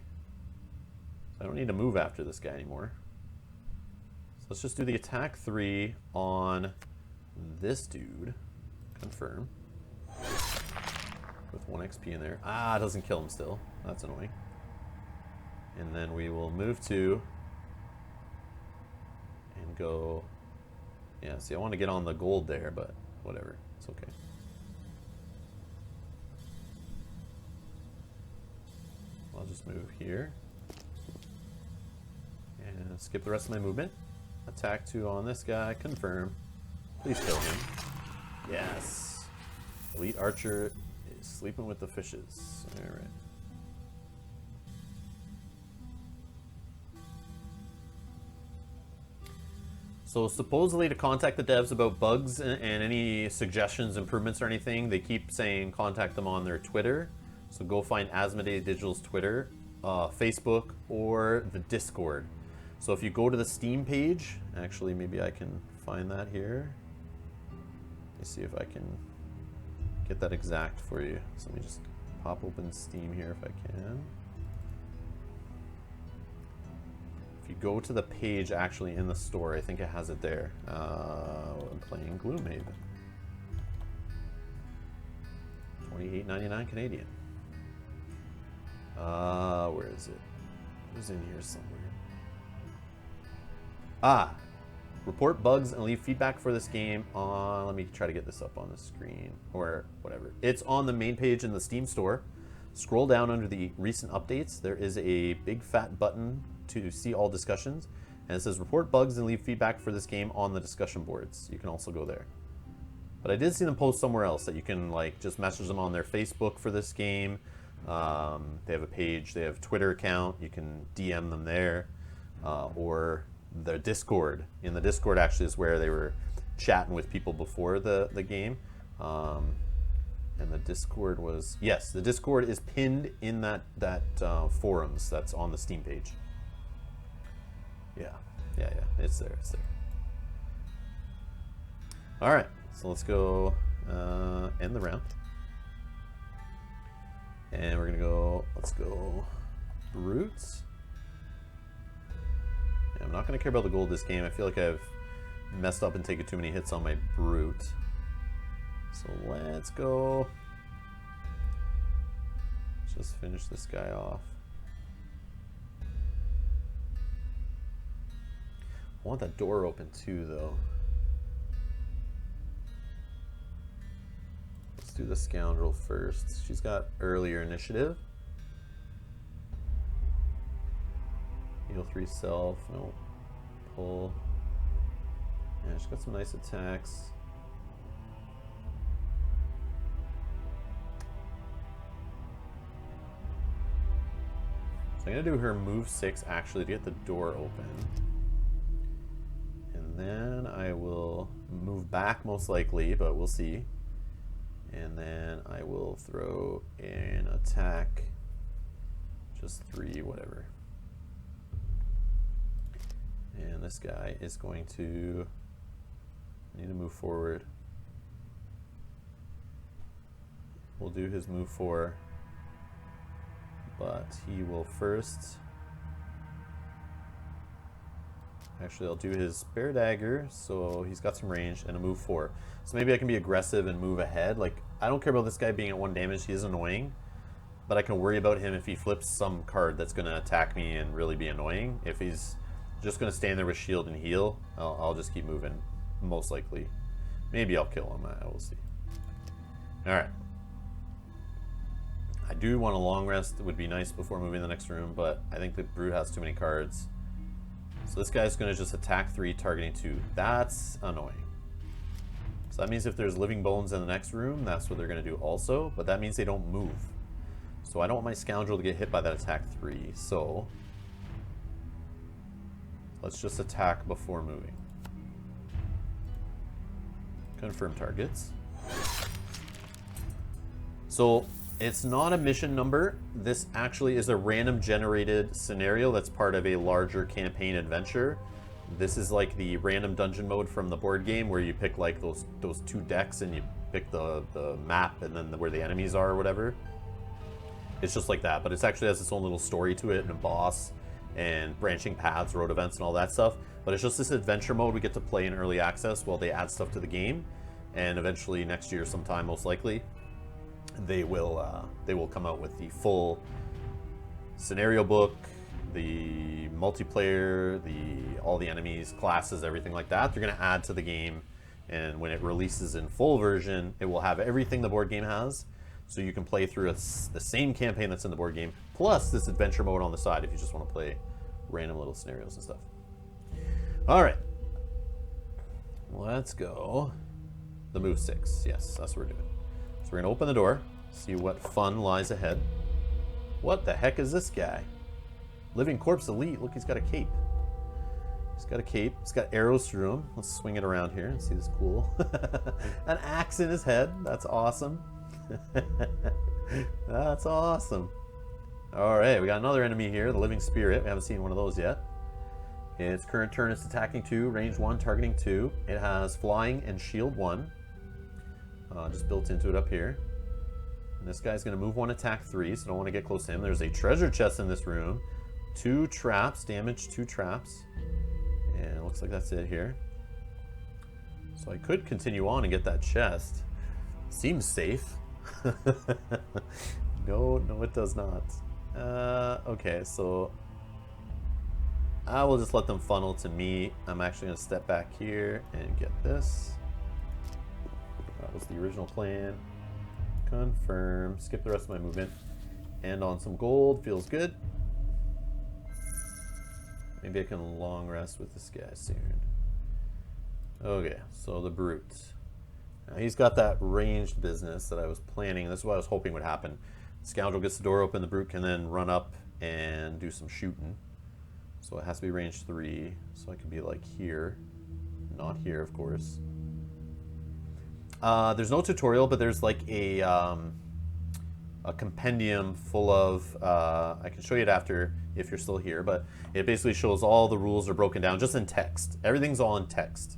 I don't need to move after this guy anymore. So let's just do the attack 3 on this dude. Confirm. With 1 XP in there. Ah, it doesn't kill him still. That's annoying. And then we will move to and go. Yeah, see, I want to get on the gold there, but whatever. It's okay. I'll just move here. And skip the rest of my movement. Attack 2 on this guy. Confirm. Please kill him. Yes. Elite Archer is sleeping with the fishes. Alright. So supposedly to contact the devs about bugs and any suggestions, improvements, or anything, they keep saying contact them on their Twitter. So go find Asmodee Digital's Twitter, Facebook, or the Discord. So if you go to the Steam page, actually maybe I can find that here. Let me see if I can get that exact for you. So let me just pop open Steam here if I can. If you go to the page actually in the store, I think it has it there. I'm playing Gloomhaven. $28.99 Canadian. Where is it? It was in here somewhere. Ah, report bugs and leave feedback for this game on, let me try to get this up on the screen, or whatever. It's on the main page in the Steam store. Scroll down under the recent updates. There is a big fat button to see all discussions, and it says report bugs and leave feedback for this game on the discussion boards. You can also go there. But I did see them post somewhere else that you can like just message them on their Facebook for this game. They have a page, they have a Twitter account, you can DM them there, or the Discord. In the Discord actually is where they were chatting with people before the game. And the Discord was, yes, the Discord is pinned in that forums that's on the Steam page. Yeah, it's there. All right, so let's go end the round. And we're gonna go, let's go brutes. Yeah, I'm not gonna care about the gold this game. I feel like I've messed up and taken too many hits on my brute. So let's go. Just finish this guy off. I want that door open too, though. Let's do the scoundrel first. She's got earlier initiative. Heal 3 self. No. Pull. Yeah, she's got some nice attacks. So I'm gonna do her move 6 actually to get the door open. And then I will move back most likely, but we'll see. And then I will throw an attack. Just 3, whatever. And this guy is going to need to move forward. We'll do his move 4, but he will first Actually, I'll do his spare dagger, so he's got some range, and a move 4. So maybe I can be aggressive and move ahead. Like, I don't care about this guy being at 1 damage. He is annoying. But I can worry about him if he flips some card that's going to attack me and really be annoying. If he's just going to stand there with shield and heal, I'll just keep moving, most likely. Maybe I'll kill him. I will see. Alright. I do want a long rest. It would be nice before moving to the next room, but I think the Brute has too many cards. So this guy's going to just attack 3, targeting 2. That's annoying. So that means if there's living bones in the next room, that's what they're going to do also. But that means they don't move. So I don't want my Scoundrel to get hit by that attack 3. So let's just attack before moving. Confirm targets. So it's not a mission number. This actually is a random generated scenario that's part of a larger campaign adventure. This is like the random dungeon mode from the board game where you pick like those 2 decks and you pick the map and then where the enemies are or whatever. It's just like that, but it actually has its own little story to it and a boss and branching paths, road events and all that stuff. But it's just this adventure mode we get to play in early access while they add stuff to the game. And eventually next year sometime, most likely, they will come out with the full scenario book, the multiplayer, all the enemies, classes, everything like that. They're going to add to the game, and when it releases in full version, it will have everything the board game has, so you can play through the same campaign that's in the board game, plus this adventure mode on the side if you just want to play random little scenarios and stuff. All right, let's go. The move 6, yes, that's what we're doing. So we're going to open the door, see what fun lies ahead. What the heck is this guy? Living Corpse Elite. Look, he's got a cape. He's got a cape. He's got arrows through him. Let's swing it around here and see this cool. An axe in his head. That's awesome. That's awesome. All right, we got another enemy here, the Living Spirit. We haven't seen one of those yet. Its current turn is attacking 2, range 1, targeting 2. It has flying and shield 1. Just built into it up here. And this guy's going to move 1, attack 3, so don't want to get close to him. There's a treasure chest in this room. 2 traps, damage 2 traps. And it looks like that's it here. So I could continue on and get that chest. Seems safe. No, it does not. Okay, so I will just let them funnel to me. I'm actually going to step back here and get this. That was the original plan. Confirm. Skip the rest of my movement. And on some gold. Feels good. Maybe I can long rest with this guy soon. Okay, so the Brute. Now he's got that ranged business that I was planning. This is what I was hoping would happen. Scoundrel gets the door open. The Brute can then run up and do some shooting. So it has to be range 3. So I can be like here. Not here, of course. There's no tutorial, but there's like a compendium full of, I can show you it after if you're still here, but it basically shows all the rules are broken down just in text. Everything's all in text.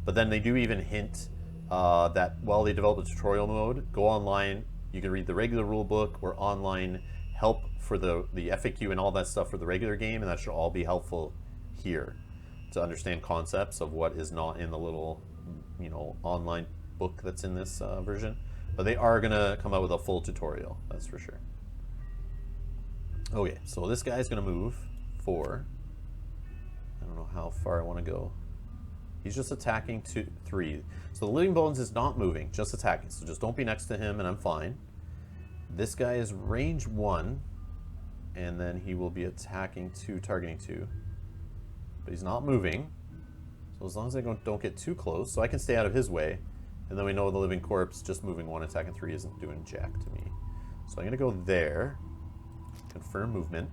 But then they do even hint that while they develop a tutorial mode, go online, you can read the regular rule book or online help for the FAQ and all that stuff for the regular game, and that should all be helpful here to understand concepts of what is not in the little, online book that's in this version. But they are gonna come out with a full tutorial, that's for sure. Okay, so this guy's gonna move 4. I don't know how far I want to go. He's just attacking 3. So the Living Bones is not moving, just attacking. So just don't be next to him and I'm fine. This guy is range 1, and then he will be attacking 2, targeting 2. But he's not moving. So as long as I don't get too close, so I can stay out of his way. And then we know the Living Corpse just moving 1, attacking 3 isn't doing jack to me. So I'm gonna go there. Confirm movement.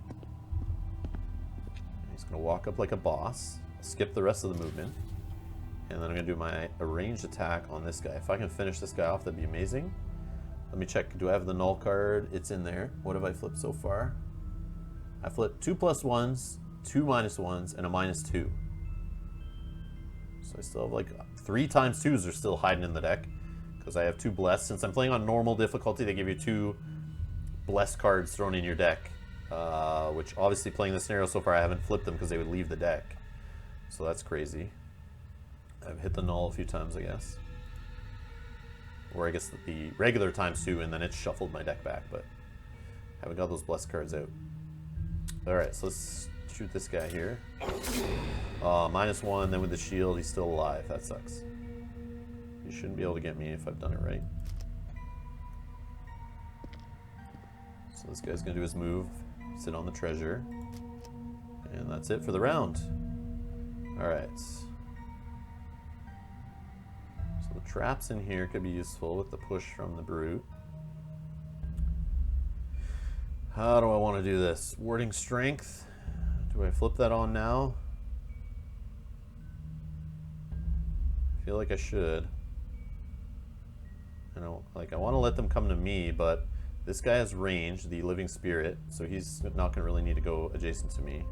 He's gonna walk up like a boss. Skip the rest of the movement. And then I'm gonna do my ranged attack on this guy. If I can finish this guy off, that'd be amazing. Let me check, do I have the null card? It's in there. What have I flipped so far? I flipped 2 +1s, 2 -1s, and a -2. So I still have like 3 times 2s are still hiding in the deck because I have 2 blessed. Since I'm playing on normal difficulty, they give you 2 blessed cards thrown in your deck, which obviously playing this scenario so far I haven't flipped them because they would leave the deck. so that's crazy. I've hit the null a few times, I guess. Or I guess the regular times too, and then it shuffled my deck back, but haven't got those blessed cards out. Alright, so let's shoot this guy here. -1, then with the shield, he's still alive. That sucks. He shouldn't be able to get me if I've done it right. So this guy's gonna do his move, sit on the treasure, and that's it for the round. Alright. So the traps in here could be useful with the push from the brute. How do I want to do this? Warding strength. Do I flip that on now? I feel like I should. I don't, like, I want to let them come to me, but this guy has range, the living spirit, so he's not going to really need to go adjacent to me.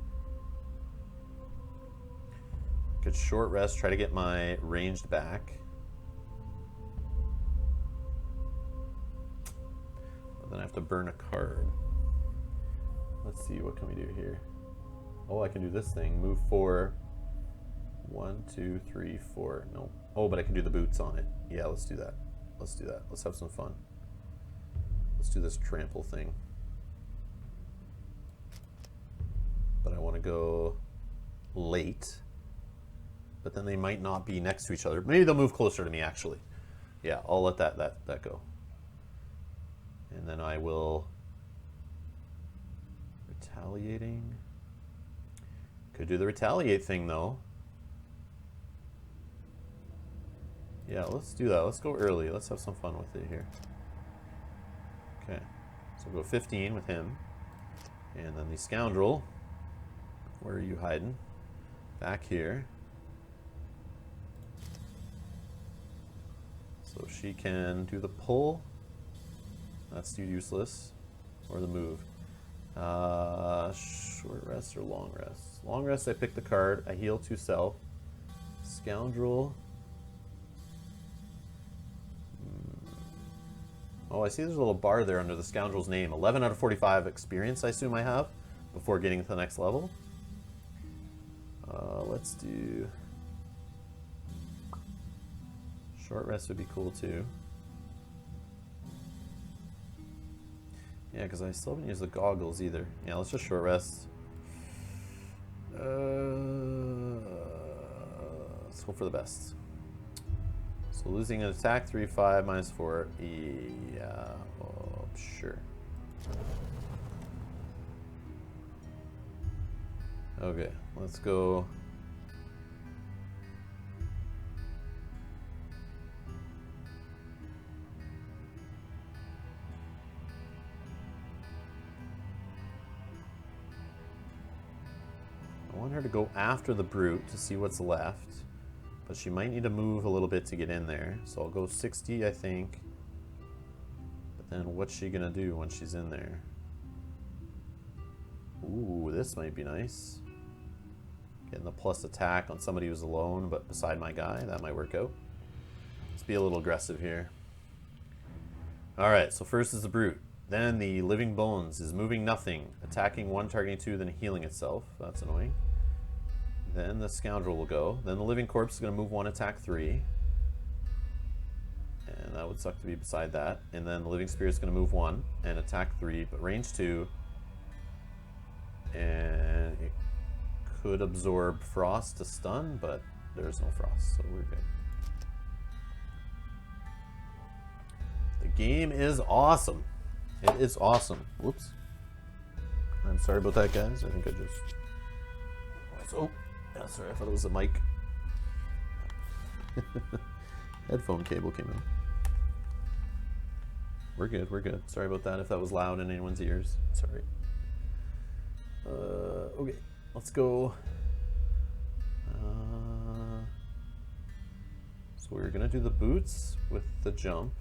Could short rest, try to get my ranged back. But then I have to burn a card. Let's see, what can we do here? Oh, I can do this thing. Move 4. 1, 2, 3, 4. No. Oh, but I can do the boots on it. Yeah, let's do that. Let's do that. Let's have some fun. Let's do this trample thing. But I want to go late. But then they might not be next to each other. Maybe they'll move closer to me, actually. Yeah, I'll let that go. And then I will... Retaliating. Could do the retaliate thing, though. Yeah, let's do that. Let's go early. Let's have some fun with it here. Okay. So we'll go 15 with him. And then the scoundrel. Where are you hiding? Back here. So she can do the pull. That's too useless. Or the move. Short rest or long rest? Long rest, I pick the card. I heal 2 self. Scoundrel. Oh, I see there's a little bar there under the scoundrel's name. 11 out of 45 experience, I assume I have, before getting to the next level. Let's do... Short rest would be cool, too. Yeah, because I still haven't used the goggles, either. Yeah, let's just short rest. Let's hope for the best. So losing an attack, 3/5, -4. Yeah, oh, sure. Okay, let's go. I want her to go after the brute to see what's left. But she might need to move a little bit to get in there. So I'll go 60, I think. But then what's she going to do when she's in there? Ooh, this might be nice. Getting the plus attack on somebody who's alone, but beside my guy. That might work out. Let's be a little aggressive here. Alright, so first is the brute. Then the living bones is moving nothing. Attacking 1, targeting 2, then healing itself. That's annoying. Then the scoundrel will go. Then the living corpse is going to move 1, attack 3. And that would suck to be beside that. And then the living spirit is going to move 1 and attack 3, but range 2. And it could absorb frost to stun, but there's no frost, so we're good. The game is awesome. It is awesome. Whoops. I'm sorry about that, guys. I think I just... Oh. Yeah, sorry, I thought it was a mic. Headphone cable came in. We're good, we're good. Sorry about that if that was loud in anyone's ears. Sorry. Okay, let's go. So we're gonna do the boots with the jump.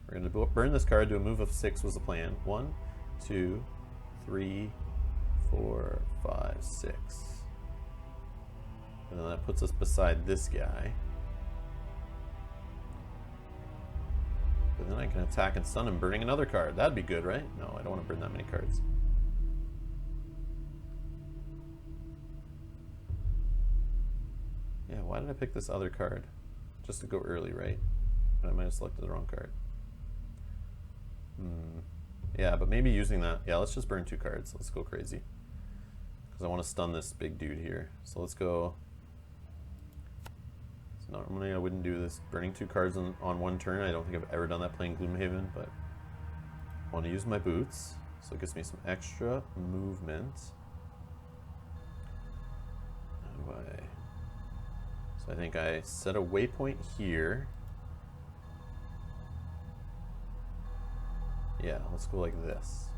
We're gonna burn this card, do a move of 6 was the plan. 1, 2, 3, 4, 5, 6. And then that puts us beside this guy. But then I can attack and stun him, burning another card. That'd be good, right? No, I don't want to burn that many cards. Yeah, why did I pick this other card? Just to go early, right? But I might have selected the wrong card. Yeah, but maybe using that. Yeah, let's just burn 2 cards. Let's go crazy. Because I want to stun this big dude here. So let's go. So normally I wouldn't do this. Burning 2 cards on one turn. I don't think I've ever done that playing Gloomhaven, but I want to use my boots. So it gives me some extra movement. How do I... So I think I set a waypoint here. Yeah, let's go like this.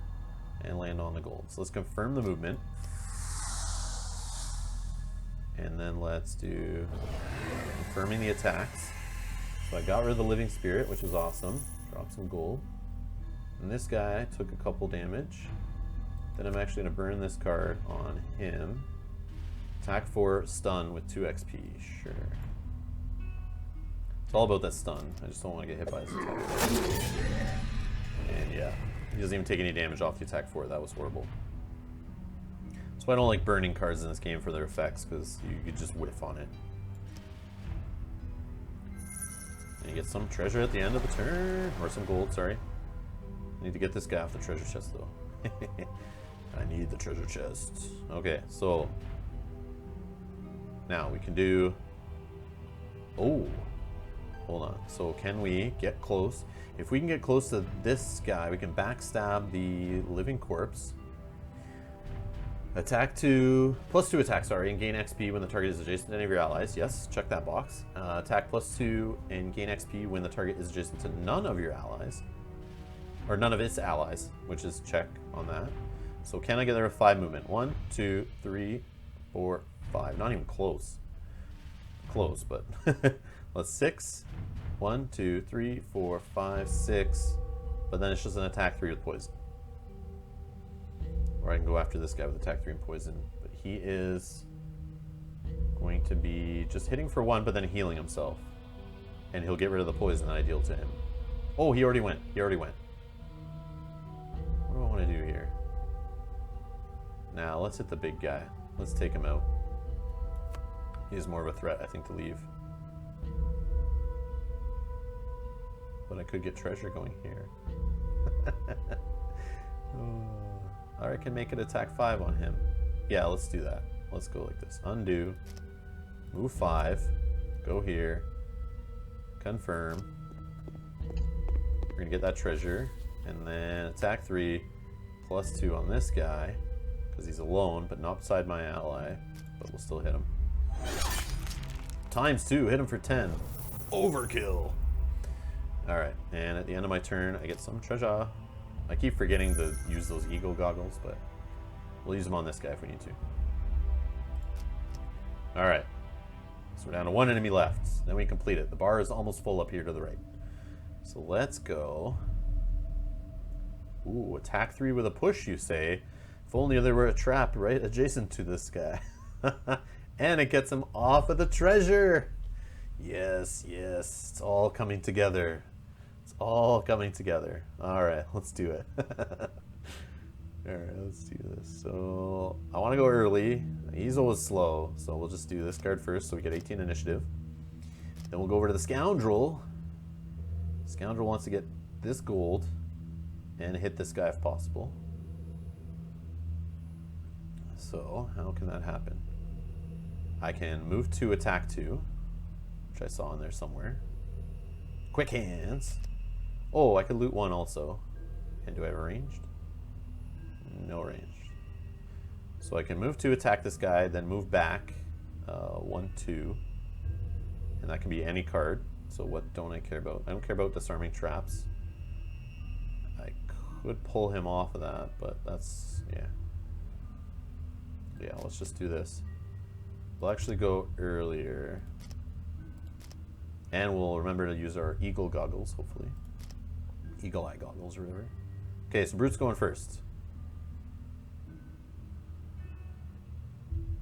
And land on the gold. So let's confirm the movement. And then let's do confirming the attacks. So I got rid of the living spirit, which was awesome. Drop some gold. And this guy took a couple damage. Then I'm actually going to burn this card on him. Attack 4, stun with 2 XP. Sure. It's all about that stun. I just don't want to get hit by his attack. And yeah, he doesn't even take any damage off the attack 4. That was horrible. So I don't like burning cards in this game for their effects, because you could just whiff on it. And you get some treasure at the end of the turn. Or some gold, sorry. I need to get this guy off the treasure chest, though. I need the treasure chest. Okay, so... now we can do... oh! Hold on. So can we get close? If we can get close to this guy, we can backstab the living corpse. Attack 2... +2 attack, sorry, and gain XP when the target is adjacent to any of your allies. Yes, check that box. Attack +2 and gain XP when the target is adjacent to none of your allies. Or none of its allies, which is check on that. So can I get there with 5 movement? 1, 2, 3, 4, 5. Not even close. Close, but... let's 6. 1, 2, 3, 4, 5, 6. But then it's just an attack 3 with poison. Or I can go after this guy with attack 3 and poison. But he is going to be just hitting for 1, but then healing himself. And he'll get rid of the poison that I deal to him. Oh, he already went. He already went. What do I want to do here? Now, let's hit the big guy. Let's take him out. He's more of a threat, I think, to leave. But I could get treasure going here. Or I can make it attack 5 on him. Yeah, let's do that. Let's go like this. Undo. Move 5. Go here. Confirm. We're going to get that treasure. And then attack 3. +2 on this guy. Because he's alone, but not beside my ally. But we'll still hit him. ×2. Hit him for 10. Overkill. Alright, and at the end of my turn, I get some treasure. I keep forgetting to use those eagle goggles, but we'll use them on this guy if we need to. Alright, so we're down to 1 enemy left. Then we complete it. The bar is almost full up here to the right. So let's go. Ooh, attack 3 with a push, you say. If only there were a trap right adjacent to this guy. And it gets him off of the treasure. Yes, yes, it's all coming together. It's all coming together. All right, let's do it. All right, let's do this. So I want to go early. He's always slow, so we'll just do this card first so we get 18 initiative. Then we'll go over to the Scoundrel. Scoundrel wants to get this gold and hit this guy if possible. So how can that happen? I can move to attack 2, which I saw in there somewhere. Quick hands. Oh, I could loot 1 also. And do I have a ranged? No ranged. So I can move to attack this guy, then move back 1, 2. And that can be any card. So what don't I care about? I don't care about disarming traps. I could pull him off of that, but that's, yeah. Yeah, let's just do this. We'll actually go earlier. And we'll remember to use our eagle goggles, hopefully. Eagle eye goggles or whatever. Okay, so Brute's going first.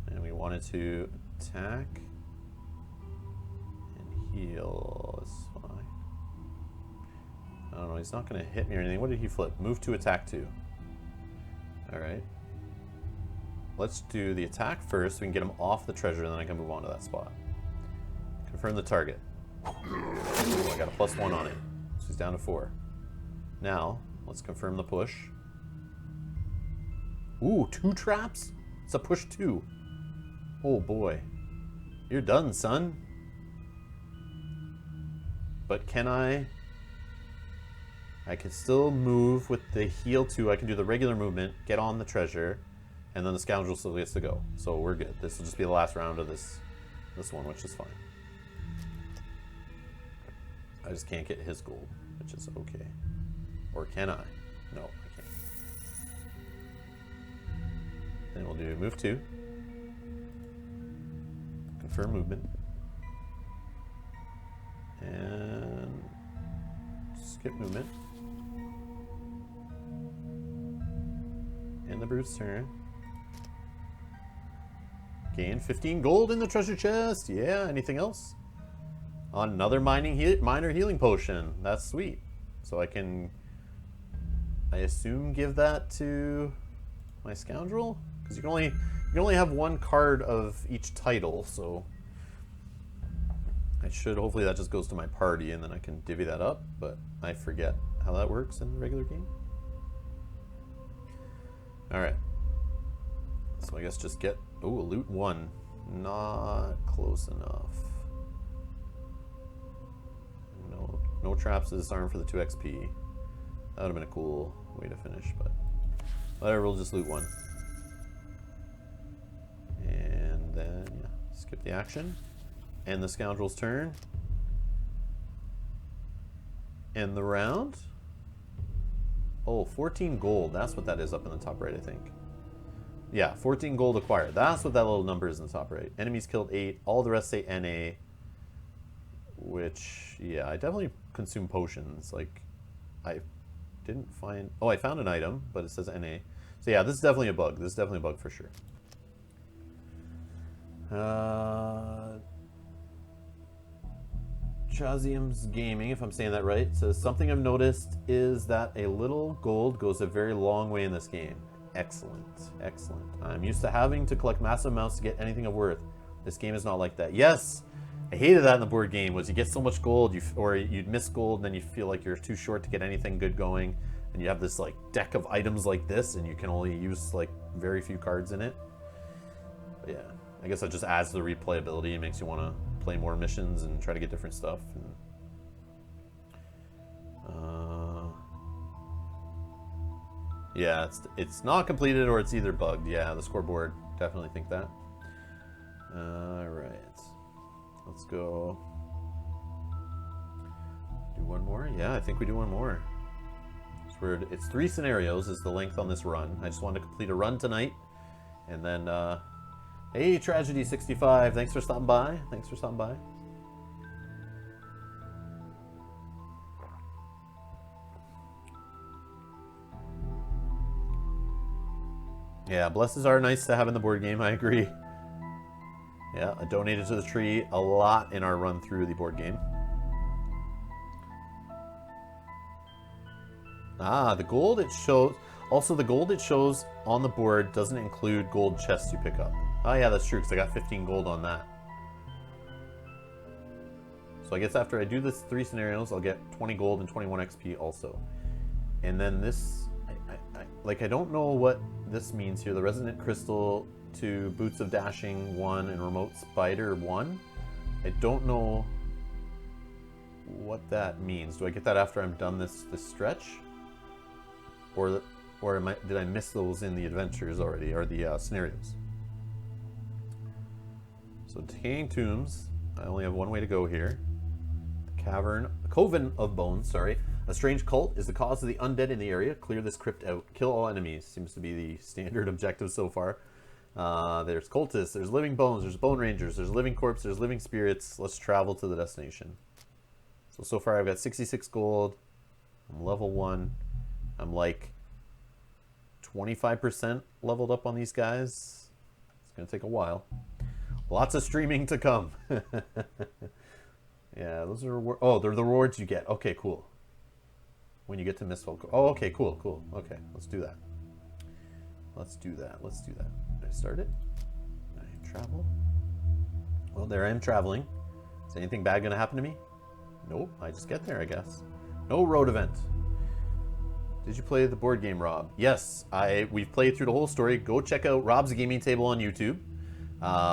And we wanted to attack and heal. That's fine. I don't know, he's not going to hit me or anything. What did he flip? Move to attack 2. Alright. Let's do the attack first so we can get him off the treasure, and then I can move on to that spot. Confirm the target. Ooh, I got a +1 on it. So he's down to 4. Now, let's confirm the push. Ooh, 2 traps? It's a push 2. Oh boy. You're done, son. But can I can still move with the heal 2. I can do the regular movement, get on the treasure, and then the scoundrel still gets to go. So we're good. This will just be the last round of this one, which is fine. I just can't get his gold, which is okay. Or can I? No, I can't. Then we'll do move 2. Confirm movement. And skip movement. And the brute's turn. Gain 15 gold in the treasure chest. Yeah, anything else? Another minor healing potion. That's sweet. So I can, I assume, give that to my scoundrel? Because you can only have 1 card of each title, so I should, hopefully that just goes to my party and then I can divvy that up, but I forget how that works in the regular game. Alright. So I guess just get, ooh, loot 1. Not close enough. No traps to disarm for the 2 XP. That would have been a cool way to finish, but whatever, we'll just loot 1. And then, yeah, skip the action. End the scoundrel's turn. End the round. Oh, 14 gold. That's what that is up in the top right, I think. Yeah, 14 gold acquired. That's what that little number is in the top right. Enemies killed 8. All the rest say NA. Which, yeah, I definitely consume potions. Like, I didn't find... Oh, I found an item, but it says NA. So yeah, this is definitely a bug. This is definitely a bug for sure. Chazium's Gaming, if I'm saying that right, says, something I've noticed is that a little gold goes a very long way in this game. Excellent. Excellent. I'm used to having to collect massive amounts to get anything of worth. This game is not like that. Yes! I hated that in the board game, was you get so much gold, or you'd miss gold, and then you feel like you're too short to get anything good going, and you have this like deck of items like this, and you can only use like very few cards in it. But yeah, I guess that just adds to the replayability and makes you want to play more missions and try to get different stuff. And, yeah, it's not completed or it's either bugged. Yeah, the scoreboard, definitely think that. All right. Let's go do one more. Yeah, I think we do one more. So it's 3 scenarios is the length on this run. I just wanted to complete a run tonight. And then, hey, Tragedy65, thanks for stopping by. Thanks for stopping by. Yeah, blesses are nice to have in the board game, I agree. Yeah, I donated to the tree a lot in our run through the board game. Ah, the gold it shows... Also, the gold it shows on the board doesn't include gold chests you pick up. Oh yeah, that's true, because I got 15 gold on that. So I guess after I do this 3 scenarios, I'll get 20 gold and 21 XP also. And then this... I don't know what this means here. The Resonant Crystal... to Boots of Dashing 1 and Remote Spider 1. I don't know what that means. Do I get that after I'm done this stretch? Or did I miss those in the adventures already, or the scenarios? So Decaying Tombs, I only have one way to go here. The Cavern of Bones, sorry. A strange cult is the cause of the undead in the area. Clear this crypt out. Kill all enemies. Seems to be the standard objective so far. There's cultists, there's living bones, there's bone rangers, there's living corpse, there's living spirits. Let's travel to the destination. So far I've got 66 gold. I'm level 1. I'm like 25% leveled up on these guys. It's gonna take a while. Lots of streaming to come. Yeah, those are they're the rewards you get. Okay, cool. When you get to Mistfall. Oh, okay, cool. Okay, let's do that. Let's do that. Did I start it? Did I travel? Well, there I am traveling. Is anything bad gonna happen to me? Nope, I just get there, I guess. No road event. Did you play the board game, Rob? Yes, we've played through the whole story. Go check out Rob's Gaming Table on YouTube.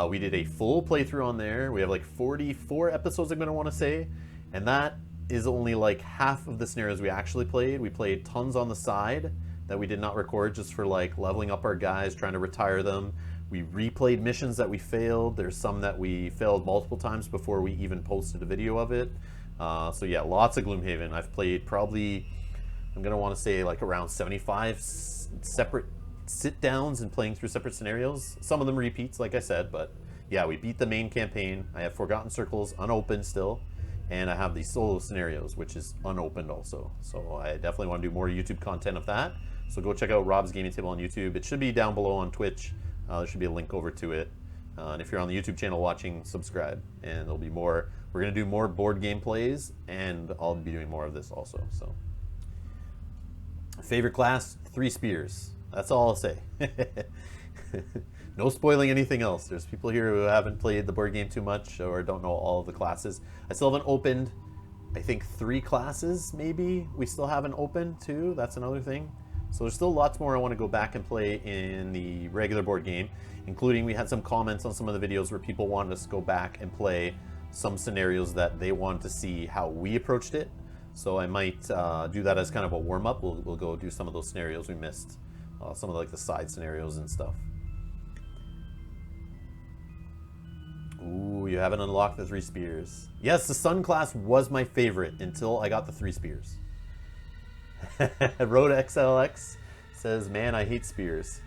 We did a full playthrough on there. We have like 44 episodes, I'm gonna want to say, and that is only like half of the scenarios we actually played. We played tons on the side that we did not record just for like leveling up our guys, trying to retire them. We replayed missions that we failed. There's some that we failed multiple times before we even posted a video of it. So yeah, lots of Gloomhaven. I've played probably, I'm gonna want to say like around 75 separate sit downs and playing through separate scenarios. Some of them repeats, like I said, but yeah, we beat the main campaign. I have Forgotten Circles unopened still, and I have the solo scenarios, which is unopened also. So I definitely want to do more YouTube content of that. So go check out Rob's Gaming Table on YouTube. It should be down below on Twitch. There should be a link over to it. And if you're on the YouTube channel watching, subscribe. And there'll be more. We're going to do more board game plays, and I'll be doing more of this also. So, favorite class, 3 spears. That's all I'll say. No spoiling anything else. There's people here who haven't played the board game too much or don't know all of the classes. I still haven't opened, I think 3 classes maybe. We still haven't opened too. That's another thing. So there's still lots more I want to go back and play in the regular board game, including we had some comments on some of the videos where people wanted us to go back and play some scenarios that they wanted to see how we approached it. So I might do that as kind of a warm-up. We'll go do some of those scenarios we missed. Some of like the side scenarios and stuff. Ooh, you haven't unlocked the 3 spears. Yes, the Sun class was my favorite until I got the 3 spears. Road XLX says, man, I hate spears.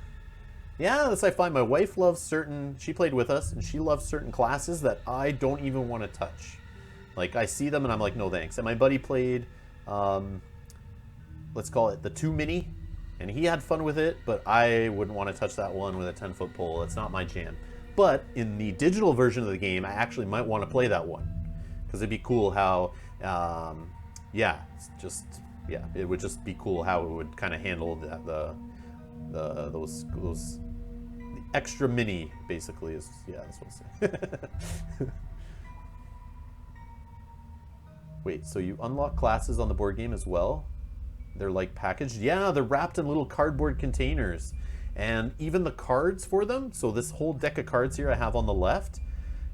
Yeah, that's I find my wife loves certain, she played with us, and she loves certain classes that I don't even want to touch. Like, I see them and I'm like, no thanks. And my buddy played, let's call it the 2 Mini, and he had fun with it, but I wouldn't want to touch that one with a 10-foot pole. It's not my jam. But in the digital version of the game, I actually might want to play that one. Because it'd be cool how, yeah, it's just... yeah, it would just be cool how it would kind of handle those the extra mini basically is, yeah, that's what I say. Wait, so you unlock classes on the board game as well? They're like packaged? Yeah, they're wrapped in little cardboard containers, and even the cards for them. So this whole deck of cards here I have on the left.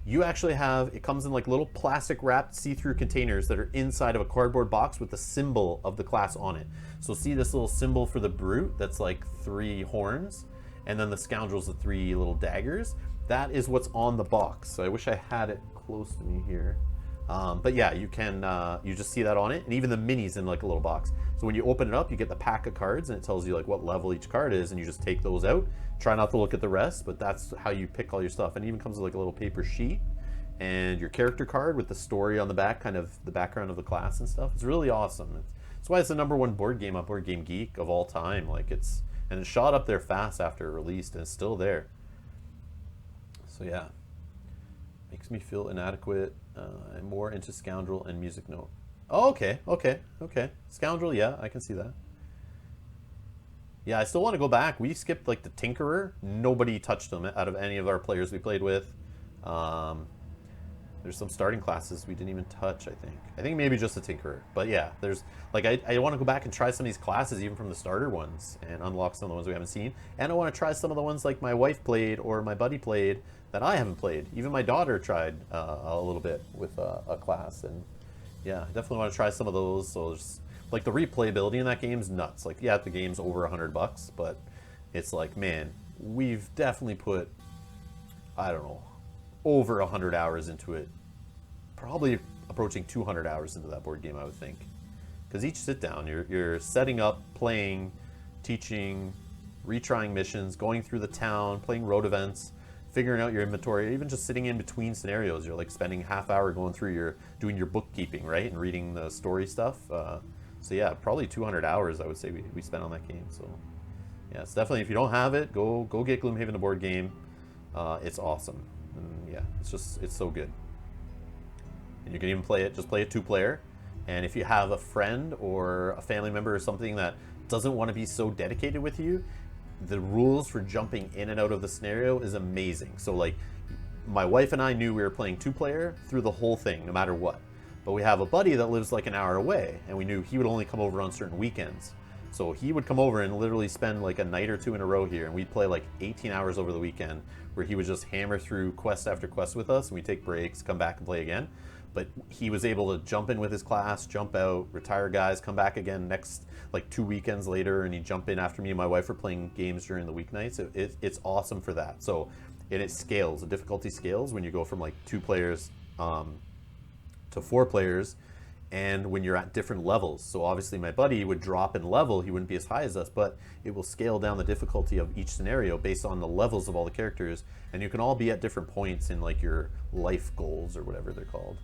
You actually have, it comes in like little plastic wrapped see-through containers that are inside of a cardboard box with the symbol of the class on it. So see this little symbol for the Brute that's like 3 horns, and then the Scoundrel's the 3 little daggers. That is what's on the box. So I wish I had it close to me here. But yeah, you can, you just see that on it, and even the minis in like a little box. So when you open it up, you get the pack of cards, and it tells you like what level each card is, and you just take those out. Try not to look at the rest, but that's how you pick all your stuff. And it even comes with like a little paper sheet and your character card with the story on the back, kind of the background of the class and stuff. It's really awesome. That's why it's the #1 board game on Board Game Geek of all time. Like it shot up there fast after it released, and it's still there. So yeah, makes me feel inadequate. I'm more into Scoundrel and Music Note. Oh, okay. Scoundrel, yeah, I can see that. Yeah, I still want to go back. We skipped like the Tinkerer. Nobody touched them out of any of our players we played with. There's some starting classes we didn't even touch, I think. I think maybe just the Tinkerer. But yeah, there's like I want to go back and try some of these classes even from the starter ones and unlock some of the ones we haven't seen. And I want to try some of the ones like my wife played or my buddy played that I haven't played. Even my daughter tried a little bit with a class. And yeah, I definitely want to try some of those. So there's, like the replayability in that game is nuts. Like yeah, the game's over $100, but it's like, man, we've definitely put, I don't know, over 100 hours into it. Probably approaching 200 hours into that board game, I would think. Because each sit down, you're setting up, playing, teaching, retrying missions, going through the town, playing road events, figuring out your inventory, even just sitting in between scenarios. You're like spending half hour going through doing your bookkeeping, right? And reading the story stuff. So yeah, probably 200 hours I would say we spent on that game. So yeah, it's definitely, if you don't have it, go get Gloomhaven, the board game. It's awesome. And yeah, it's so good. And you can even play it, just play a 2-player. And if you have a friend or a family member or something that doesn't want to be so dedicated with you, the rules for jumping in and out of the scenario is amazing. So like my wife and I knew we were playing 2-player through the whole thing, no matter what. But we have a buddy that lives like an hour away, and we knew he would only come over on certain weekends. So he would come over and literally spend like a night or two in a row here, and we'd play like 18 hours over the weekend, where he would just hammer through quest after quest with us, and we'd take breaks, come back and play again. But he was able to jump in with his class, jump out, retire guys, come back again next, like 2 weekends later, and he'd jump in after me and my wife were playing games during the weeknights. It's awesome for that. So, and it scales, the difficulty scales when you go from like 2 players to 4 players, and when you're at different levels. So obviously my buddy would drop in level, he wouldn't be as high as us, but it will scale down the difficulty of each scenario based on the levels of all the characters, and you can all be at different points in like your life goals or whatever they're called.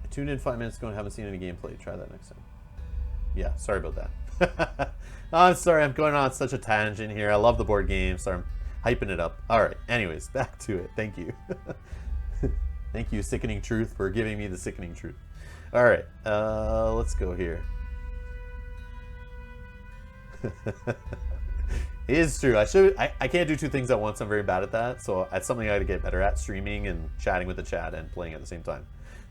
I tuned in 5 minutes ago and haven't seen any gameplay. Try that next time. Yeah, sorry about that. I'm sorry, I'm going on such a tangent here. I love the board game, so I'm hyping it up. All right, anyways, back to it. Thank you. Thank you, Sickening Truth, for giving me the sickening truth. All right, let's go here. It is true. I can't do 2 things at once. I'm very bad at that. So that's something I got to get better at, streaming and chatting with the chat and playing at the same time.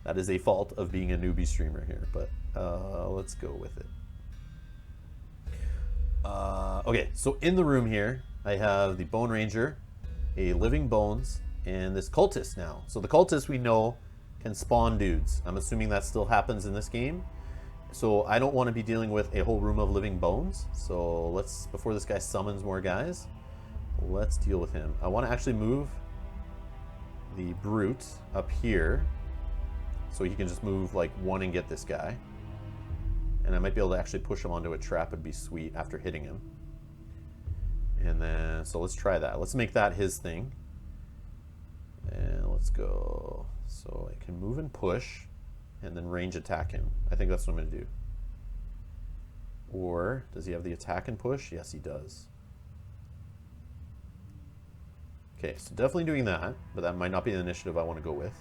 That is a fault of being a newbie streamer here, but let's go with it. Okay, so in the room here, I have the Bone Ranger, a Living Bones, and this Cultist now. So the Cultist we know can spawn dudes. I'm assuming that still happens in this game. So I don't want to be dealing with a whole room of Living Bones. So let's, before this guy summons more guys, let's deal with him. I want to actually move the Brute up here, so he can just move like 1 and get this guy. And I might be able to actually push him onto a trap. Would be sweet after hitting him. And then, so let's try that. Let's make that his thing. And let's go. So I can move and push, and then range attack him. I think that's what I'm going to do. Or, does he have the attack and push? Yes, he does. Okay, so definitely doing that, but that might not be the initiative I want to go with.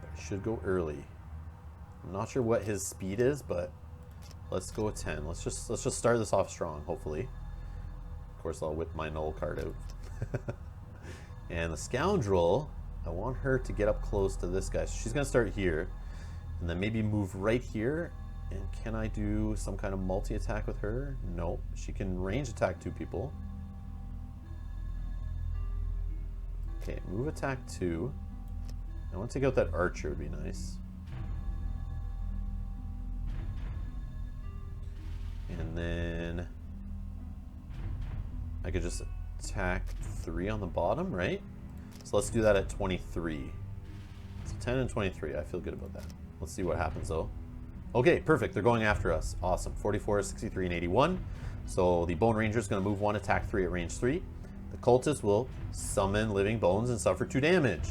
I should go early. I'm not sure what his speed is, but let's go with 10. Let's just start this off strong, hopefully. Of course, I'll whip my null card out. And the Scoundrel, I want her to get up close to this guy. So she's going to start here, and then maybe move right here. And can I do some kind of multi-attack with her? No. She can range attack 2 people. Okay, move attack 2. I want to take out that archer, would be nice. And then I could just attack 3 on the bottom, right? So let's do that at 23. So 10 and 23, I feel good about that. Let's see what happens though. Okay, perfect, they're going after us. Awesome, 44, 63, and 81. So the Bone Ranger is going to move 1, attack 3 at range 3. The Cultist will summon Living Bones and suffer 2 damage.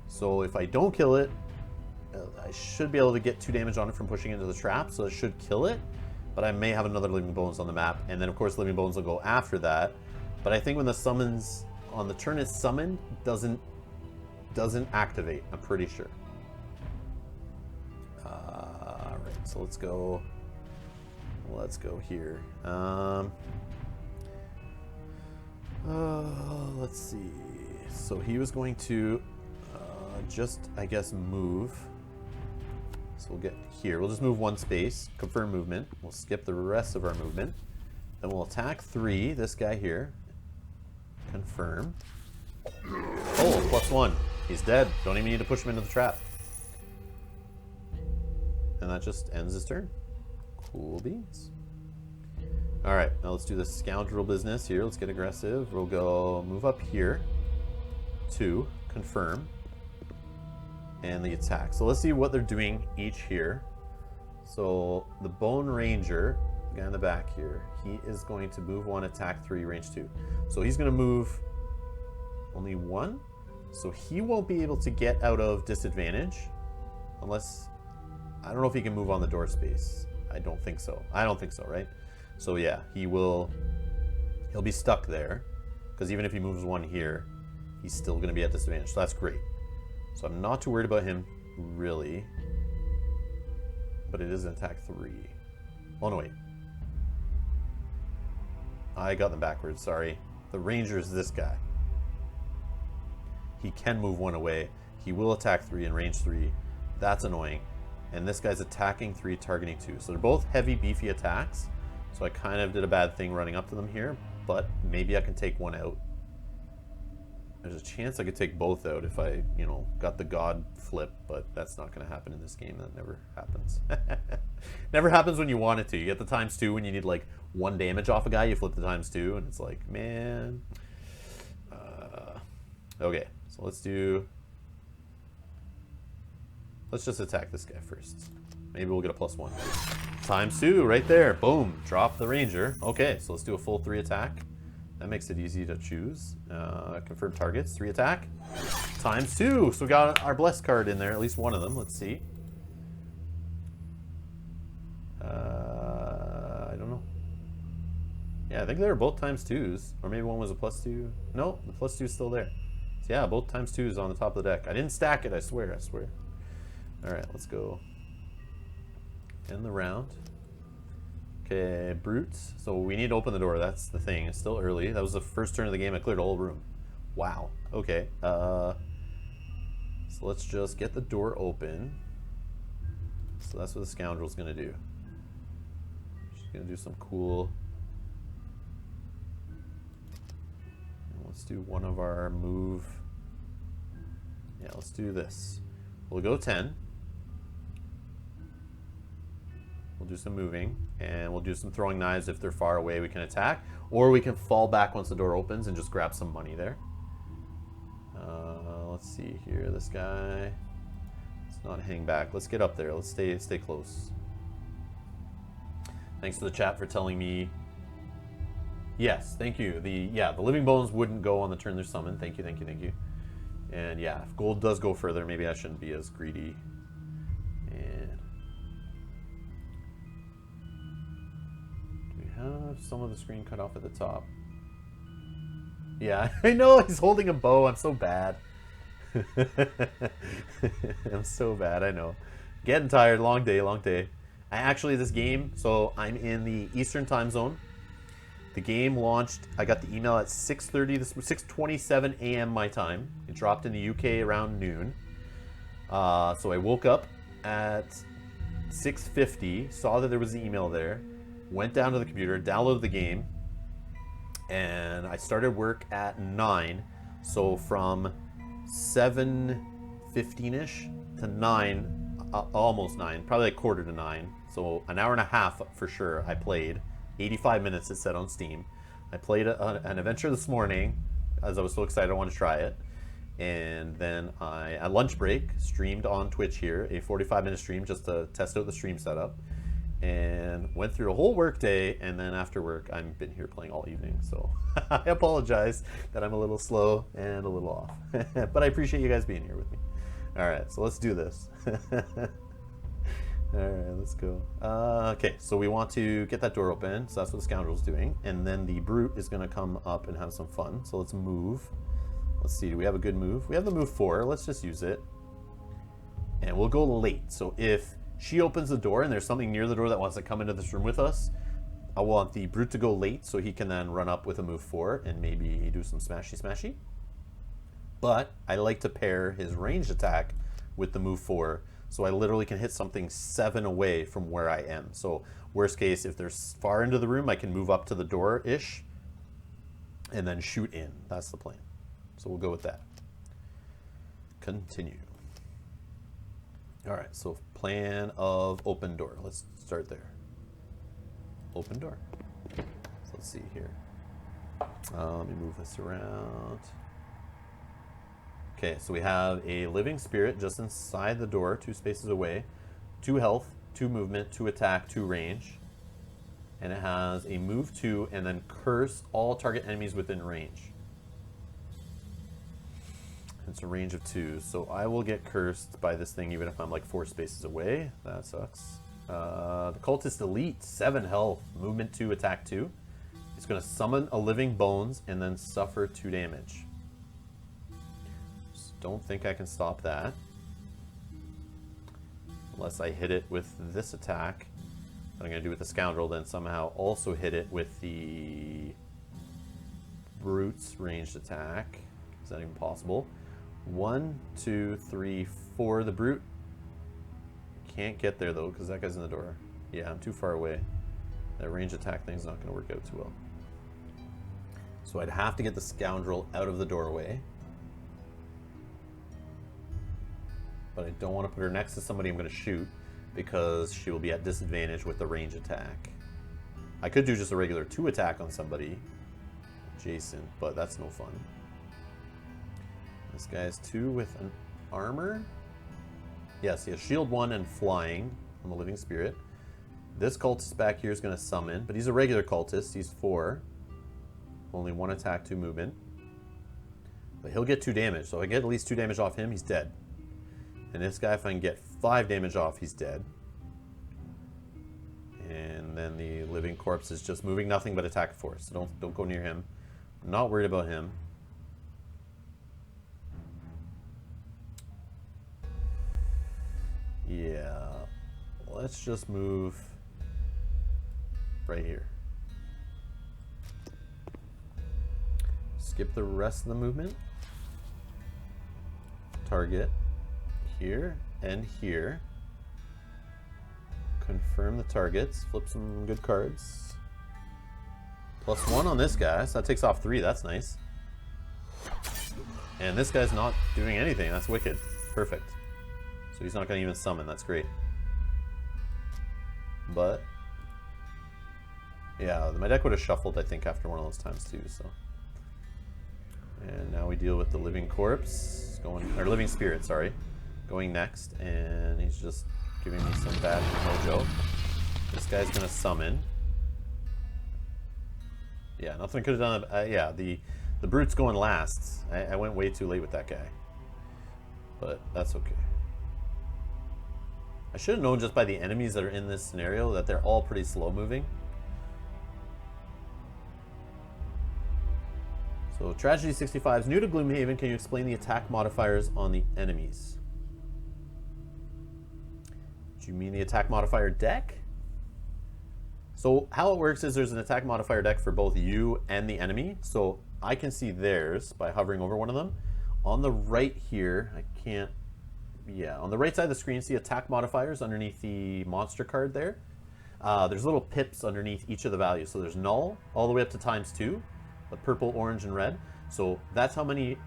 So if I don't kill it, I should be able to get 2 damage on it from pushing into the trap, so it should kill it. But I may have another Living Bones on the map, and then of course Living Bones will go after that. But I think when the summons on the turn it's summoned, doesn't activate, I'm pretty sure. Alright, so let's go here. Let's see. So he was going to just, I guess, move. So we'll get here. We'll just move 1 space, confirm movement. We'll skip the rest of our movement. Then we'll attack 3, this guy here. Confirm. Oh, +1. He's dead. Don't even need to push him into the trap. And that just ends his turn. Cool beans. Alright, now let's do the Scoundrel business here. Let's get aggressive. We'll go move up here. 2, confirm. And the attack. So let's see what they're doing each here. So the Bone Ranger, the guy in the back here, he is going to move 1, attack 3, range 2. So he's going to move only 1. So he won't be able to get out of disadvantage unless, I don't know if he can move on the door space. I don't think so. I don't think so, right? So yeah, he'll be stuck there, because even if he moves 1 here, he's still going to be at disadvantage. So that's great. So I'm not too worried about him, really. But it is an attack 3. Oh, no, wait. I got them backwards, sorry. The ranger is this guy. He can move 1 away. He will attack 3 and range 3. That's annoying. And this guy's attacking 3, targeting 2. So they're both heavy, beefy attacks. So I kind of did a bad thing running up to them here, but maybe I can take 1 out. There's a chance I could take both out if I, you know, got the god flip, but that's not going to happen in this game. That never happens. Never happens when you want it to. You get the ×2 when you need like 1 damage off a guy, you flip the ×2, and it's like, man. Okay, so let's just attack this guy first. Maybe we'll get a +1. ×2 right there. Boom. Drop the ranger. Okay, so let's do a full 3 attack. That makes it easy to choose. Confirm targets. 3 attack. ×2. So we got our blessed card in there. At least one of them. Let's see. I don't know. Yeah, I think they were both ×2s. Or maybe one was a +2. No, the +2 is still there. So yeah, both ×2s on the top of the deck. I didn't stack it, I swear. Alright, let's go. End the round. Okay, brutes. So we need to open the door. That's the thing. It's still early. That was the first turn of the game. I cleared a whole room. Wow. Okay. So let's just get the door open. So that's what the scoundrel's gonna do. She's gonna do some cool. Let's do one of our move. Yeah, let's do this. We'll go 10. We'll do some moving, and we'll do some throwing knives. If they're far away, we can attack, or we can fall back once the door opens and just grab some money there. Let's see here, this guy. Let's not hang back. Let's get up there. Let's stay close. Thanks to the chat for telling me. Yes, thank you. The living bones wouldn't go on the turn they're summoned. Thank you. And yeah, if gold does go further, maybe I shouldn't be as greedy. And have some of the screen cut off at the top. Yeah, I know, he's holding a bow. I'm so bad. I'm so bad, I know. Getting tired, long day. I actually, this game, so I'm in the Eastern time zone. The game launched, I got the email at 6:27 a.m. my time. It dropped in the UK around noon. So I woke up at 6:50, saw that there was an email there, went down to the computer, downloaded the game, and I started work at 9. So from 7:15ish to 9, almost 9, probably like 8:45. So an hour and a half for sure I played. 85 minutes it said on Steam. I played an adventure this morning as I was so excited I wanted to try it. And then I, at lunch break, streamed on Twitch here, a 45-minute stream just to test out the stream setup. And went through a whole work day, and then after work, I've been here playing all evening. So I apologize that I'm a little slow and a little off. But I appreciate you guys being here with me. All right, so let's do this. All right, let's go. Okay, so we want to get that door open. So that's what the scoundrel's doing. And then the brute is going to come up and have some fun. So let's move. Let's see, do we have a good move? We have the move 4. Let's just use it. And we'll go late. So if she opens the door and there's something near the door that wants to come into this room with us, I want the brute to go late so he can then run up with a move 4 and maybe do some smashy. But I like to pair his ranged attack with the move 4, so I literally can hit something 7 away from where I am. So worst case, if they're far into the room, I can move up to the door-ish and then shoot in. That's the plan. So we'll go with that. Continue. All right, so plan of open door. Let's start there. Open door. So let's see here. Let me move this around. Okay, so we have a living spirit just inside the door, 2 spaces away. 2 health, 2 movement, 2 attack, 2 range. And it has a move 2 and then curse all target enemies within range. It's a range of 2, so I will get cursed by this thing even if I'm like 4 spaces away. That sucks. The cultist elite, 7 health, movement 2, attack 2. It's going to summon a living bones and then suffer 2 damage. Just don't think I can stop that. Unless I hit it with this attack. What I'm going to do with the scoundrel, then somehow also hit it with the Brute's ranged attack. Is that even possible? 1, 2, 3, 4. The Brute can't get there though, because that guy's in the door. Yeah, I'm too far away. That range attack thing's not going to work out too well. So I'd have to get the Scoundrel out of the doorway. But I don't want to put her next to somebody I'm going to shoot, because she will be at disadvantage with the range attack. I could do just a regular 2 attack on somebody, Jason, but that's no fun. This guy has 2 with an armor. Yes, he has shield 1 and flying on the living spirit. This cultist back here is going to summon, but he's a regular cultist. He's 4. Only 1 attack, 2 movement. But he'll get 2 damage, so if I get at least 2 damage off him, he's dead. And this guy, if I can get 5 damage off, he's dead. And then the living corpse is just moving nothing but attack force. So don't go near him. I'm not worried about him. Yeah. Let's just move right here. Skip the rest of the movement. Target here and here. Confirm the targets. Flip some good cards. +1 on this guy, so that takes off 3. That's nice. And this guy's not doing anything. That's wicked. Perfect. So he's not going to even summon. That's great. But yeah, my deck would have shuffled, I think, after one of those times too. So, and now we deal with the living corpse going, or living spirit, sorry, going next, and he's just giving me some bad mojo. This guy's gonna summon. Yeah, nothing could have done. Yeah, the brute's going last. I went way too late with that guy, but that's okay. I should have known just by the enemies that are in this scenario that they're all pretty slow moving. So Tragedy 65 is new to Gloomhaven. Can you explain the attack modifiers on the enemies? Do you mean the attack modifier deck? So how it works is there's an attack modifier deck for both you and the enemy. So I can see theirs by hovering over one of them. On the right here, I can't. Yeah, on the right side of the screen, see attack modifiers underneath the monster card there. There's little pips underneath each of the values. So there's null all the way up to ×2, the purple, orange, and red. So that's how many,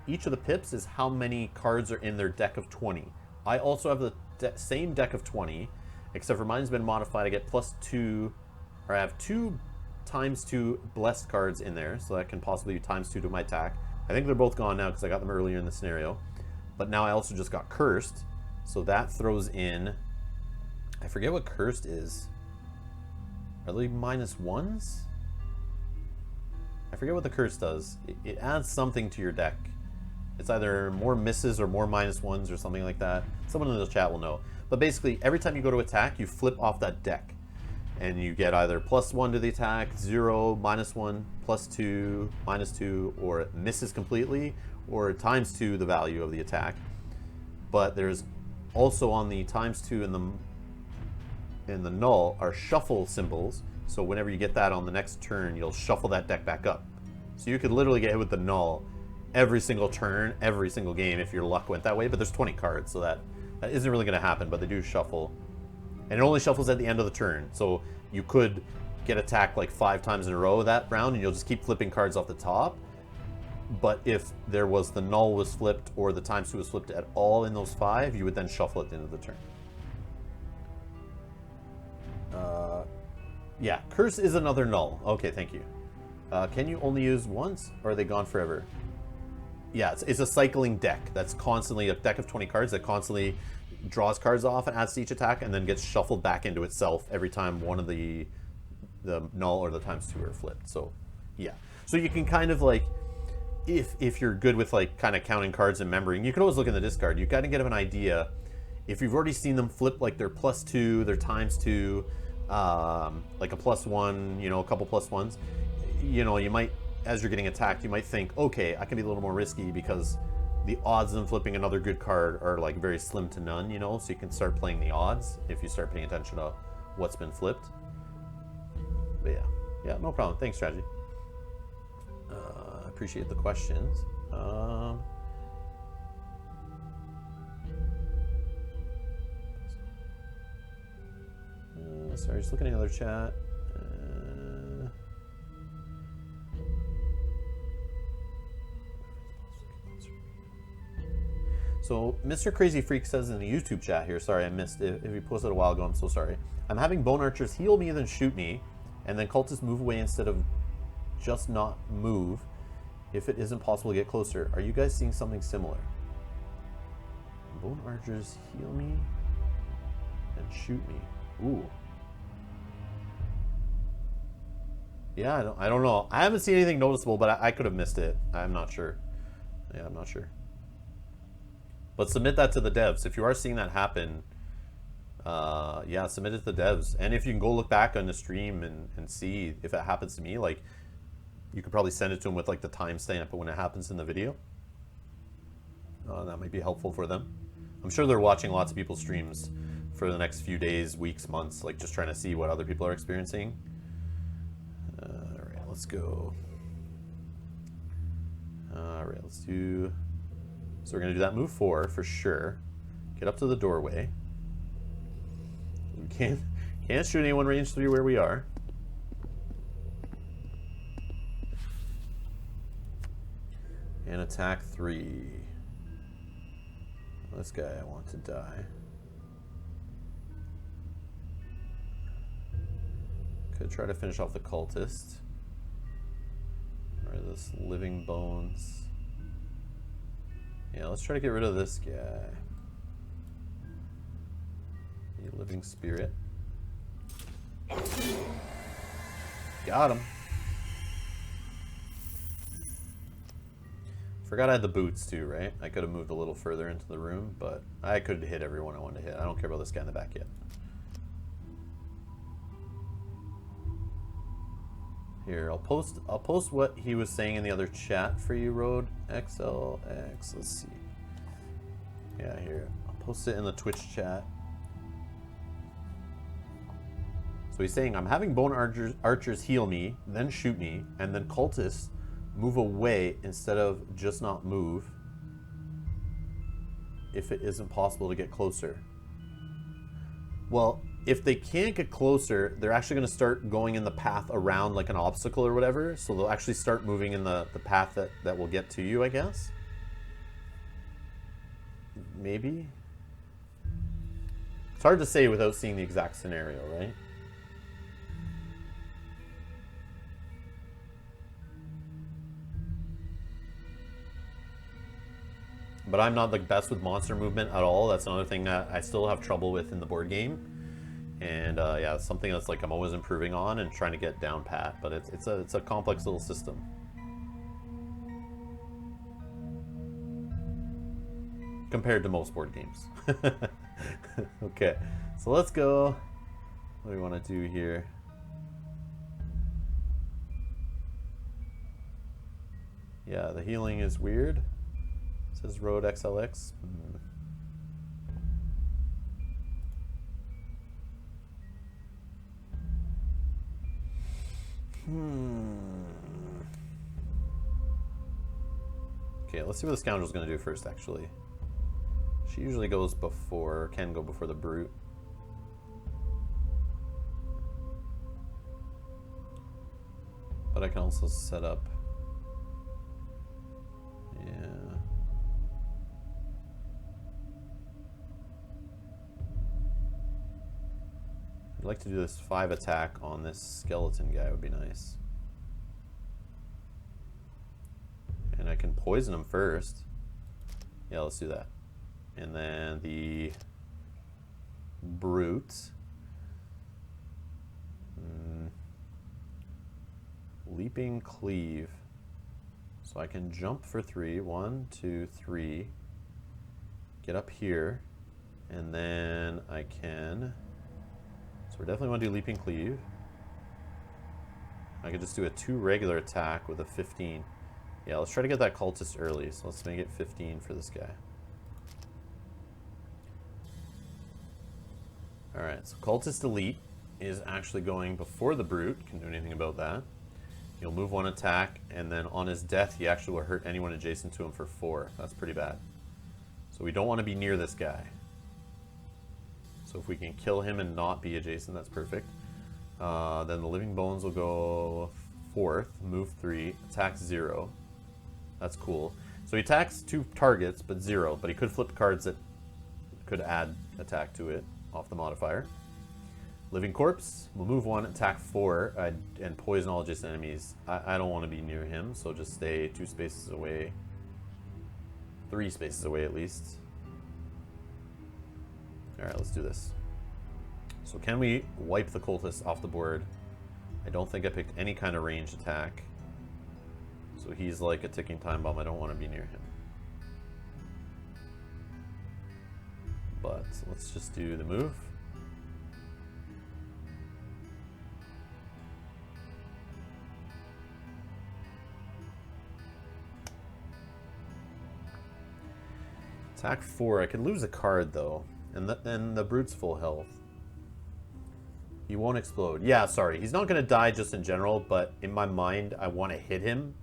each of the pips is how many cards are in their deck of 20. I also have the same deck of 20, except for mine's been modified. I get +2, or I have 2 ×2 blessed cards in there, so that can possibly be ×2 to my attack. I think they're both gone now because I got them earlier in the scenario. But now I also just got cursed, so that throws in, I forget what cursed is. Are they -1s? I forget what the curse does. It adds something to your deck. It's either more misses or more -1s or something like that. Someone in the chat will know. But basically, every time you go to attack, you flip off that deck. And you get either +1 to the attack, 0, -1, +2, -2, or it misses completely, or ×2 the value of the attack. But there's also on the ×2 in the null are shuffle symbols. So whenever you get that on the next turn, you'll shuffle that deck back up. So you could literally get hit with the null every single turn, every single game if your luck went that way. But there's 20 cards, so that isn't really going to happen. But they do shuffle. And it only shuffles at the end of the turn. So you could get attacked like 5 times in a row that round, and you'll just keep flipping cards off the top. But if there was the null was flipped or the ×2 was flipped at all in those 5, you would then shuffle at the end of the turn. Yeah, curse is another null. Okay, thank you. Can you only use once, or are they gone forever? Yeah, it's a cycling deck that's constantly a deck of 20 cards that constantly draws cards off and adds to each attack, and then gets shuffled back into itself every time one of the null or the ×2 are flipped. So yeah, so you can kind of like, if you're good with like kind of counting cards and remembering, you can always look in the discard. You kind of get an idea if you've already seen them flip like their +2, their ×2, like a +1, you know, a couple +1s. You know, you might, as you're getting attacked, you might think, okay, I can be a little more risky because the odds of them flipping another good card are like very slim to none, you know, so you can start playing the odds if you start paying attention to what's been flipped. But yeah, no problem. Thanks, Strategy. appreciate the questions. Sorry, just looking at another chat. So, Mr. Crazy Freak says in the YouTube chat here, sorry I missed it, if he posted a while ago, I'm so sorry. I'm having bone archers heal me, then shoot me, and then cultists move away instead of just not move if it isn't possible to get closer. Are you guys seeing something similar? Bone archers heal me and shoot me. Ooh. Yeah, I don't know. I haven't seen anything noticeable, but I could have missed it. I'm not sure. Yeah, I'm not sure. But submit that to the devs. If you are seeing that happen, yeah, submit it to the devs. And if you can go look back on the stream and see if it happens to me, like, you could probably send it to them with, like, the timestamp when it happens in the video. That might be helpful for them. I'm sure they're watching lots of people's streams for the next few days, weeks, months, like, just trying to see what other people are experiencing. Alright, let's go. Alright, let's do... So we're going to do that move 4 for sure. Get up to the doorway. We can't shoot anyone range 3 where we are. And attack 3. This guy I want to die. Could try to finish off the cultist. Or this living bones. Yeah, let's try to get rid of this guy. The living spirit. Got him. Forgot I had the boots too, right? I could have moved a little further into the room, but I could hit everyone I wanted to hit. I don't care about this guy in the back yet. Here, I'll post what he was saying in the other chat for you, Road XLX. Let's see. Yeah, here. I'll post it in the Twitch chat. So he's saying, I'm having bone archers heal me, then shoot me, and then cultists move away instead of just not move if it isn't possible to get closer. Well, if they can't get closer, they're actually going to start going in the path around like an obstacle or whatever. So they'll actually start moving in the path that will get to you, I guess. Maybe. It's hard to say without seeing the exact scenario, right? But I'm not the best with monster movement at all. That's another thing that I still have trouble with in the board game. And yeah, it's something that's like I'm always improving on and trying to get down pat. But it's a complex little system. Compared to most board games. Okay, so let's go. What do we want to do here? Yeah, the healing is weird. It says Road XLX. Okay, let's see what the scoundrel's gonna do first, actually. She usually goes before, can go before the brute. But I can also set up... Yeah... I'd like to do this 5 attack on this skeleton guy, would be nice. And I can poison him first. Yeah, let's do that. And then the brute. Leaping cleave. So I can jump for 3. 1, 2, 3. Get up here. And then I can... So we definitely want to do leaping cleave. I could just do a 2 regular attack with a 15. Yeah, let's try to get that cultist early. So let's make it 15 for this guy. Alright, so cultist elite is actually going before the brute. Can't do anything about that. He'll move 1 attack, and then on his death, he actually will hurt anyone adjacent to him for 4. That's pretty bad. So we don't want to be near this guy. So if we can kill him and not be adjacent, that's perfect. Then the Living Bones will go 4th, move 3, attack 0. That's cool. So he attacks 2 targets, but 0. But he could flip cards that could add attack to it off the modifier. Living Corpse will move 1, attack 4, and poison all adjacent enemies. I don't want to be near him, so just stay 2 spaces away. 3 spaces away at least. Alright, let's do this. So can we wipe the cultist off the board? I don't think I picked any kind of ranged attack. So he's like a ticking time bomb. I don't want to be near him. But let's just do the move. Attack 4. I could lose a card though. And the brute's full health. He won't explode. Yeah, sorry. He's not going to die just in general, but in my mind, I want to hit him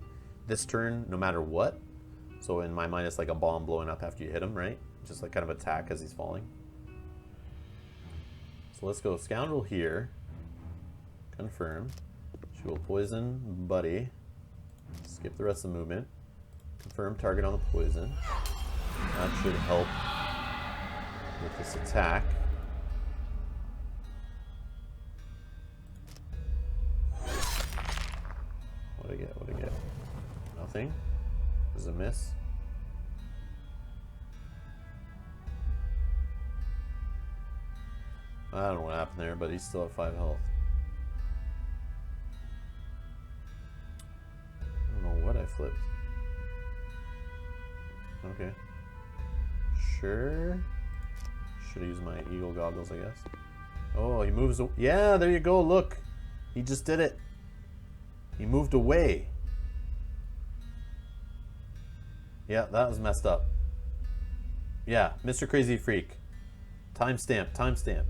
this turn no matter what. So in my mind, it's like a bomb blowing up after you hit him, right? Just like kind of attack as he's falling. So let's go Scoundrel here. Confirm. She will poison Buddy. Skip the rest of the movement. Confirm target on the poison. That should help with this attack. What do I get? What do I get? Nothing. This is a miss. I don't know what happened there, but he's still at 5 health. I don't know what I flipped. Okay. Sure. Should have used my eagle goggles, I guess. Oh, he moves. Yeah, there you go. Look. He just did it. He moved away. Yeah, that was messed up. Yeah, Mr. Crazy Freak. Timestamp, timestamp.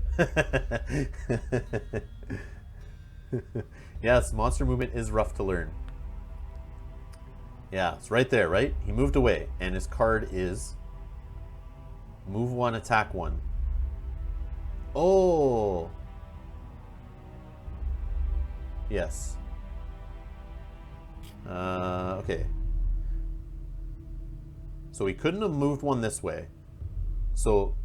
Yes, monster movement is rough to learn. Yeah, it's right there, right? He moved away, and his card is move 1, attack 1. Oh! Yes. Okay. So he couldn't have moved 1 this way. So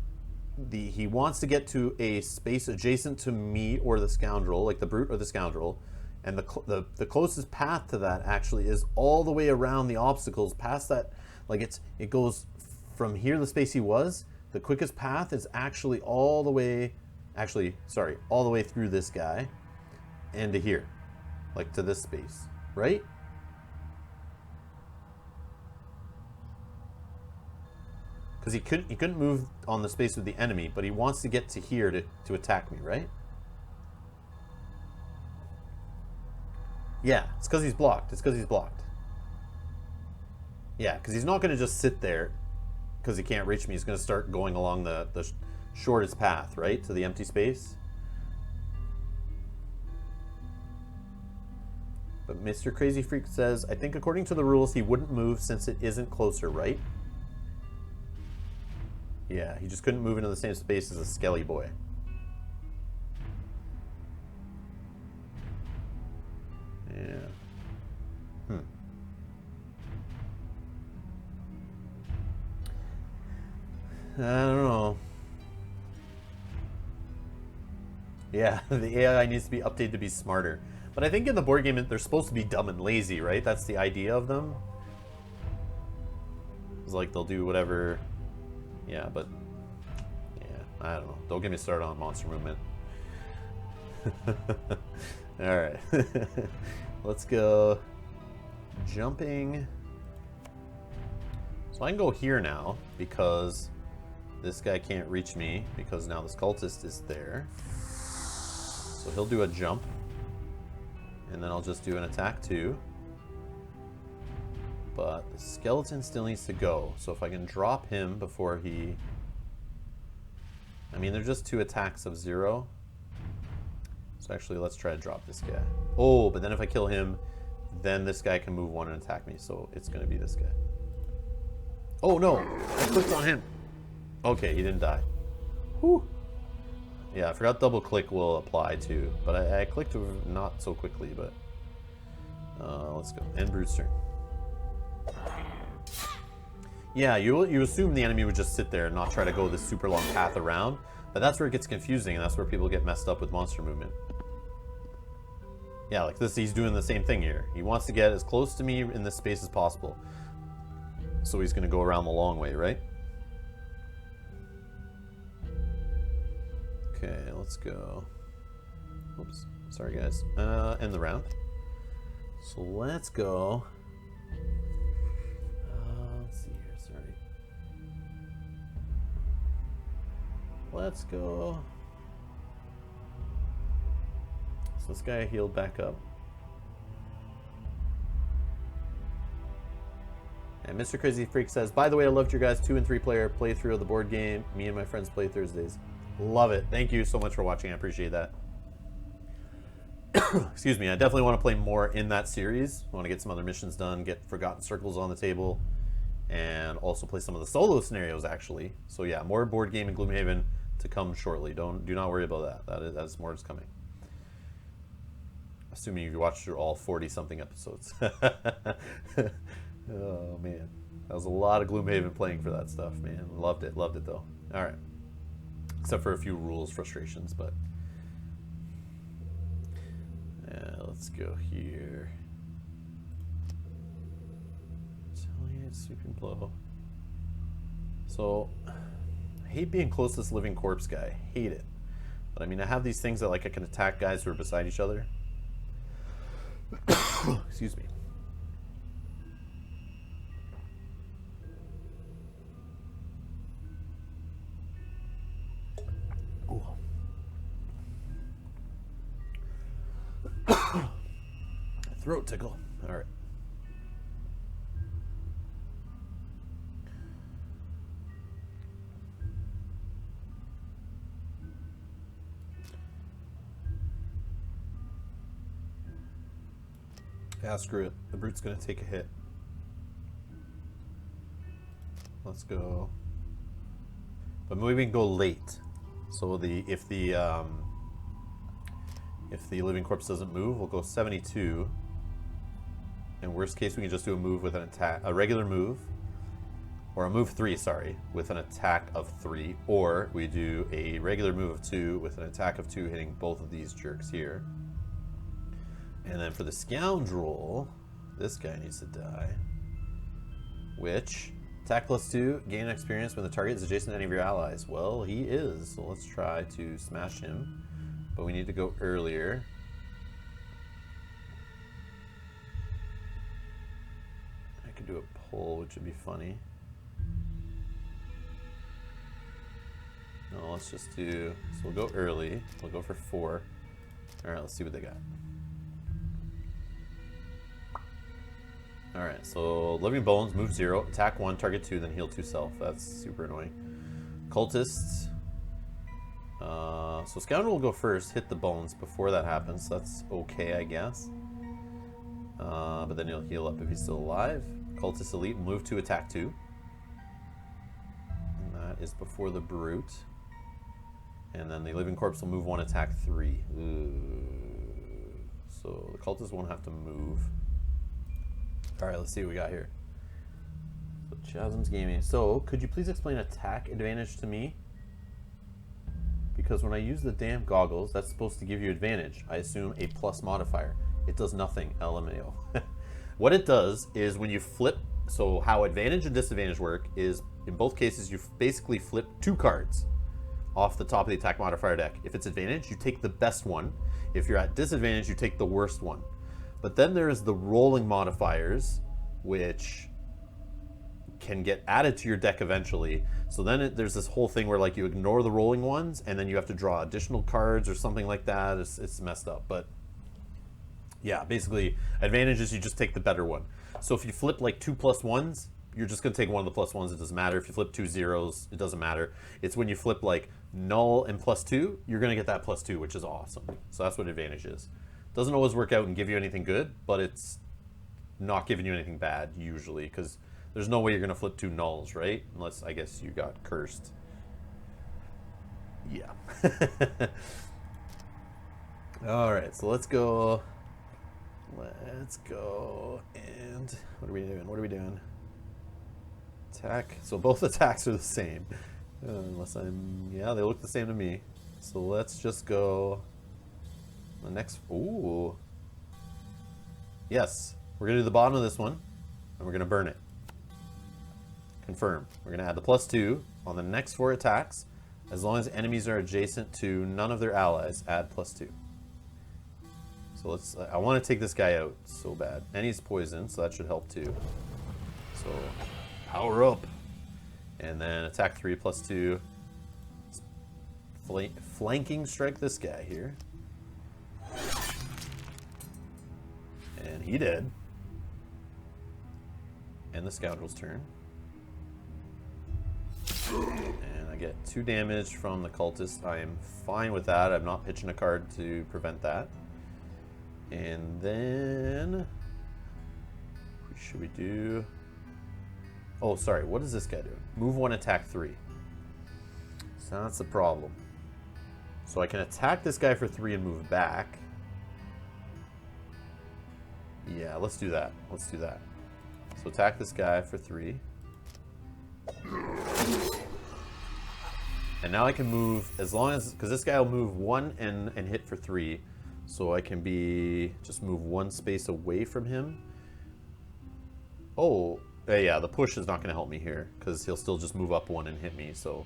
he wants to get to a space adjacent to me or the scoundrel, like the brute or the scoundrel, and the closest path to that actually is all the way around the obstacles past that. Like it goes from here, the space he was. The quickest path is actually all the way, all the way through this guy and to here, like to this space, right? Because he couldn't move on the space with the enemy, but he wants to get to here to attack me, right? Yeah, it's because he's blocked. It's because he's blocked. Yeah, because he's not going to just sit there because he can't reach me. He's going to start going along the shortest path, right, to the empty space. But Mr. Crazy Freak says, I think according to the rules, he wouldn't move since it isn't closer, right? Yeah, he just couldn't move into the same space as a Skelly boy. Yeah. I don't know. Yeah, the AI needs to be updated to be smarter. But I think in the board game, they're supposed to be dumb and lazy, right? That's the idea of them. It's like they'll do whatever. Yeah, but yeah, I don't know. Don't get me started on monster movement. All right, let's go jumping. So I can go here now because this guy can't reach me because now this cultist is there. So he'll do a jump, and then I'll just do an attack 2. But the skeleton still needs to go. So if I can drop him before he... I mean, they're just 2 attacks of 0. So actually, let's try to drop this guy. Oh, but then if I kill him, then this guy can move 1 and attack me. So it's going to be this guy. Oh no! I clicked on him. Okay, he didn't die. Whew. Yeah, I forgot double click will apply too, but I clicked not so quickly, but let's go. End Brute's turn. Yeah, you assume the enemy would just sit there and not try to go this super long path around, but that's where it gets confusing, and that's where people get messed up with monster movement. Yeah, like this, he's doing the same thing here. He wants to get as close to me in this space as possible. So he's going to go around the long way, right? Okay, let's go. Oops, sorry guys. End the round. So let's go. Let's see here, sorry. Let's go. So this guy healed back up. And Mr. Crazy Freak says, by the way, I loved your guys' 2 and 3 player playthrough of the board game. Me and my friends play Thursdays. Love it. Thank you so much for watching. I appreciate that. Excuse me. I definitely want to play more in that series. I want to get some other missions done, get Forgotten Circles on the table, and also play some of the solo scenarios, actually. So yeah, more board game in Gloomhaven to come shortly. Do not worry about that. That is more is coming. Assuming you watched through all 40-something episodes. Oh, man. That was a lot of Gloomhaven playing for that stuff, man. Loved it though. All right. Except for a few rules frustrations, but let's go here. Retaliate, sweeping blow. So I hate being close to this living corpse guy. Hate it. But I mean, I have these things that like I can attack guys who are beside each other. Excuse me. Throat tickle. All right. Yeah, screw it. The brute's gonna take a hit. Let's go. But maybe we can go late. So if the living corpse doesn't move, we'll go 72. In worst case, we can just do a move with an attack, a regular move, or a move 3, sorry, with an attack of 3, or we do a regular move of 2 with an attack of 2 hitting both of these jerks here. And then for the scoundrel, this guy needs to die, which attack +2, gain experience when the target is adjacent to any of your allies. Well, he is, so let's try to smash him, but we need to go earlier. I could do a pull, which would be funny. No, let's just do, so we'll go early. We'll go for 4. All right, let's see what they got. All right, so Living Bones, move 0, attack 1, target 2, then heal 2 self. That's super annoying. Cultists. So Scoundrel will go first, hit the bones before that happens. That's okay, I guess. But then he'll heal up if he's still alive. Cultist Elite will move to attack 2. And that is before the Brute. And then the Living Corpse will move 1, attack 3. Ooh. So the Cultist won't have to move. Alright, let's see what we got here. So Chasms Gaming. So, could you please explain attack advantage to me? Because when I use the damn goggles, that's supposed to give you advantage. I assume a plus modifier. It does nothing, LMAO. What it does is when you flip, so how advantage and disadvantage work is, in both cases, you basically flip 2 cards off the top of the attack modifier deck. If it's advantage, you take the best one. If you're at disadvantage, you take the worst one. But then there's the rolling modifiers, which can get added to your deck eventually. So then there's this whole thing where like you ignore the rolling ones and then you have to draw additional cards or something like that. It's messed up. But yeah, basically advantage is you just take the better one. So if you flip like 2 +1s, you're just going to take one of the +1s. It doesn't matter. If you flip 2 zeros, it doesn't matter. It's when you flip like null and +2, you're going to get that +2, which is awesome. So that's what advantage is. Doesn't always work out and give you anything good, but it's not giving you anything bad usually, because there's no way you're gonna flip 2 nulls, right? Unless I guess you got cursed. Yeah. All right, so let's go. Let's go. And what are we doing? What are we doing? Attack. So both attacks are the same. Unless I'm... Yeah, they look the same to me. So let's just go... The next... Ooh. Yes. We're going to do the bottom of this one. And we're going to burn it. Confirm. We're going to add the +2 on the next 4 attacks. As long as enemies are adjacent to none of their allies, add +2. So let's... I want to take this guy out so bad. And he's poisoned, so that should help too. So... Power up. And then attack 3 +2. Flanking strike this guy here. And he did. And the scoundrel's turn. And I get 2 damage from the cultist. I am fine with that. I'm not pitching a card to prevent that. And then... What should we do? Oh, sorry. What is this guy doing? Move 1, attack 3. So that's the problem. So I can attack this guy for 3 and move back. Yeah, let's do that. Let's do that. So attack this guy for 3. And now I can move as long as... Because this guy will move 1 and hit for 3. So I can be... Just move 1 space away from him. Oh... yeah, the push is not going to help me here, because he'll still just move up 1 and hit me, so...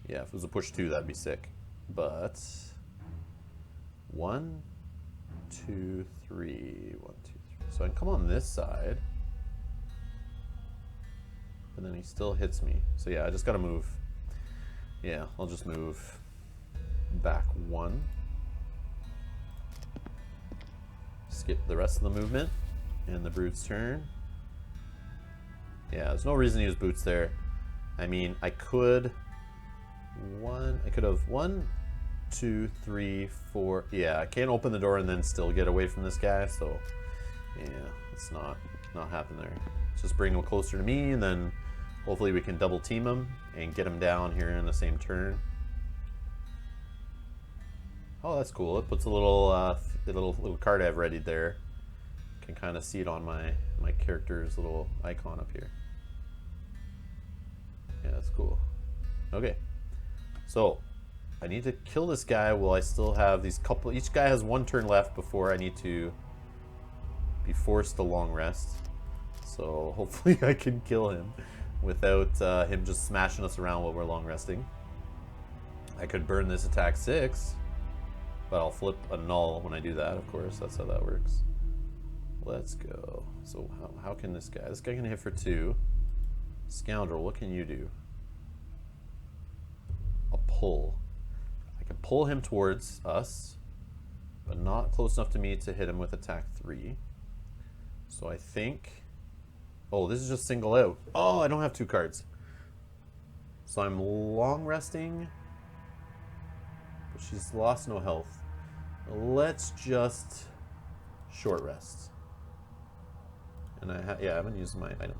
Yeah, if it was a push 2, that'd be sick. But... 1, 2, 3... 1, 2, 3... So I can come on this side. And then he still hits me. So yeah, I just gotta move. Yeah, I'll just move back 1. Skip the rest of the movement. And the Brute's turn. Yeah, there's no reason to use boots there. I mean, I could have 1, 2, 3, 4. Yeah, I can't open the door and then still get away from this guy, so yeah, it's not happening there. Let's just bring him closer to me, and then hopefully we can double team him and get him down here in the same turn. Oh, that's cool. It puts a little little card I've readied there. Can kind of see it on my character's little icon up here. Yeah, that's cool. Okay, so I need to kill this guy while I still have these couple. Each guy has 1 turn left before I need to be forced to long rest. So hopefully I can kill him without him just smashing us around while we're long resting. I could burn this attack 6, but I'll flip a null when I do that. Of course, that's how that works. Let's go. So how can this guy? This guy can hit for 2. Scoundrel, what can you do? A pull. I can pull him towards us, but not close enough to me to hit him with attack 3. So I think... Oh, this is just single out. Oh, I don't have 2 cards. So I'm long resting, but she's lost no health. Let's just short rest. And I haven't used my item.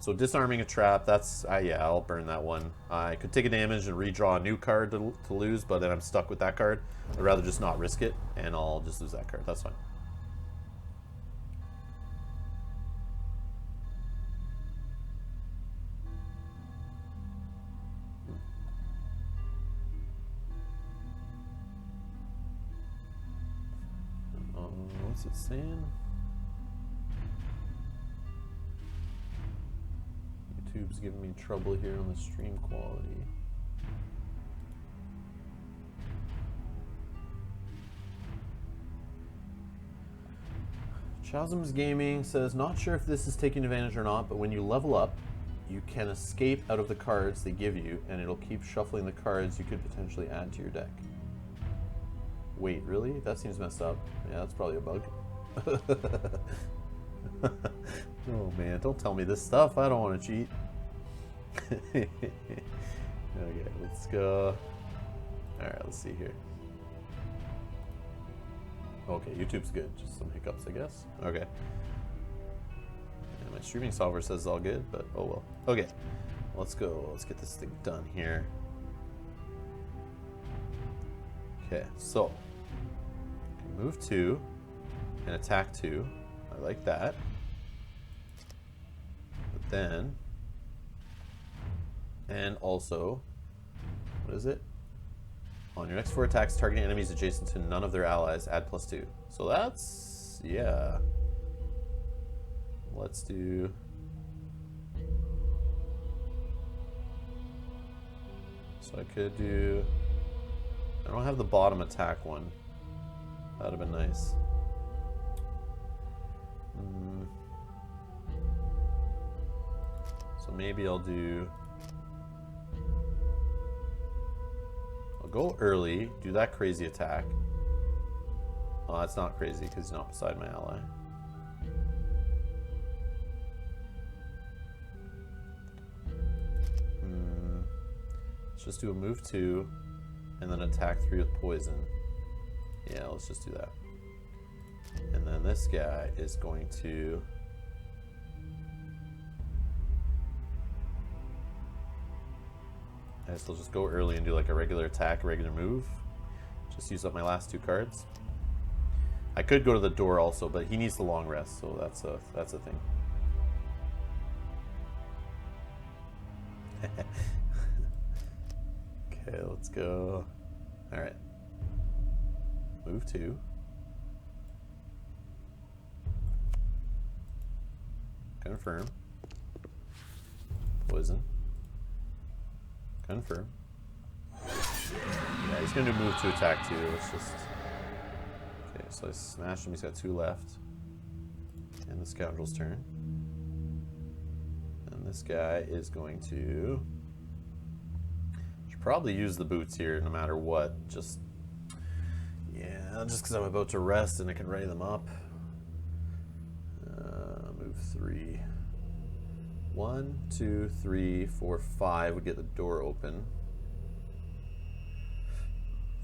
So disarming a trap, that's, yeah, I'll burn that one. I could take a damage and redraw a new card to lose, but then I'm stuck with that card. I'd rather just not risk it, and I'll just lose that card. That's fine. What's it saying? YouTube's giving me trouble here on the stream quality. Chasms Gaming says, not sure if this is taking advantage or not, but when you level up, you can escape out of the cards they give you, and it'll keep shuffling the cards you could potentially add to your deck. Wait, really? That seems messed up. Yeah, that's probably a bug. Oh man, don't tell me this stuff. I don't want to cheat. Okay, let's go. Alright, let's see here. Okay, YouTube's good. Just some hiccups, I guess. Okay. And my streaming software says it's all good, but oh well. Okay, let's go. Let's get this thing done here. Okay, so move 2 and attack 2. I like that. But then, and also, what is it? On your next 4 attacks, targeting enemies adjacent to none of their allies, add +2. So that's, yeah. Let's do... So I could do... I don't have the bottom attack one. That would have been nice. So maybe I'll do... I'll go early, do that crazy attack. Oh, that's not crazy because he's not beside my ally. Let's just do a move 2 and then attack 3 with poison. Yeah, let's just do that. And then this guy is going to... I guess I'll just go early and do like a regular attack, a regular move. Just use up my last 2 cards. I could go to the door also, but he needs the long rest, so that's a thing. Okay, let's go. All right. Move 2. Confirm. Poison. Confirm. Yeah, he's gonna do move 2 attack 2. Let's just... Okay, so I smashed him. He's got 2 left. And the scoundrel's turn. And this guy is going to... Should probably use the boots here no matter what. Just... Yeah, just because I'm about to rest and I can ready them up. Move 3. 1, 2, 3, 4, 5 would get the door open.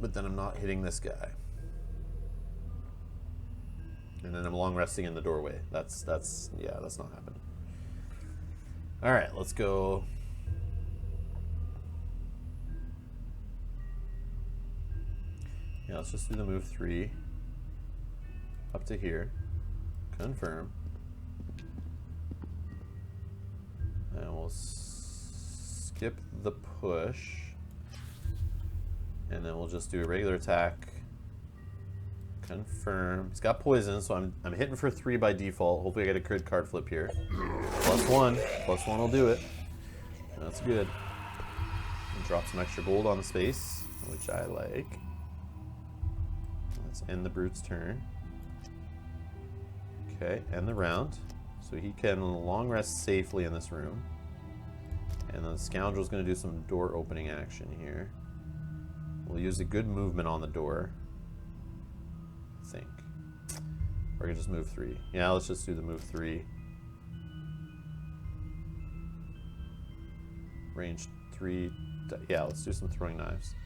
But then I'm not hitting this guy. And then I'm long resting in the doorway. That's not happening. Alright, let's go. Yeah, let's just do the move 3. Up to here. Confirm. And we'll skip the push. And then we'll just do a regular attack. Confirm. He's got poison, so I'm hitting for 3 by default. Hopefully I get a good card flip here. +1. +1 will do it. That's good. And drop some extra gold on the space, which I like. Let's end the brute's turn. Okay, end the round. So he can long rest safely in this room. And then the scoundrel's going to do some door opening action here. We'll use a good movement on the door, I think. Or I can just move 3. Yeah, let's just do the move 3. Range 3. Yeah, let's do some throwing knives.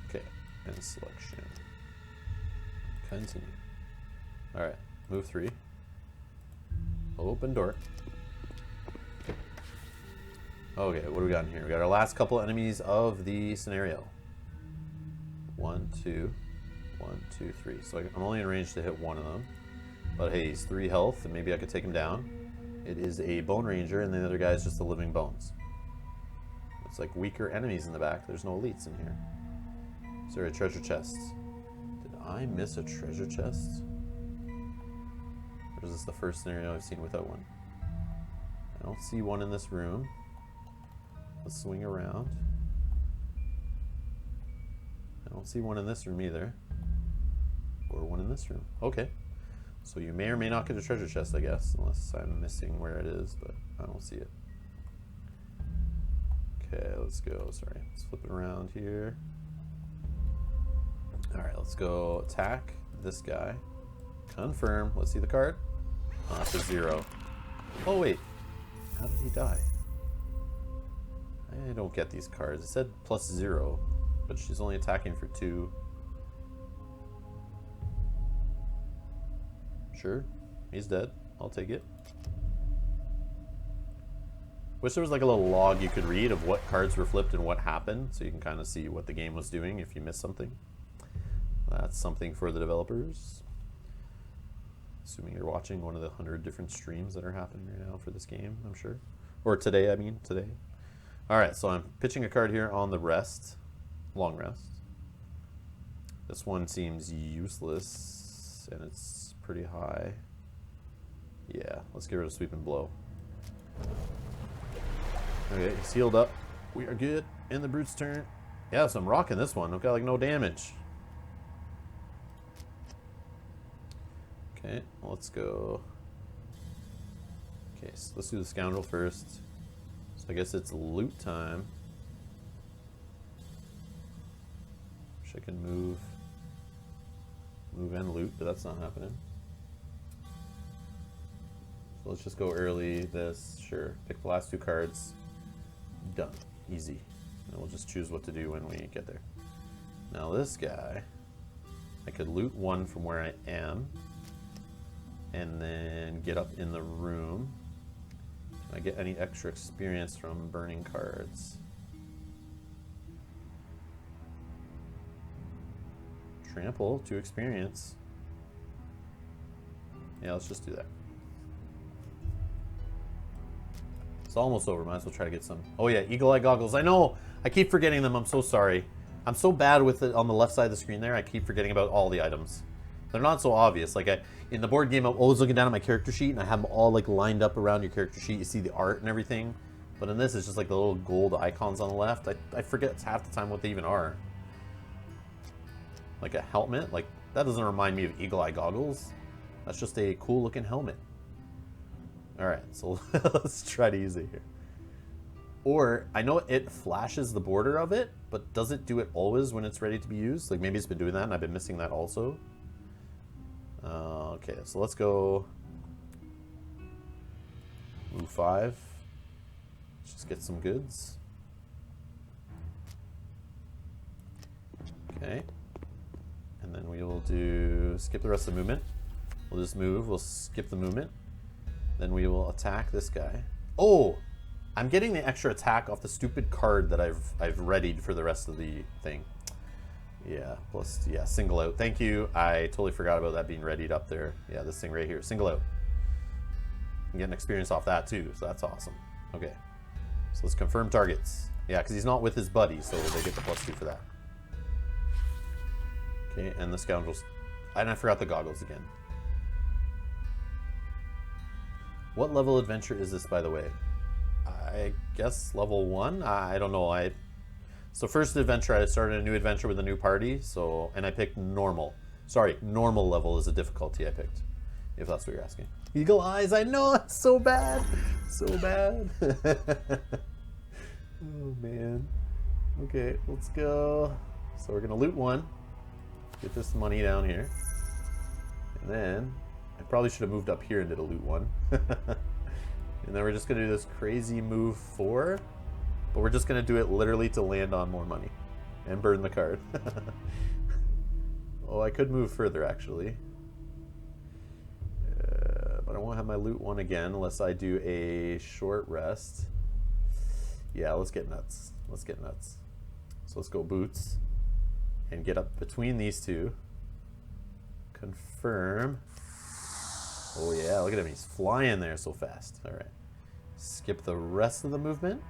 Okay, and selection. Continue. Alright, move 3. Open door. Okay, what do we got in here? We got our last couple enemies of the scenario. 1, 2, 1, 2, 3. So I'm only in range to hit one of them. But hey, he's 3 health, and maybe I could take him down. It is a Bone Ranger, and the other guy is just the Living Bones. It's like weaker enemies in the back. There's no elites in here. Is there a treasure chest? Did I miss a treasure chest? Or is this the first scenario I've seen without one? I don't see one in this room. Let's swing around. I don't see one in this room either. Or one in this room. Okay. So you may or may not get a treasure chest, I guess, unless I'm missing where it is, but I don't see it. Okay, let's go. Sorry. Let's flip it around here. Alright, let's go attack this guy. Confirm. Let's see the card. It's a 0. Oh, wait. How did he die? I don't get these cards. It said +0, but she's only attacking for 2. Sure. He's dead. I'll take it. Wish there was like a little log you could read of what cards were flipped and what happened, so you can kind of see what the game was doing if you missed something. That's something for the developers. Assuming you're watching one of the 100 different streams that are happening right now for this game, I'm sure. Or today, I mean, today. All right, so I'm pitching a card here on the rest, long rest. This one seems useless, and it's pretty high. Yeah, let's get rid of Sweep and Blow. Okay, he's healed up. We are good. In the Brute's turn. Yeah, so I'm rocking this one. Okay, like no damage. Okay, let's go. Okay, so let's do the Scoundrel first. So I guess it's loot time. Wish I could move and loot, but that's not happening. So let's just go early this. Sure, pick the last 2 cards. Done. Easy. And we'll just choose what to do when we get there. Now this guy, I could loot 1 from where I am, and then get up in the room. Can I get any extra experience from burning cards? Trample, 2 experience. Yeah, let's just do that. It's almost over. Might as well try to get some. Oh yeah, Eagle Eye Goggles. I know. I keep forgetting them. I'm so sorry. I'm so bad with it on the left side of the screen there. I keep forgetting about all the items. They're not so obvious. Like in the board game, I'm always looking down at my character sheet, and I have them all like lined up around your character sheet. You see the art and everything. But in this, it's just like the little gold icons on the left. I forget half the time what they even are. Like a helmet. Like that doesn't remind me of Eagle Eye Goggles. That's just a cool looking helmet. Alright, so let's try to use it here. Or, I know it flashes the border of it, but does it do it always when it's ready to be used? Like maybe it's been doing that and I've been missing that also. Okay, so let's go move 5. Let's just get some goods. Okay. And then we will do skip the rest of the movement. We'll just move, we'll skip the movement. Then we will attack this guy. Oh! I'm getting the extra attack off the stupid card that I've readied for the rest of the thing. Yeah, plus, yeah, single out. Thank you. I totally forgot about that being readied up there. Yeah, this thing right here. Single out. I'm getting experience off that too, so that's awesome. Okay. So let's confirm targets. Yeah, because he's not with his buddy, so they get the +2 for that. Okay, and the Scoundrels. And I forgot the goggles again. What level adventure is this, by the way? I guess level 1? I don't know. So first adventure, I started a new adventure with a new party, and I picked normal. Sorry, normal level is a difficulty I picked, if that's what you're asking. Eagle Eyes, I know, it's so bad. So bad. Oh, man. Okay, let's go. So we're going to loot 1. Get this money down here. And then, I probably should have moved up here and did a loot 1. And then we're just going to do this crazy move 4. But we're just going to do it literally to land on more money. And burn the card. Oh, I could move further, actually. But I won't have my loot 1 again unless I do a short rest. Yeah, let's get nuts. Let's get nuts. So let's go boots. And get up between these 2. Confirm. Oh yeah, look at him. He's flying there so fast. All right. Skip the rest of the movement.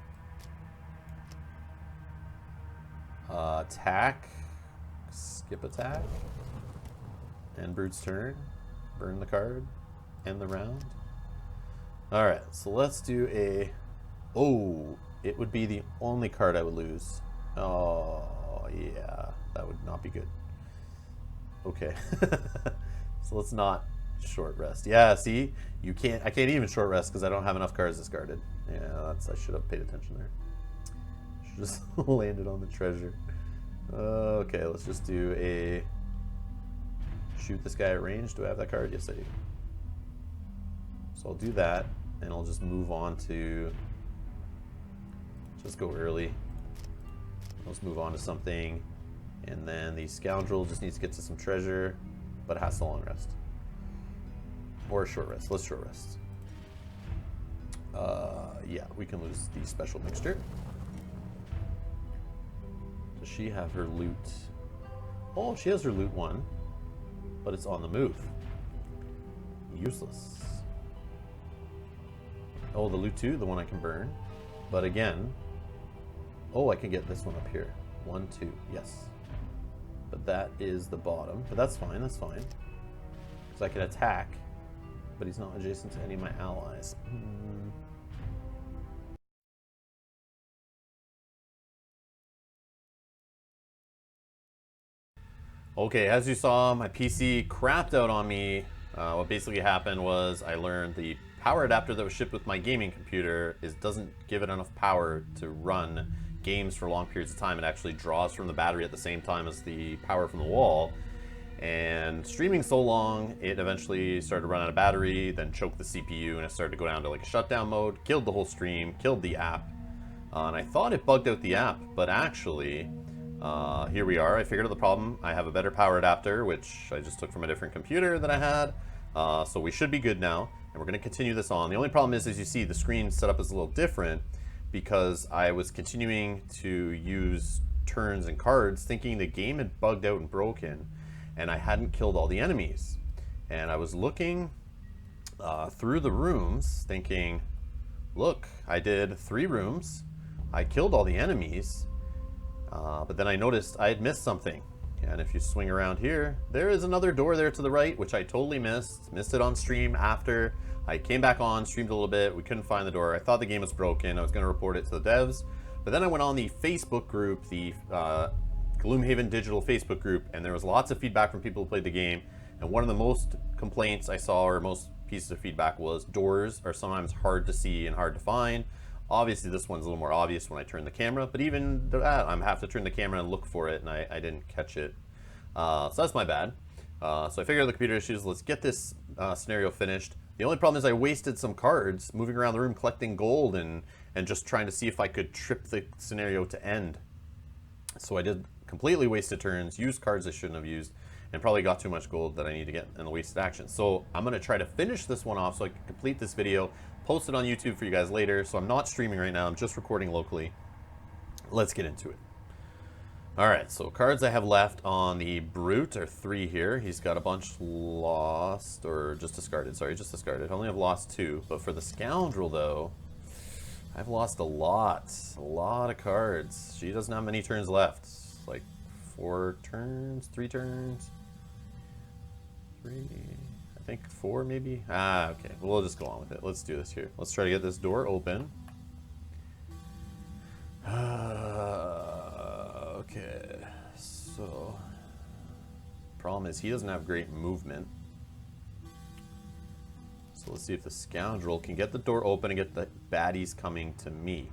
Attack. Skip attack. And Brute's turn. Burn the card. End the round. All right, so let's do a... Oh, it would be the only card I would lose. Oh, yeah. That would not be good. Okay. So let's not short rest. Yeah, see? I can't even short rest because I don't have enough cards discarded. Yeah, I should have paid attention there. Should just landed on the treasure. Okay, let's just do a shoot this guy at range. Do I have that card? Yes, I do. So I'll do that, and I'll just move on to just go early. Let's move on to something, and then the Scoundrel just needs to get to some treasure, but it has to long rest. Or a short rest. Let's short rest. yeah, we can lose the special mixture. Does she have her loot? Oh, she has her loot one, but it's on the move. Useless. Oh, the loot 2, the one I can burn. But again, oh, I can get this one up here. 1, 2, yes. But that is the bottom. But that's fine, that's fine. Because I can attack, but he's not adjacent to any of my allies. Okay, as you saw, my PC crapped out on me. What basically happened was I learned the power adapter that was shipped with my gaming computer doesn't give it enough power to run games for long periods of time. It actually draws from the battery at the same time as the power from the wall. And streaming so long, it eventually started to run out of battery, then choked the CPU, and it started to go down to like a shutdown mode, killed the whole stream, killed the app. And I thought it bugged out the app, but actually, here we are. I figured out the problem. I have a better power adapter, which I just took from a different computer that I had. So we should be good now, and we're going to continue this on. The only problem is, as you see, the screen setup is a little different because I was continuing to use turns and cards thinking the game had bugged out and broken, and I hadn't killed all the enemies. And I was looking through the rooms thinking, look, I did 3 rooms, I killed all the enemies, but then I noticed I had missed something. And if you swing around here, there is another door there to the right, which I totally missed. Missed it on stream after I came back on, streamed a little bit. We couldn't find the door. I thought the game was broken. I was going to report it to the devs. But then I went on the Facebook group, the Gloomhaven digital Facebook group, and there was lots of feedback from people who played the game. And one of the most complaints I saw, or most pieces of feedback, was doors are sometimes hard to see and hard to find. Obviously, this one's a little more obvious when I turn the camera, but even that, I have to turn the camera and look for it, and I didn't catch it. So that's my bad. So I figured out the computer issues. Let's get this scenario finished. The only problem is I wasted some cards moving around the room collecting gold and just trying to see if I could trip the scenario to end. So I did completely wasted turns, used cards I shouldn't have used, and probably got too much gold that I need to get in the wasted action. So I'm going to try to finish this one off so I can complete this video, post it on YouTube for you guys later. So I'm not streaming right now, I'm just recording locally. Let's get into it. Alright, so cards I have left on the Brute are 3 here. He's got a bunch lost, or just discarded. Sorry, just discarded. I only have lost 2. But for the Scoundrel, though, I've lost a lot. A lot of cards. She doesn't have many turns left. Like 4 turns? 3 turns? 3? I think 4 maybe? Ah, okay. We'll just go on with it. Let's do this here. Let's try to get this door open. Okay, so problem is he doesn't have great movement. So let's see if the Scoundrel can get the door open and get the baddies coming to me.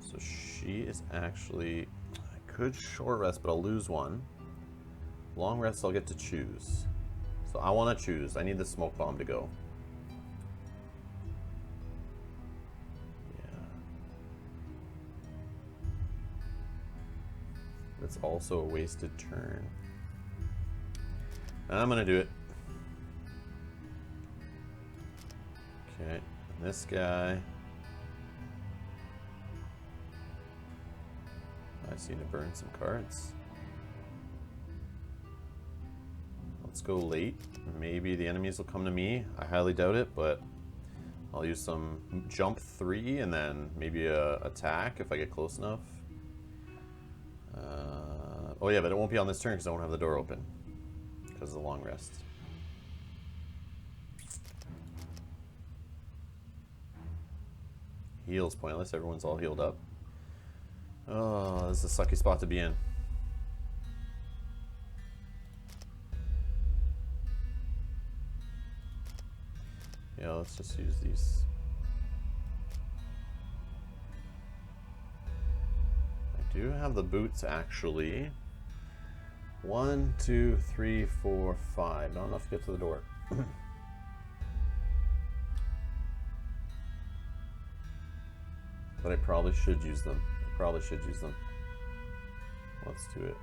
So she is actually, I could short rest, but I'll lose 1. Long rest I'll get to choose. So I want to choose. I need the smoke bomb to go. It's also a wasted turn. I'm gonna do it. Okay, and this guy. I seem to burn some cards. Let's go late. Maybe the enemies will come to me. I highly doubt it, but I'll use some jump 3 and then maybe a attack if I get close enough. Oh yeah, but it won't be on this turn because I won't have the door open because of the long rest. Heal's pointless. Everyone's all healed up. Oh, this is a sucky spot to be in. Yeah, let's just use these. I do have the boots actually. 1, 2, 3, 4, 5. Not enough to get to the door. But I probably should use them. Let's do it.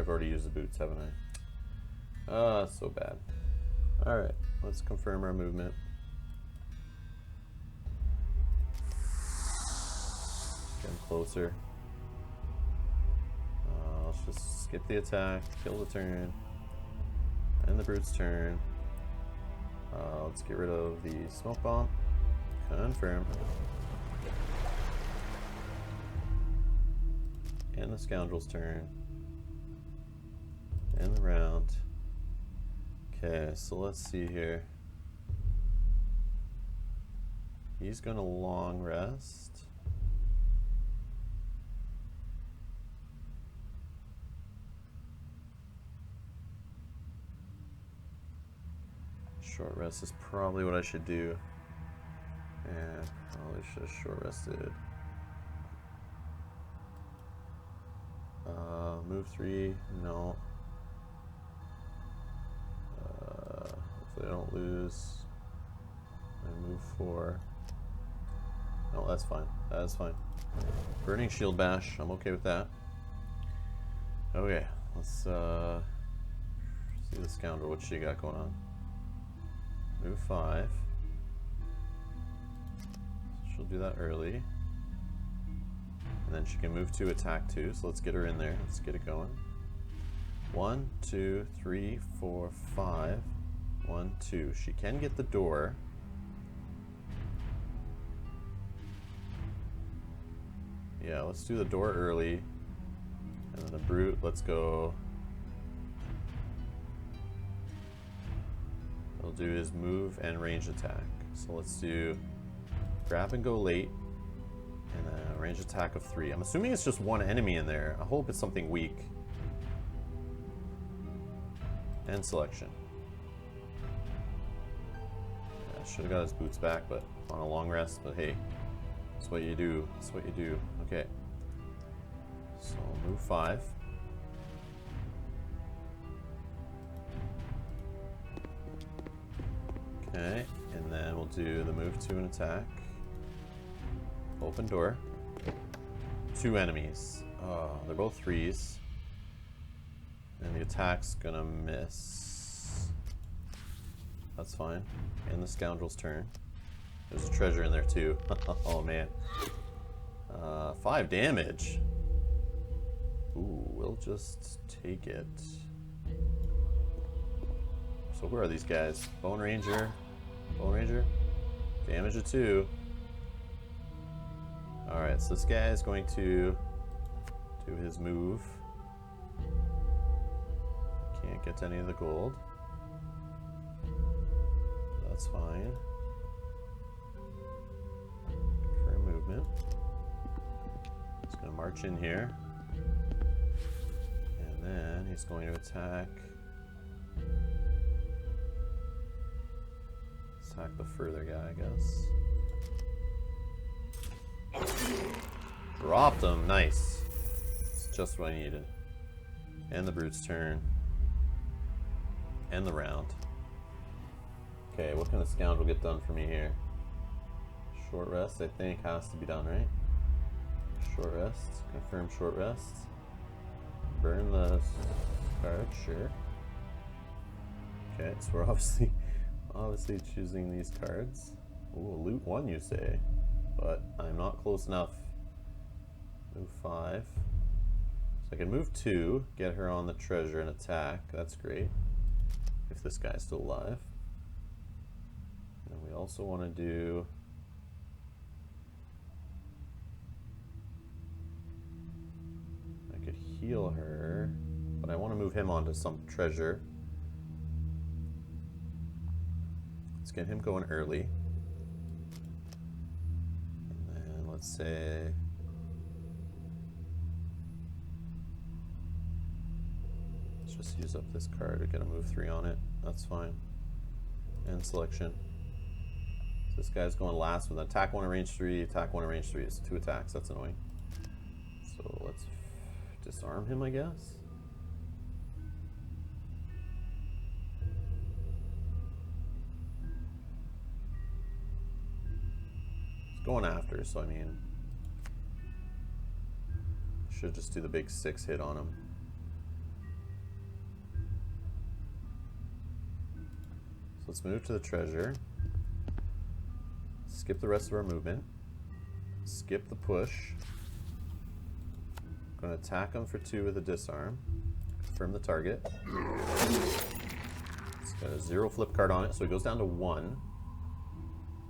I've already used the boots, haven't I? So bad. Alright, let's confirm our movement. Getting closer. Let's just skip the attack, kill the turn, and the brute's turn. Let's get rid of the smoke bomb. Confirm. And the scoundrel's turn. And the round. Okay, so let's see here. He's gonna long rest. Short rest is probably what I should do. Yeah, probably should have short rested. Move 3, no. Hopefully I don't lose. I move 4. No, that's fine. That is fine. Burning shield bash, I'm okay with that. Okay, let's see the scoundrel, what she got going on. Move 5. She'll do that early. And then she can move 2, attack 2. So let's get her in there. Let's get it going. 1, 2, 3, 4, 5. 1, 2. She can get the door. Yeah, let's do the door early. And then the brute, let's go. He'll do his move and range attack. So let's do grab and go late. And then a range attack of 3. I'm assuming it's just one enemy in there. I hope it's something weak. And selection. Yeah, should have got his boots back, but on a long rest. But hey, that's what you do. That's what you do. Okay. So move 5. Okay, and then we'll do the move 2 and attack. Open door. 2 enemies. They're both 3s. And the attack's gonna miss. That's fine. And the scoundrel's turn. There's a treasure in there too. Oh man. 5 damage. Ooh, we'll just take it. So where are these guys? Bone Ranger. Bone Ranger. Damage of 2. Alright, so this guy is going to do his move. Can't get to any of the gold. That's fine. Confirm movement. He's going to march in here. And then he's going to attack. Attack the further guy, I guess. Dropped him, nice. It's just what I needed. And the brute's turn. And the round. Okay, what can the scoundrel get done for me here? Short rest, I think, has to be done, right? Short rest, confirm short rest. Burn the card, sure. Okay, so we're obviously choosing these cards. Ooh, loot 1, you say. But I'm not close enough. Move 5. So I can move 2, get her on the treasure and attack. That's great. If this guy's still alive. And we also want to do... I could heal her, but I want to move him onto some treasure. Let's get him going early. Let's say let's just use up this card. We're gonna move 3 on it. That's fine. And selection. So this guy's going last with an attack 1 and range 3, attack 1 and range 3. It's 2 attacks. That's annoying. So let's disarm him, I guess. Going after, so I mean, should just do the big 6 hit on him. let's move to the treasure. Skip the rest of our movement. Skip the push. Going to attack him for 2 with a disarm. Confirm the target. It's got a 0 flip card on it, so he goes down to 1.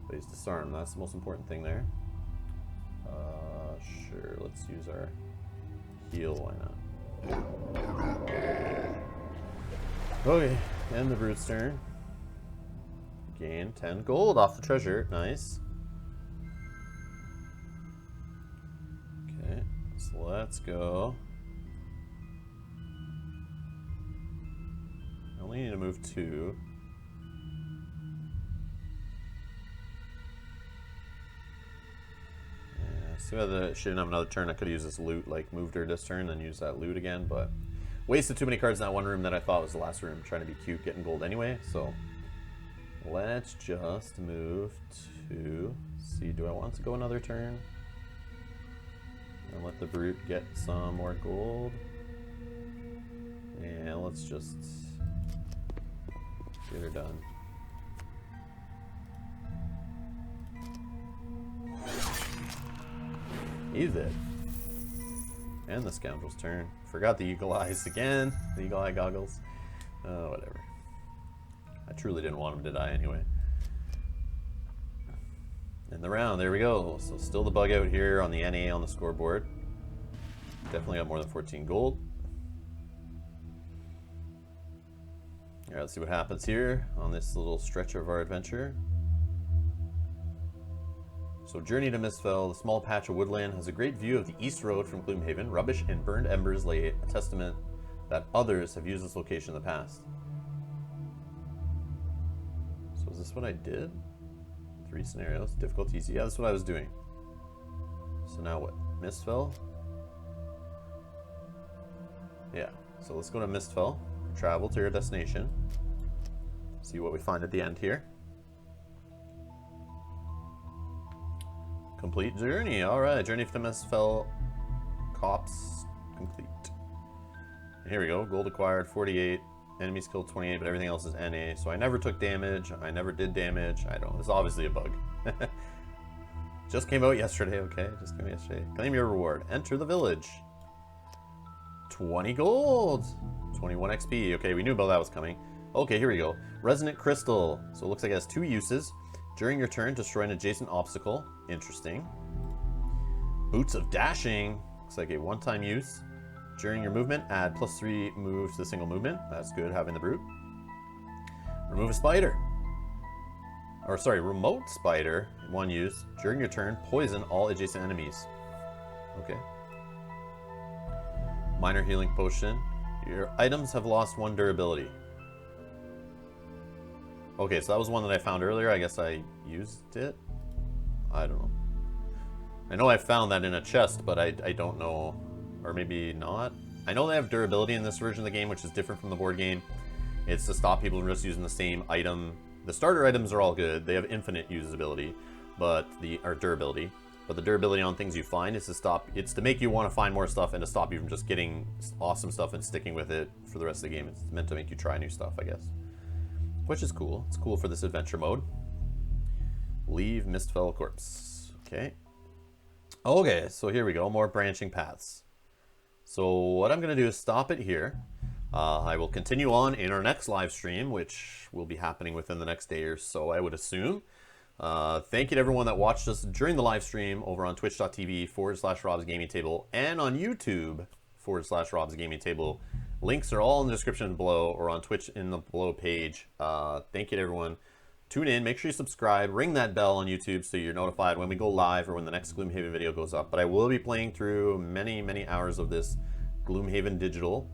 But he's disarmed. That's the most important thing there. Sure, let's use our heal. Why not? Okay, and the brute's turn. Gain 10 gold off the treasure. Nice. Okay, so let's go. I only need to move 2. So shouldn't have another turn. I could have used this loot, like moved her this turn, then use that loot again, but wasted too many cards in that one room that I thought was the last room, trying to be cute, getting gold anyway. So let's just move to, see, do I want to go another turn? And let the brute get some more gold. Yeah, let's just get her done. He's it. And the scoundrel's turn. Forgot the eagle eyes again. The eagle eye goggles. Whatever. I truly didn't want him to die anyway. And the round, there we go. So still the bug out here on the NA on the scoreboard. Definitely got more than 14 gold. Alright, let's see what happens here on this little stretch of our adventure. So journey to Mistfell, the small patch of woodland has a great view of the east road from Gloomhaven. Rubbish and burned embers lay a testament that others have used this location in the past. So is this what I did? 3 scenarios, difficult, easy. Yeah, that's what I was doing. So now what? Mistfell? Yeah, so let's go to Mistfell. Travel to your destination. See what we find at the end here. Complete journey. Alright, journey to Mistfell Copse complete. And here we go. Gold acquired 48. Enemies killed 28, but everything else is NA. So I never took damage. I never did damage. I don't. It's obviously a bug. Just came out yesterday. Okay, just came out yesterday. Claim your reward. Enter the village. 20 gold. 21 XP. Okay, we knew about that was coming. Okay, here we go. Resonant crystal. So it looks like it has 2 uses. During your turn, destroy an adjacent obstacle. Interesting. Boots of dashing. Looks like a one-time use. During your movement, add +3 move to the single movement. That's good, having the brute. Remove a spider. Or sorry, remote spider. 1 use. During your turn, poison all adjacent enemies. Okay. Minor healing potion. Your items have lost 1 durability. Okay, so that was one that I found earlier. I guess I used it. I don't know. I know I found that in a chest, but I don't know. Or maybe not. I know they have durability in this version of the game, which is different from the board game. It's to stop people from just using the same item. The starter items are all good. They have infinite usability, or durability. But the durability on things you find is to stop. It's to make you want to find more stuff and to stop you from just getting awesome stuff and sticking with it for the rest of the game. It's meant to make you try new stuff, I guess. Which is cool. It's cool for this adventure mode. Leave Mistfell Corpse. Okay. Okay, so here we go. More branching paths. So what I'm going to do is stop it here. I will continue on in our next live stream, which will be happening within the next day or so, I would assume. Thank you to everyone that watched us during the live stream over on twitch.tv/Rob's Gaming Table and on YouTube/Rob's Gaming Table. Links are all in the description below or on Twitch in the below page. Thank you to everyone. Tune in, make sure you subscribe, ring that bell on YouTube so you're notified when we go live or when the next Gloomhaven video goes up. But I will be playing through many, many hours of this Gloomhaven digital,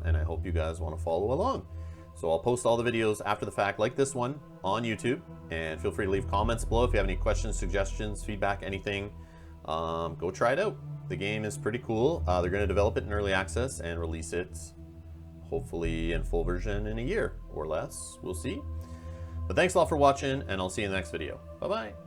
and I hope you guys want to follow along. So I'll post all the videos after the fact, like this one, on YouTube, and feel free to leave comments below if you have any questions, suggestions, feedback, anything. Go try it out. The game is pretty cool. They're going to develop it in early access and release it hopefully in full version in a year or less. We'll see. But thanks a lot for watching, and I'll see you in the next video. Bye-bye.